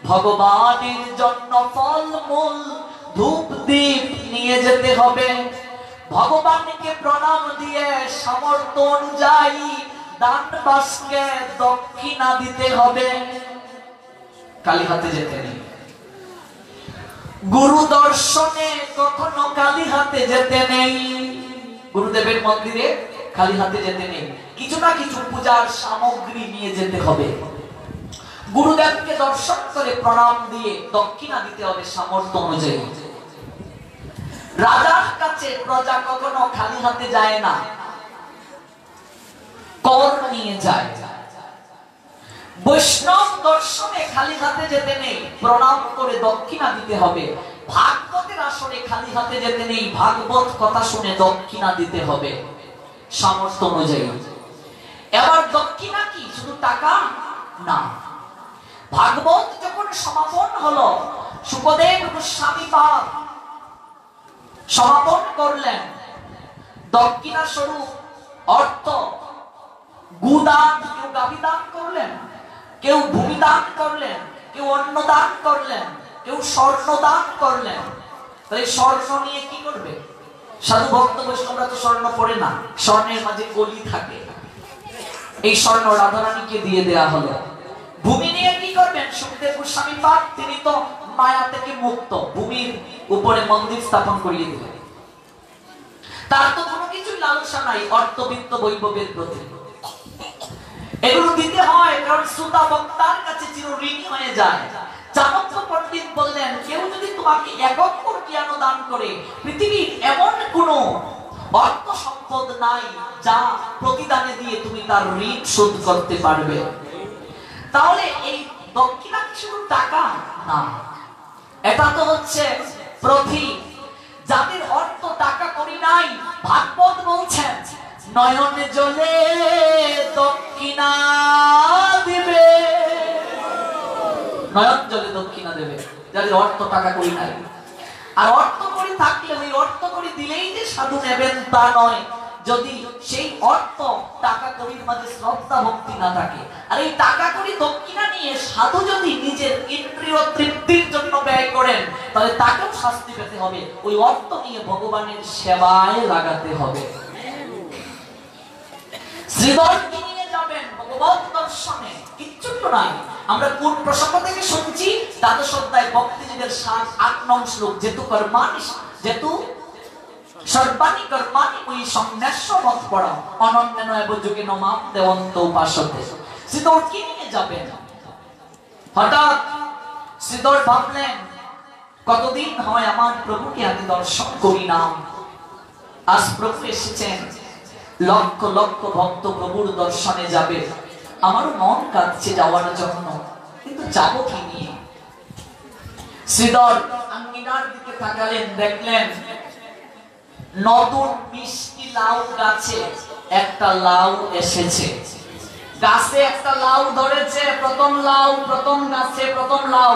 ভগবানের জন্য ফল মূল ধূপ দীপ নিয়ে যেতে হবে, ভগবানকে প্রণাম দিয়ে সামর্থ্য অনুযায়ী দান বাক্সে দক্ষিণা দিতে হবে, খালি হাতে যেতে নেই। গুরু দর্শনে কখনো খালি হাতে যেতে নেই, গুরুদেবের মন্দিরে খালি হাতে যেতে নেই, কিছু না কিছু পূজার সামগ্রী নিয়ে যেতে হবে, গুরুদেবকে দর্শন করে প্রণাম দিয়ে দক্ষিণা দিতে হবে সামর্থ্য অনুযায়ী। রাজার কাছে প্রজা কখনো খালি হাতে যায় না, কর নিয়ে যায়। বৈষ্ণব দর্শনে খালি হাতে যেতে নেই, প্রণাম করে দক্ষিণা দিতে হবে। ভাগবতের আসরে খালি হাতে যেতে নেই, ভাগবত কথা শুনে দক্ষিণা দিতে হবে সামর্থ্য অনুযায়ী। এবার দক্ষিণা কি শুধু টাকা না, ভাগবত যখন সমাপন হলো, সুখদেব গোস্বামী পাদ সমাপন করলেন, দক্ষিণা স্বরূপ অর্থ গুদান, কেউ গাভী দান করলেন, কেউ ভূমি দান করলেন, কেউ অন্ন দান করলেন, কেউ স্বর্ণ দান করলেন। তাহলে স্বর্ণ নিয়ে কি করবে? সাধু ভক্ত বৈষ্ণবরা তো স্বর্ণ পড়ে না, স্বর্ণের মাঝে কলি থাকে, এই স্বর্ণ রাধারানীকে দিয়ে দেয়া হলো। ভূমি নিয়ে কি করবেন? সুখদেব গোস্বামী পাদ তিনি তো মায়া থেকে মুক্ত, ভূমির উপরে মন্দির স্থাপন করিয়ে দিলেন। তার তো কোনো কিছু লালসা নাই অর্থবিত্ত বৈভবের প্রতি, এগুলো দিতে হয় কারণ শ্রোতা বক্তার কাছে চিরঋণী হয়ে যায়। চাণক্য পণ্ডিত বললেন, কেউ যদি তোমাকে 1 অক্ষর জ্ঞান দান করে, পৃথিবীর এমন কোন অর্থ সম্পদ নাই যা প্রতিদানে দিয়ে তুমি তার ঋণ শোধ করতে পারবে। তাহলে এই দক্ষিণা কি শুধু টাকা না, এটা তো হচ্ছে প্রতীক। যাদের অর্থ টাকা করি নাই, ভাগবত বলছেন নয়নে জলে দক্ষিণা দিবে, নয়ন জলে দক্ষিণা দেবে যাদের অর্থ টাকা করি নাই। আর অর্থ করি থাকলে ওই অর্থ করি দিলেই যে সাধু নেবেন তা নয়, যদি সেই অর্থ টাকা করির মাঝে শ্রদ্ধা ভক্তি না থাকে। আর এই টাকা করি দক্ষিণা নিয়ে সাধু যদি নিজের ইন্দ্রিয় তৃপ্তির জন্য ব্যয় করেন, তাহলে তাকেও শাস্তি পেতে হবে, ওই অর্থ নিয়ে ভগবানের সেবায় লাগাতে হবে। শ্রীধর কি নিয়ে যাবেন? ভগবত দর্শনে, কিচ্ছু তো নাই। আমরা কোন প্রসঙ্গ থেকে শুনছি? দ্বাদশ অধ্যায় ভক্তিযোগের 7-8 নং শ্লোক, যেতু কর্মাণি যেতু সর্বাণি কর্মাণি ওই সংন্যাস্য মৎপরম অনন্যেন এব যোগেন মাম দেবন্ত উপাসতে। শ্রীধর কি নিয়ে যাবেন? হঠাৎ শ্রীধর ভাবলেন, কতদিন হয় আমার প্রভুকে আমি দর্শন করি না, আজ প্রভু এসেছেন, লক্ষ লক্ষ ভক্ত প্রভুর দর্শনে যাবে, আমার মন কাঁদছে যাওয়ার জন্য, কিন্তু যাব কি নিয়ে? শ্রীধর আঙ্গিনার দিকে তাকালেন, দেখলেন নতুন মিষ্টি লাউ গাছে একটা লাউ এসেছে, গাছে একটা লাউ ধরেছে, প্রথম লাউ, প্রথম গাছে প্রথম লাউ।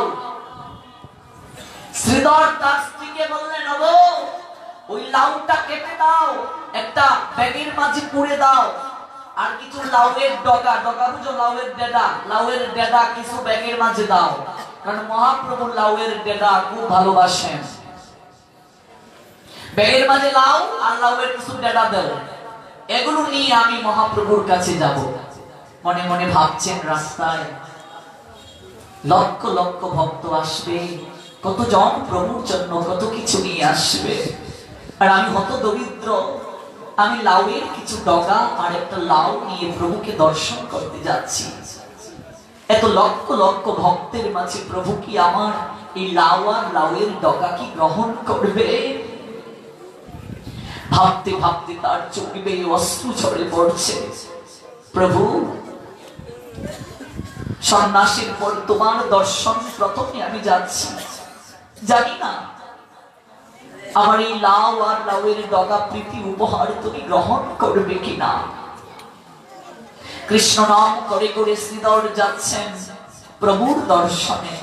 শ্রীধর তার স্ত্রীকে বললেন, ওগো ওই লাউটা কেটে দাও, একটা ব্যাগের মাঝে পুড়ে দাও, আর কিছু লাউয়ের ডগা, ডগা বুঝো, লাউয়ের ডেডা, লাউয়ের ডেডা কিছু ব্যাগের মাঝে দাও, কারণ মহাপ্রভু লাউয়ের ডেডা খুব ভালোবাসেন। ব্যাগের মাঝে লাউ আর লাউয়ের কিছু ডেডা দাও, এগুলো নিয়ে আমি মহাপ্রভুর কাছে যাব। মনে মনে ভাবছেন, রাস্তায় লক্ষ লক্ষ ভক্ত আসবে, কতজন প্রভুর জন্য কত কিছু নিয়ে আসবে, আর আমি হত দরিদ্র, আমি লাউয়ের কিছু ডগা আর একটা লাউ নিয়ে প্রভুকে দর্শন করতে যাচ্ছি। এত লক্ষ লক্ষ ভক্তের মাঝে প্রভু কি আমার এই লাউ আর লাউয়ের ডগা কি গ্রহণ করবে? ভাবতে ভাবতে তার চোখে বেয়ে অশ্রু ঝরে পড়ছে। প্রভু, সন্ন্যাসীর পর তোমার দর্শন প্রথমে আমি যাচ্ছি, জানি না আমার এই লাউ আর লাউয়ের ডগা প্রীতি উপহার তুমি গ্রহণ করবে কিনা। কৃষ্ণ নাম করে করে শ্রীধর যাচ্ছেন প্রভুর দর্শনে।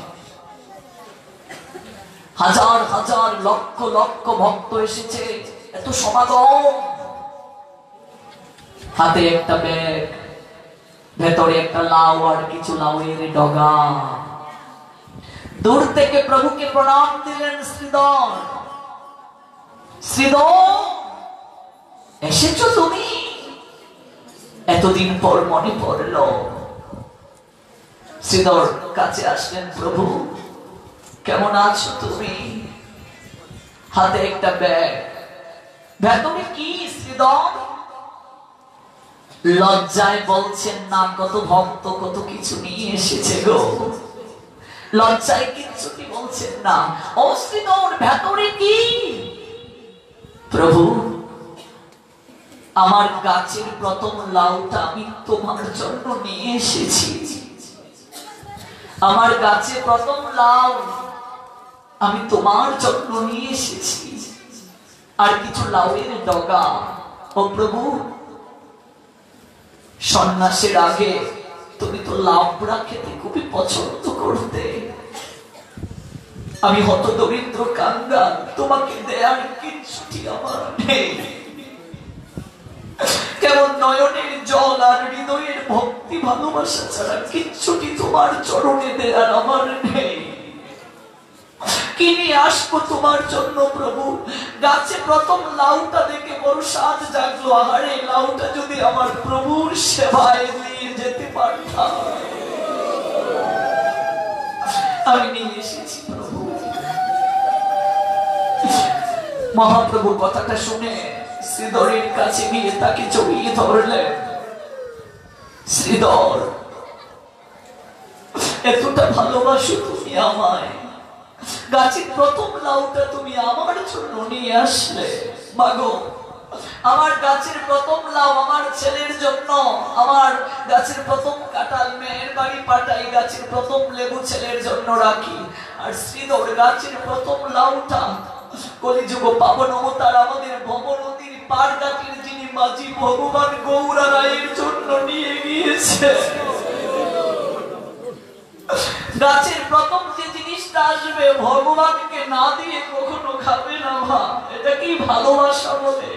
হাজার হাজার লক্ষ লক্ষ ভক্ত এসেছে, এত সমাগম। হাতে একটা ব্যাগ, ভেতরে একটা লাউ আর কিছু লাউয়ের ডগা। দূর থেকে প্রভুকে প্রণাম দিলেন শ্রীধর। শ্রীধর, এসেছো তুমি? এতদিন পর মনে পড়ল। শ্রীধর কাছে আসলেন, প্রভু কেমন আছো তুমি? হাতে একটা ব্যাগ, ভেতরে কি শ্রীধর? লজ্জায় বলছেন না, কত ভক্ত কত কিছু নিয়ে এসেছে গো। লজ্জায় কিচ্ছুটি বলছেন না। ও শ্রীধর, ভেতরে কি? প্রভু, আমার গাছের প্রথম লাউটা আমি তোমার জন্য নিয়ে এসেছি। আমার গাছে প্রথম লাউ আমি তোমার জন্য নিয়ে এসেছি, আর কিছু লাউয়ের ডগা। ও প্রভু, সন্ন্যাসের আগে তুমি তো লাউড়া খেতে খুবই পছন্দ করতে। আমি হত দরিদ্র কাঙ্গাল, তোমাকে দেয়ার কিচ্ছুটি আমার নেই। কেমন নয়নের জল আর হৃদয়ের ভক্তি ভালোবাসা ছাড়া কিচ্ছুটি তোমার চরণে দেয়ার আমার নেই। কি নিয়ে আসবো তোমার জন্য প্রভু? গাছে প্রথম লাউটা দেখে বড় স্বাদ জাগলো। আহারে, লাউটা যদি আমার প্রভুর সেবায় নিয়ে যেতে পারতাম। আমি নিয়ে এসেছি প্রভু। মহাপ্রভু কথাটা শুনে শ্রীধরের কাছে গিয়ে তাকে জড়িয়ে ধরলেন। শ্রীধর, এতটা ভালোবাসো তুমি আমায়, গাছের প্রথম লাউটা তুমি আমার জন্য নিয়ে আসলে। মাগো, আমার গাছের প্রথম লাউ আমার ছেলের জন্য, আমার গাছের প্রথম কাঁঠাল মেয়ের বাড়ি পাঠাই, গাছের প্রথম লেবু ছেলের জন্য রাখি। আর শ্রীধর গাছের প্রথম লাউটা কলিযুগ পাবন অবতার আমাদের ভবনদীর পাড়ঘাটের যিনি মাঝি ভগবান গৌরা রায়ের জন্য নিয়ে গিয়েছে। গাছের প্রথম যে জিনিসটা আসবে ভগবানকে না দিয়ে কখনো খাবে না। মা, এটা কি ভালোবাসা বলে?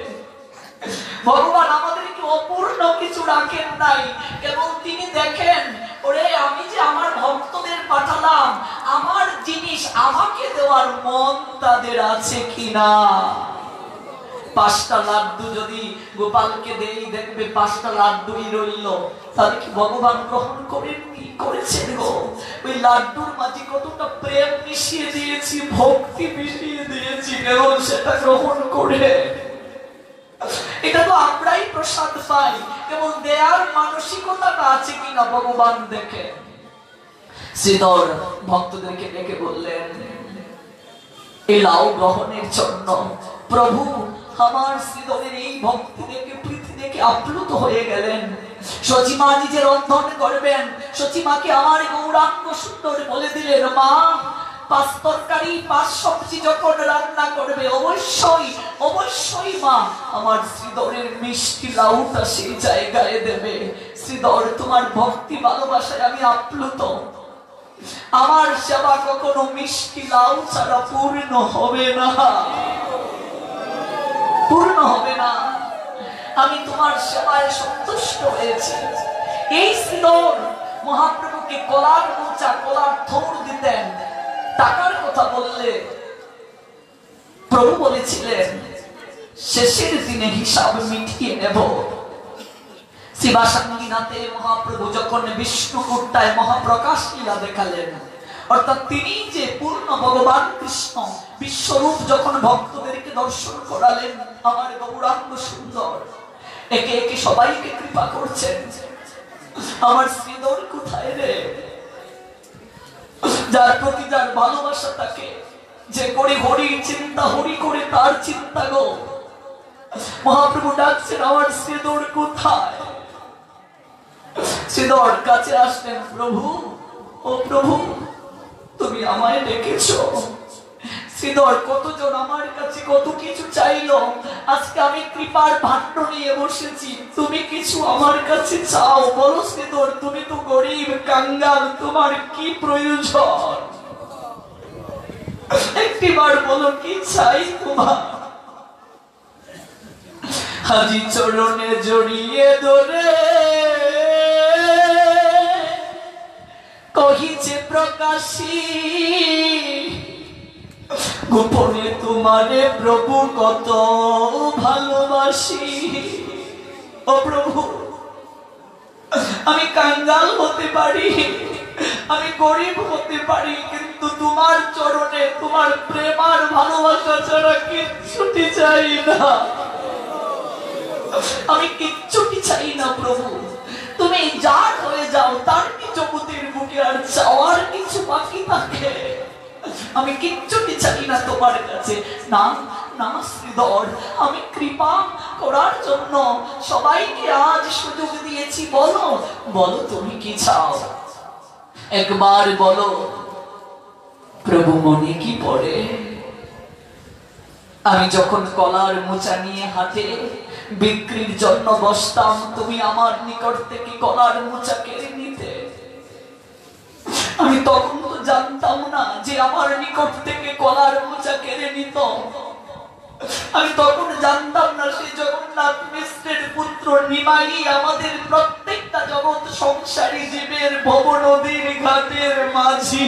ভগবান আমাদেরকে অপূর্ণ কিছু রাখেন নাই, কেবল তিনি দেখেন, ওরে আমি যে আমার ভক্তদের পাঠালাম, আমার জিনিস আমাকে দেওয়ার মন তাদের আছে কিনা। 5টা লাড্ডু যদি গোপালকে দেই, দেখবে 5টা লাড্ডুই রইল, তাহলে কি ভগবান গ্রহণ করেননি? করেছেন গো। ওই লাড্ডুর মাঝে কতটা প্রেম মিশিয়ে দিয়েছি, ভক্তি মিশিয়ে দিয়েছি, কেবল সেটা গ্রহণ করে। এটা তো আমরাই প্রসাদ পাই, কেবল দেয়ার মানসিকতাটা আছে কিনা ভগবান দেখে। শ্রীধর ভক্তদেরকে ডেকে বললেন, এই লাউ গ্রহণের জন্য। প্রভু আমার শ্রীধরের এই ভক্তি দেখে, প্রীতি দেখে আপ্লুত হয়ে গেলেন। সচিমা নিজে রন্ধন করবেন। সচিমাকে আমার গৌরাঙ্গ সুন্দর বলে দিলেন, মা 5 তরকারি 5 সবজি যখন রান্না করবে, অবশ্যই অবশ্যই মা আমার শ্রীধরের মিষ্টি লাউটা সেই জায়গায় দেবে। শ্রীধর তোমার ভক্তি ভালোবাসায় আমি আপ্লুত। আমার সেবা কখনো মিষ্টি লাউ ছাড়া পূর্ণ হবে না, পূর্ণ হবে না। আমি তোমার সেবায় সন্তুষ্ট হয়েছি। এই শ্রীধর মহাপ্রভুকে কলার মোচা কলার থোড় দিতেন। টাকার কথা বললে প্রভু বলেছিলেন শেষের দিনে হিসাব মিটিয়ে নেব। শিবাসাঙ্গীনাথে মহাপ্রভু যখন বিষ্ণুকুট্টায় মহাপ্রকাশ লীলা দেখালেন, অর্থাৎ তিনি যে পূর্ণ ভগবান কৃষ্ণ বিশ্বরূপ যখন ভক্তদেরকে দর্শন করালেন, আমার গৌরাঙ্গ সুন্দর একে একে সবাইকে কৃপা করছেন। আমার শ্রীধর কোথায় রে? যার প্রতি যার ভালোবাসা থাকে, যে করে হরি চিন্তা, হরি করে তার চিন্তা গো। মহাপ্রভু ডাকছেন আমার শ্রীধর কোথায়? শ্রীধর কাছে আসলেন, প্রভু ও প্রভু তুমি আমায় ডেকেছো। শ্রীধর কতজন আমার কাছে কত কিছু চাইলো, আজকে আমি কৃপার ভাণ্ড নিয়ে বসেছি, তুমি কিছু আমার কাছে চাও। বলো শ্রীধর, তুমি তো গরিব কাঙ্গাল, তোমার কি প্রয়োজন? একটিবার বলো কি চাই তোমার? আজি চরণে জড়িয়ে ধরে কহিছে প্রকাশী, গোপনে তোমারে প্রভু কত ভালোবাসি। ও প্রভু, আমি কাঙ্গাল হতে পারি, আমি গরিব হতে পারি, কিন্তু তোমার চরণে তোমার প্রেম আর ভালোবাসা ছাড়া কিচ্ছুটি চাই না। আমি কিচ্ছুটি চাই না প্রভু, তুমি যার হয়ে যাও, তার কি জগতের বুকে আর চাওয়ার কিছু বাকি থাকে? আমি কিচ্ছুটি চাই না তোমার কাছে। না না শ্রীধর, আমি কৃপা করার জন্য সবাইকে আজ সুযোগ দিয়েছি। বলো বলো তুমি কি চাও, একবার বলো। প্রভু মনে কি পড়ে, আমি যখন কলার মোচা নিয়ে হাটে বিক্রির জন্য বসতাম, তুমি আমার নিকট থেকে কলার মোচা কেড়ে নিতে। আমি তখন তো জানতাম না যে আমার নিকট থেকে কলার মোচা কেড়ে নিত। আমি তখন জানতাম না সে জগন্নাথ মিশ্রের পুত্র নিমাই আমাদের প্রত্যেকটা জগৎ সংসারী জীবের ভব নদীর ঘাটের মাঝি।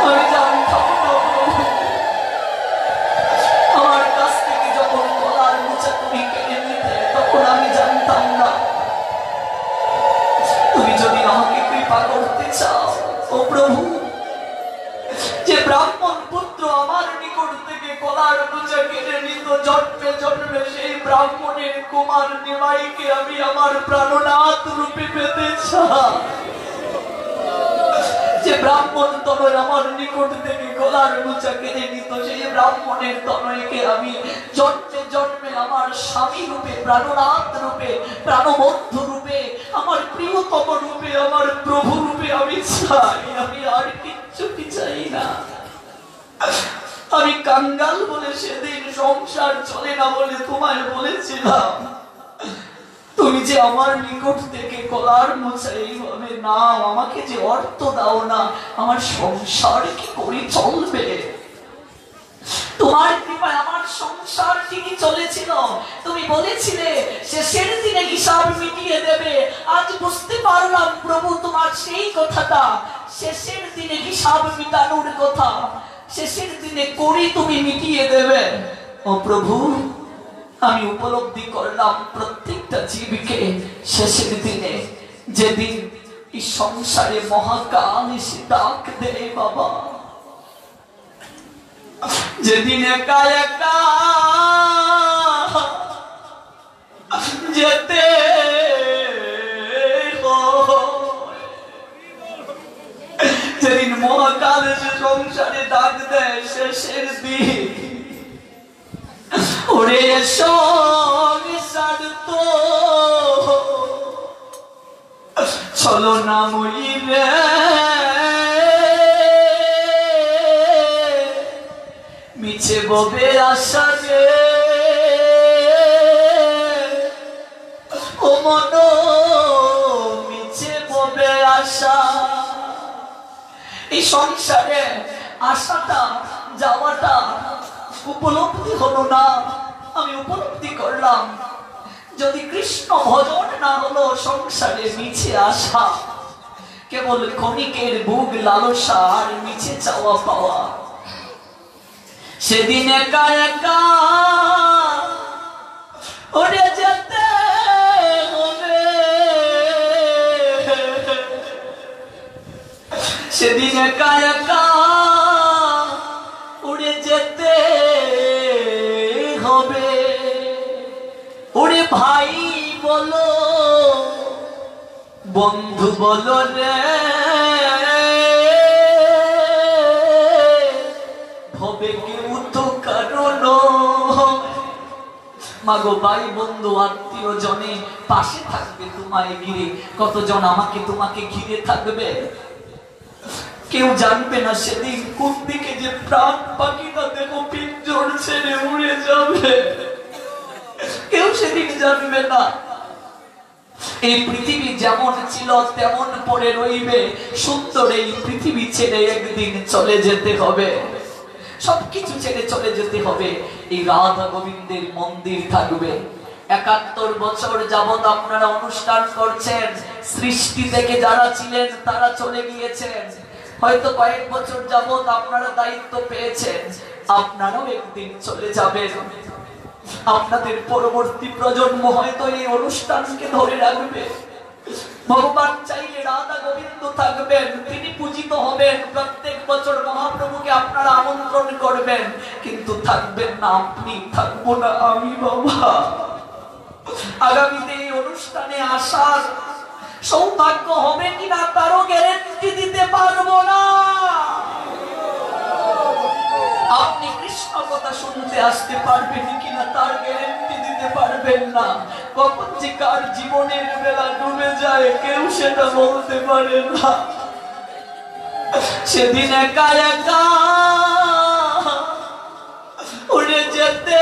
আমি জানতাম না আমার কাছ থেকে যখন কলার মোচা তুমি কেড়ে নিতে, তখন আমি জানতাম না। তুমি যদি আমাকে কৃপা করতে চাও ও প্রভু, যে ব্রাহ্মণ পুত্র আমার নিকট থেকে কলার মোচা কেড়ে নিত, জন্মে জন্মে সেই ব্রাহ্মণের কুমার নিমাইকে আমি আমার প্রাণনাথ রূপে পেতে চাই। যে ব্রাহ্মণ তনয় আমার নিকট থেকে কলার মোচা কেড়ে নিত, সেই ব্রাহ্মণের তনয়কে আমি জন্মে জন্মে আমার স্বামী রূপে, প্রাণনাথ রূপে, প্রাণবন্ধু রূপে, আমার প্রিয়তম রূপে, আমার প্রভু রূপে আমি চাই। আমি আর কিচ্ছুটি চাই না। আমি কাঙ্গাল বলে সেদিন সংসার চলে না বলে তোমায় বলেছিলাম, তুমি যে আমার নিকট থেকে কলার মোচা এইভাবে নাও, আমাকে যে অর্থ দাও না, আমার সংসার কি করে চলবে? তোমার কৃপায় আমার সংসার ঠিকই চলেছিল। তুমি বলেছিলে শেষের দিনে হিসাব মিটিয়ে দেবে। আজ বুঝতে পারলাম প্রভু তোমার সেই কথাটা, শেষের দিনে হিসাব মিটানোর কথা, শেষের দিনে করি তুমি মিটিয়ে দেবে। ও প্রভু, আমি উপলব্ধি করলাম প্রত্যেকটা জীবকে শেষের দিনে, যেদিন এই সংসারে মহাকাল এসে ডাক দেয় বাবা, যেদিন একা একা যেতে যেদিন মহাকাল এসে সংসারে ডাক দেয় শেষের দিন, ওরে সংসার তো চলো না মই রে, মিছে ববে আশা রে, মন মিছে ববে আশা। এই সংসারে আশাটা যাওয়াটা উপলব্ধি হলো না। আমি উপলব্ধি করলাম যদি কৃষ্ণ ভজন না হলো সংসারে মিছে আশা, কেবল ক্ষণিকের বুক লালসা আর মিছে চাওয়া পাওয়া। সেদিন একা একা উড়ে যেতে হবে, সেদিন একা একা উড়ে যেতে হবে। ওরে ভাই বলো বন্ধু বলো রে, হবে কেউ তো কারণ। মাগো ভাই বন্ধু আত্মীয় জনে পাশে থাকবে তোমায় ঘিরে, কতজন আমাকে তোমাকে ঘিরে থাকবে কেউ জানবে না সেদিন কোন দিকে যে প্রাণ পাখিটা দেখো পিঞ্জর ছেড়ে উড়ে যাবে, কেউ সেদিন জানবে না। এই পৃথিবী যেমন ছিল তেমন পড়ে রইবে, সুন্দর এই পৃথিবী ছেড়ে একদিন চলে যেতে হবে, সবকিছু ছেড়ে চলে যেতে হবে। এই রাধা গোবিন্দের মন্দির থাকবে। ৭১ বছর যাবত আপনারা অনুষ্ঠান করছেন, সৃষ্টি থেকে যারা ছিলেন তারা চলে গিয়েছেন, হয়তো কয়েক বছর যাবত আপনারা দায়িত্ব পেয়েছেন, আপনারাও একদিন চলে যাবেন। আপনাদের পরবর্তী প্রজন্ম হয়তো এই অনুষ্ঠানকে ধরে রাখবে। ভগবান চাইলে রাধা গোবিন্দ থাকবেন, তিনি পূজিত হবেন, প্রত্যেক বছর মহাপ্রভুকে আপনারা আমন্ত্রণ করবেন, কিন্তু থাকবেন না আপনি, থাকবো না আমি। বাবা আগামীতে এই অনুষ্ঠানে আসার সৌভাগ্য হবে কিনা তারও গ্যারান্টি দিতে পারবো না। আপনি কৃষ্ণ কথা শুনতে আসতে পারবেন কিনা তার গ্যারান্টি দিতে পারবেন না। কখন যে কার জীবনের বেলা ডুবে যায় কেউ সেটা বলতে পারে না। সেদিন একা একা উড়ে যেতে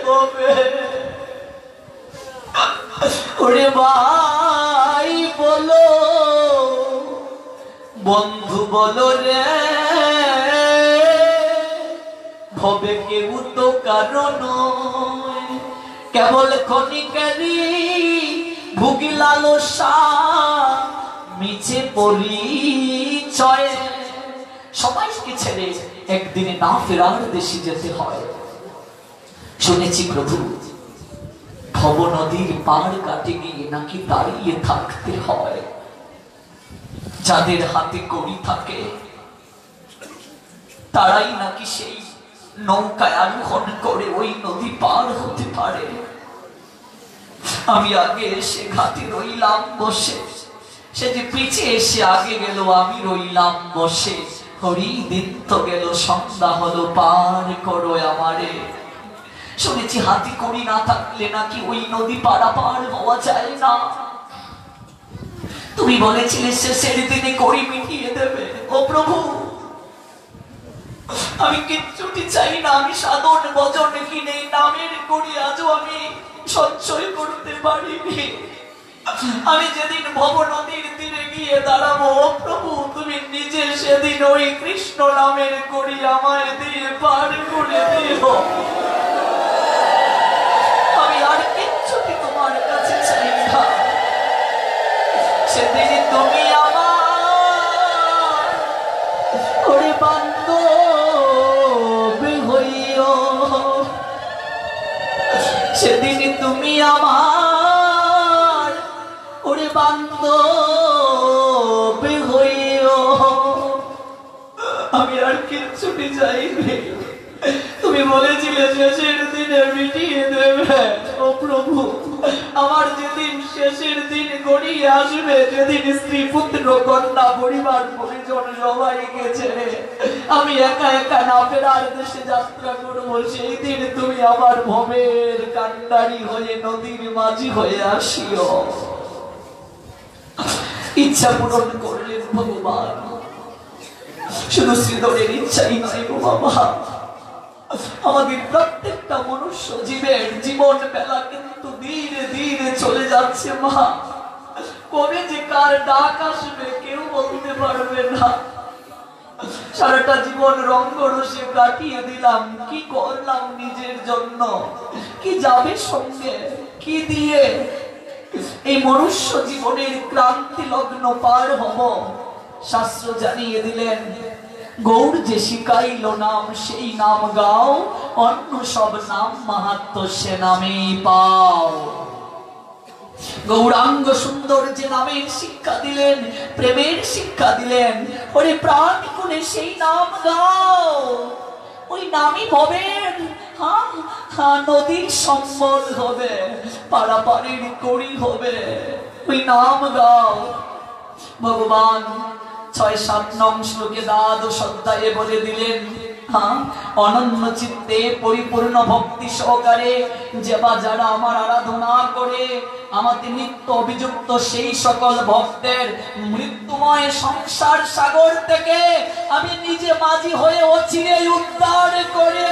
হবে। ওরে ভাই বলো বন্ধু বলো রে, হবে কেউ তো কারণ কেবল ক্ষণিকেরই ভুগি লালসা মিছে পরিচয়। সবাইকে ছেড়ে একদিনে না ফেরার দেশে যেতে হয়। শুনেছি প্রভু ভব নদীর পার কাটে গিয়ে নাকি দাঁড়িয়ে থাকতে হয়। যাদের হাতে কড়ি থাকে তারাই নাকি সেই নৌকায় আরোহণ করে ওই নদী পার হতে পারে। আমি আগে এসে ঘাটে রইলাম বসে, সে যে পিছিয়ে এসে আগে গেল আমি রইলাম বসে। হরি দিন তো গেল সন্ধ্যা হলো পার করো আমারে। শুনেছি হাতি কড়ি না থাকলে নাকি ওই নদী পারাপার হওয়া যায় না। তুমি বলেছিলে শেষের দিনে কড়ি মিটিয়ে দেবে। ও প্রভু আমি কিচ্ছুটি চাই না, আমি সাধন ভজন কিনে নামের কড়ি আজও আমি সঞ্চয় করতে পারিনি। আমি যেদিন ভব নদীর তীরে গিয়ে দাঁড়াবো, ও প্রভু তুমি নিজে সেদিন ওই কৃষ্ণ নামের কড়ি আমায় দিয়ে পার করে দিও। আমি আর কিচ্ছুটি তোমার কাছে চাই না। সেদিন তুমি আমার ওরে বান্ধব হইও, সেদিন তুমি আমার ওরে বান্ধব হইও। আমি আর কিচ্ছুটি চাইনি। তুমি বলেছিলে শেষের দিনে মিটিয়ে দেবে। ও প্রভু আমার যেদিন শেষের দিন গড়িয়ে আসবে, যেদিন স্ত্রী পুত্র কন্যা পরিবার পরিজন সবাইকে ছেড়ে আমি একা একা না ফেরার দেশে যাত্রা করবো, সেই দিন তুমি আমার ভবের কান্ডারি হয়ে নদীর মাঝি হয়ে আসিও। ইচ্ছা পূরণ করলেন ভগবান, শুধু শ্রীধরের ইচ্ছাই নয় গো বাবা, আমাদের প্রত্যেকটা মনুষ্য জীবের জীবন বেলা কিন্তু ধীরে ধীরে দিয়ে চলে যাচ্ছে মা। কবে যে কার ডাক আসবে কেউ বলতে পারবে না। সারাটা জীবন রঙ্গরসে কাটিয়ে দিলাম, কি করলাম নিজের জন্য, কি যাবে সঙ্গে, কি দিয়ে এই মনুষ্য জীবনের ক্রান্তি লগ্ন পার হব। শাস্ত্র জানিয়ে দিলেন, গৌর যে শিখাইল নাম সেই নাম গাও, অন্য সব নাম মাহাত্ম সে নামেই পাও। গৌরাঙ্গ সুন্দর যে নামের শিক্ষা দিলেন, প্রেমের শিক্ষা দিলেন, ওরে প্রাণ খুলে সেই নাম গাও। ওই নামই ভবের নদীর সম্বল হবে, পারাপারের কড়ি হবে। ওই নাম গাও। ভগবান ৬-৭ নং শ্লোকে দ্বাদশ অধ্যায়ে বলে দিলেন, অনন্য চিত্তে পরিপূর্ণ ভক্তি সহকারে যে বা যারা আমার আরাধনা করে, আমাকে নিত্য অভিযুক্ত সেই সকল ভক্তের মৃত্যুময় সংসার সাগর থেকে আমি নিজে মাঝি হয়ে অচিরে উদ্ধার করে।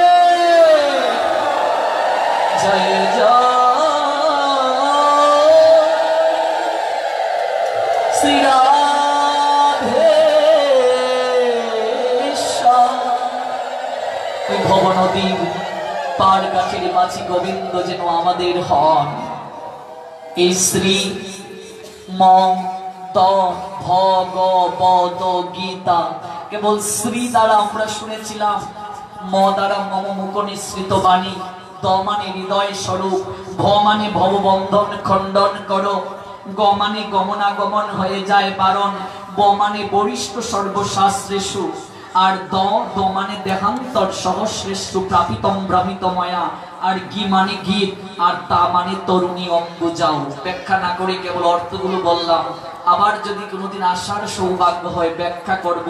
জয় জয় শ্রীরাম। ভবনদীর পার কাছের মাঝি গোবিন্দ যেন আমাদের হন। এই শ্রী ম ত ভগবদ গীতা কেবল শ্রী দ্বারা আমরা শুনেছিলাম, ম দ্বারা মম মুখ নিঃসৃত বাণী, দ মানে হৃদয় স্বরূপ, ভ মানে ভববন্ধন খণ্ডন করো, গ মানে গমনাগমন হয়ে যায় বারণ, ব মানে বরিষ্ঠ সর্বশাস্ত্রেষু, আর দ মানে দেহান্তর সহশ্রেষ্ঠ প্রাপিতম ভ্রমিতময়া, আর গি মানে গীত, আর তা মানে তরুণী অম্বুজাও। ব্যাখ্যা না করে কেবল অর্থগুলো বললাম। আবার যদি কোনোদিন আসার সৌভাগ্য হয় ব্যাখ্যা করব।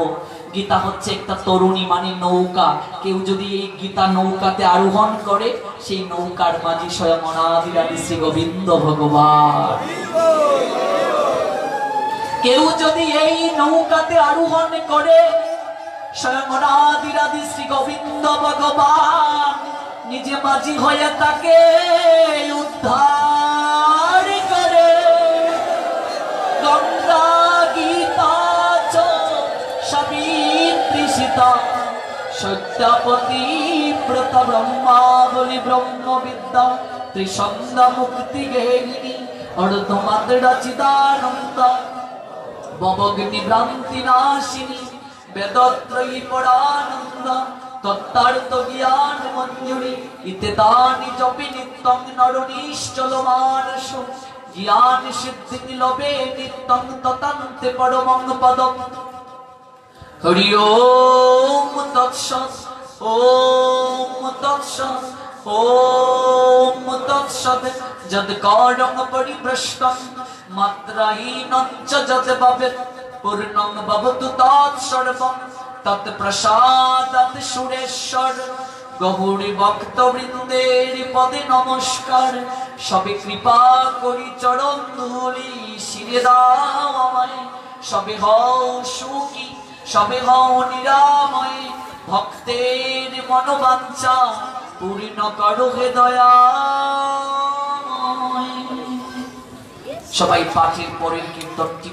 গীতা হচ্ছে একটা তরুণী মানে নৌকা। কেউ যদি এই গীতা নৌকাতে আরোহণ করে, সেই নৌকার মাঝি স্বয়ং অনাদিরাদি শ্রী গোবিন্দ ভগবান। কেউ যদি এই নৌকাতে আরোহণ করে, স্বয়ং অনাদিরাদি শ্রী গোবিন্দ ভগবান নিজে মাঝি হয়ে তাকে উদ্ধার করে। গঙ্গা গীতা চ সাবিত্রী সীতা সত্যাপতি ব্রত ব্রহ্মাবলী ব্রহ্মবিদ্যা ত্রিসন্ধ্যা মুক্তি গেহিনী অর্ধমাত্রা চিদানন্দ ভবগ্নি ভ্রান্তি নাশিনী বেদত্রয়ী পরানন্দ তত্তার্থ জ্ঞান মঞ্জুরি ইত্যাদি জপি নিত্যং নরনিশ্চলমানস জ্ঞান সিদ্ধি লবে নিত্যং ততান্তে পরমং পদম। হরি ওম তৎসৎ। ওম তৎসৎ। ওম তৎসৎ। যদ কারং পরিভ্রষ্টং মাত্রাহীনং চ যদ ভবেৎ পূর্ণং ভবতু তৎসর্বং তৎপ্রসাদাৎ সুরেশ্বর। গৌরী ভক্তবৃন্দের পদে নমস্কার, সবে কৃপা করি চরণ ধুলি শিরে দাও আমায়। সবে হও সুখী, সবে হও নিরাময়, ভক্তের মনোবাঞ্ছা পূর্ণ করো হে দয়াময়। সবাই পাঠের পরের কীর্তনটি